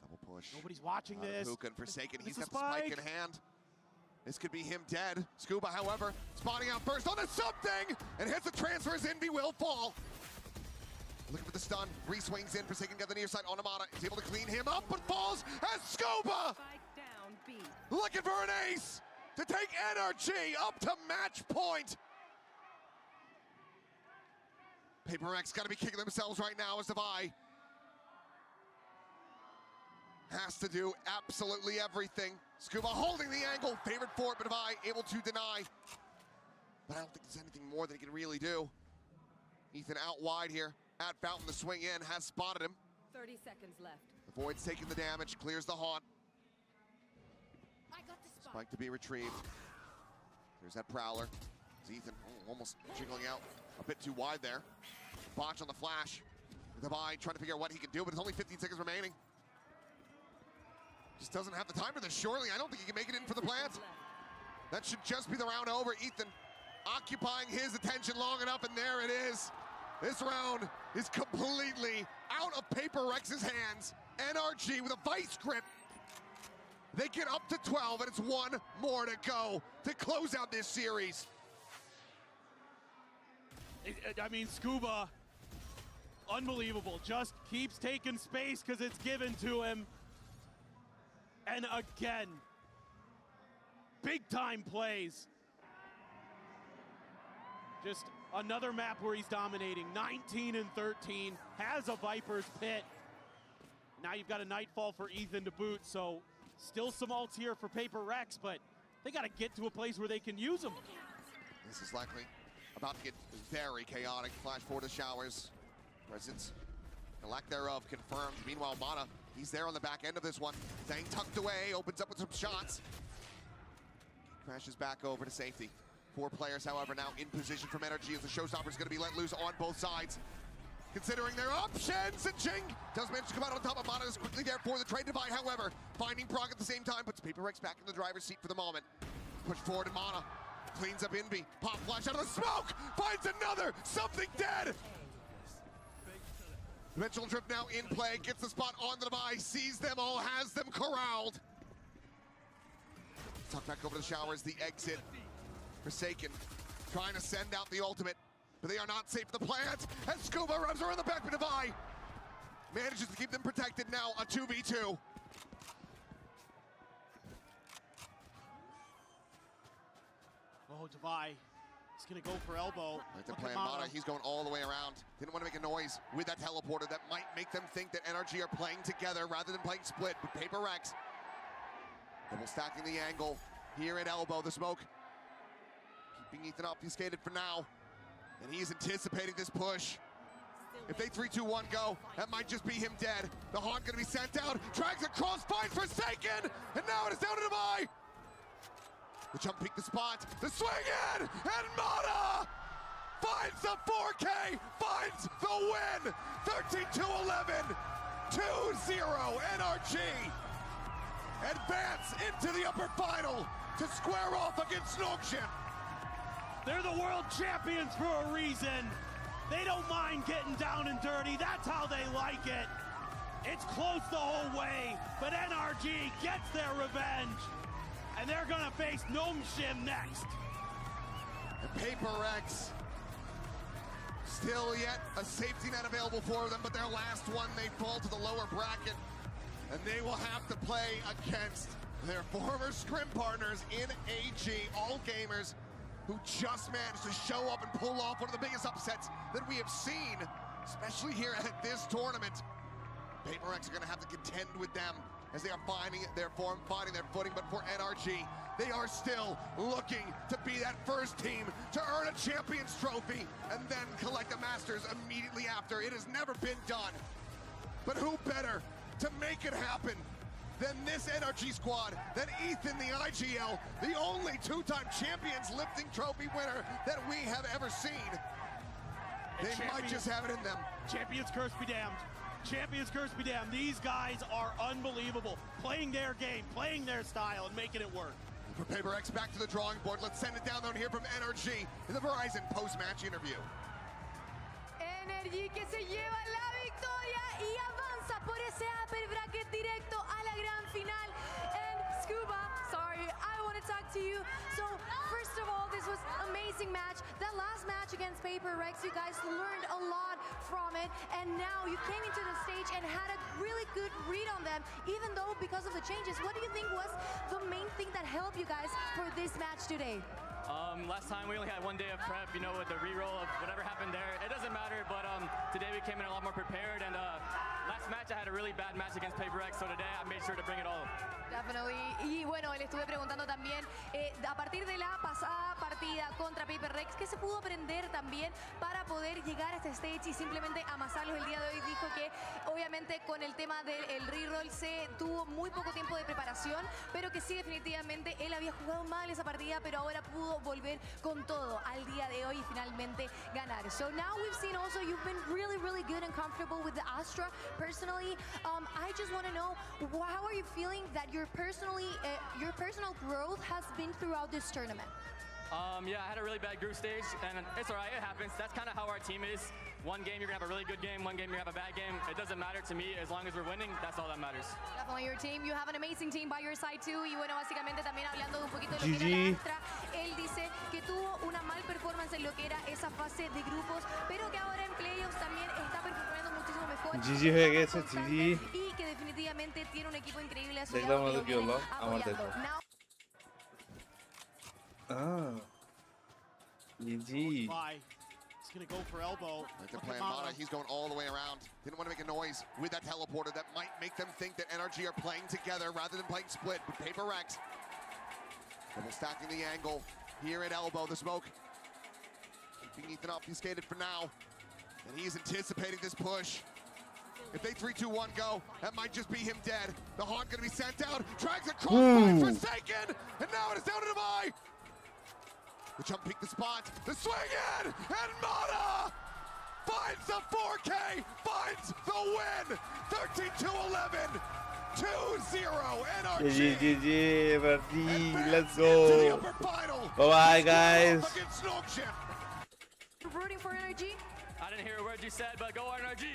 Double push. Nobody's watching this. Hookah and Forsaken, he's got the spike spike in hand. This could be him dead. Scuba, however, spotting out first on the something, and hits the transfers. Envy will fall. Looking for the stun. Re-swings in. Forsaken got the near side on Amada. He's able to clean him up, but falls as Scuba looking for an ace to take NRG up to match point. Paper X got to be kicking themselves right now as Devi has to do absolutely everything. Scuba holding the angle, favored for it, but Devi able to deny. But I don't think there's anything more that he can really do. Ethan out wide here. At Fountain, the swing in, has spotted him. 30 seconds left. The Void's taking the damage, clears the haunt. I got the spot. Spike to be retrieved. There's that Prowler. It's Ethan almost jiggling out a bit too wide there. Botch on the flash. Devi trying to figure out what he can do, but there's only 15 seconds remaining. Just doesn't have the time for this, surely. I don't think he can make it in for the plant. That should just be the round over. Ethan occupying his attention long enough, and there it is. This round is completely out of Paper Rex's hands. NRG with a vice grip. They get up to 12, and it's one more to go to close out this series. I mean, Scuba, unbelievable. Just keeps taking space because it's given to him. And again, big time plays. Just another map where he's dominating. 19 and 13, has a Viper's Pit. Now you've got a Nightfall for Ethan to boot, so still some ults here for Paper Rex, but they got to get to a place where they can use them. This is likely about to get very chaotic. Flash forward to showers. Presence, the lack thereof confirmed. Meanwhile, Mata, he's there on the back end of this one. Zhang tucked away, opens up with some shots. Crashes back over to safety. 4 players, however, now in position from NRG as the showstopper is going to be let loose on both sides. Considering their options, and Jing does manage to come out on top of Mata is quickly there for the trade divide, however. Finding Brock at the same time, puts Paper Rex back in the driver's seat for the moment. Push forward and Mata cleans up Envy. Pop flash out of the smoke, finds another, something dead. Dimensional Drift now in play, gets the spot on the device, sees them all, has them corralled. Tuck back over the showers, the exit. Forsaken, trying to send out the ultimate, but they are not safe for the plant. And Scuba rubs around the back of Devi. Manages to keep them protected now, a 2v2. Oh, Devi. He's gonna go for elbow. Like they're playing Mata, he's going all the way around. Didn't want to make a noise with that teleporter that might make them think that NRG are playing together rather than playing split with PRX. Double stacking the angle here at elbow, the smoke. Keeping Ethan obfuscated for now. And he's anticipating this push. If they 3-2-1 go, that might just be him dead. The Haunt gonna be sent out, drags across, finds Forsaken, and now it is down to Devi. The jump peek, the spot, the swing in, and Mata finds the 4K, finds the win. 13-11, 2-0 NRG. Advance into the upper final to square off against Noxian. They're the world champions for a reason. They don't mind getting down and dirty. That's how they like it. It's close the whole way, but NRG gets their revenge. And they're gonna face Noxian next. And PRX, still yet a safety net available for them, but their last one, they fall to the lower bracket. And they will have to play against their former scrim partners in AG, all gamers, who just managed to show up and pull off one of the biggest upsets that we have seen, especially here at this tournament. PRX are gonna have to contend with them as they are finding their form, finding their footing, but for NRG, they are still looking to be that first team to earn a Champions Trophy and then collect the Masters immediately after. It has never been done. But who better to make it happen than this NRG squad, than Ethan, the IGL, the only two-time Champions lifting trophy winner that we have ever seen. They might just have it in them. Champions curse be damned. Champions curse be damned. These guys are unbelievable. Playing their game, playing their style, and making it work. For PRX, back to the drawing board. Let's send it down here from NRG in the Verizon post-match interview. NRG que se lleva la victoria y avanza por ese upper bracket directo a la gran final. And Scuba, sorry, I want to talk to you. So first of all, this was an amazing match. That last match against PRX, you guys learned a lot from it, and now you came into the stage and had a really good read on them, even though because of the changes. What do you think was the main thing that helped you guys for this match today? Last time we only had 1 day of prep, you know, with the re-roll of whatever happened there. It doesn't matter, but today we came in a lot more prepared, and last match I had a really bad match against PRX, so today I made sure to bring it all. Definitely. Y bueno, le estuve preguntando también, a partir de la pasada partida contra PRX, ¿qué se pudo aprender también para poder llegar a este stage y simplemente amasarlos el día de hoy? Dijo que obviamente con el tema del reroll se tuvo muy poco tiempo de preparación, pero que sí, definitivamente él había jugado mal esa partida, pero ahora pudo volver con todo al día de hoy y finalmente ganar. So now we've seen also you've been really, really good and comfortable with the Astra. Personally, I just want to know, how are you feeling that your personal growth has been throughout this tournament? Yeah, I had a really bad group stage, and it's all right, it happens. That's kind of how our team is. One game you're gonna have a really good game, one game you're gonna have a bad game. It doesn't matter to me, as long as we're winning, that's all that matters. Definitely your team. You have an amazing team by your side too. Y bueno, básicamente también hablando un poquito de lo que era la Astra, él dice que tuvo una mal performance en lo que era esa fase de grupos, pero que ahora en playoffs también está performando muchísimo mejor. Y que definitivamente tiene un equipo increíble a su lado que lo viene apoyando. GG. He's gonna go for elbow. Like they're playing Mata, he's going all the way around. Didn't want to make a noise with that teleporter that might make them think that NRG are playing together rather than playing split with PRX. Double stacking the angle here at elbow, the smoke. Keeping Ethan obfuscated for now. And he's anticipating this push. If they 3-2-1 go, that might just be him dead. The Haunt gonna be sent out, drags across, finds Forsaken, and now it is down to Devi. The jump peek, the spot, the swing in, and Mata finds the 4K, finds the win. 13-11, 2-0 GG, NRG. GG, Bertie, let's To the go. upper final. Bye-bye, guys. Against Snogshin. Rooting for NRG? I didn't hear a word you said, but go NRG.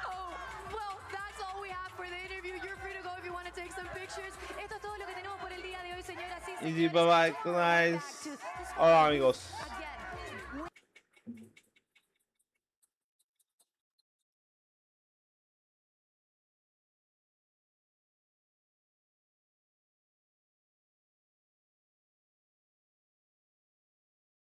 Oh, well, that's all we have for the interview. You're free to go if you want to take some pictures. Esto es todo lo que tenemos por el día de hoy, señoras y GG, señores. bye-bye, good night. Hola, amigos.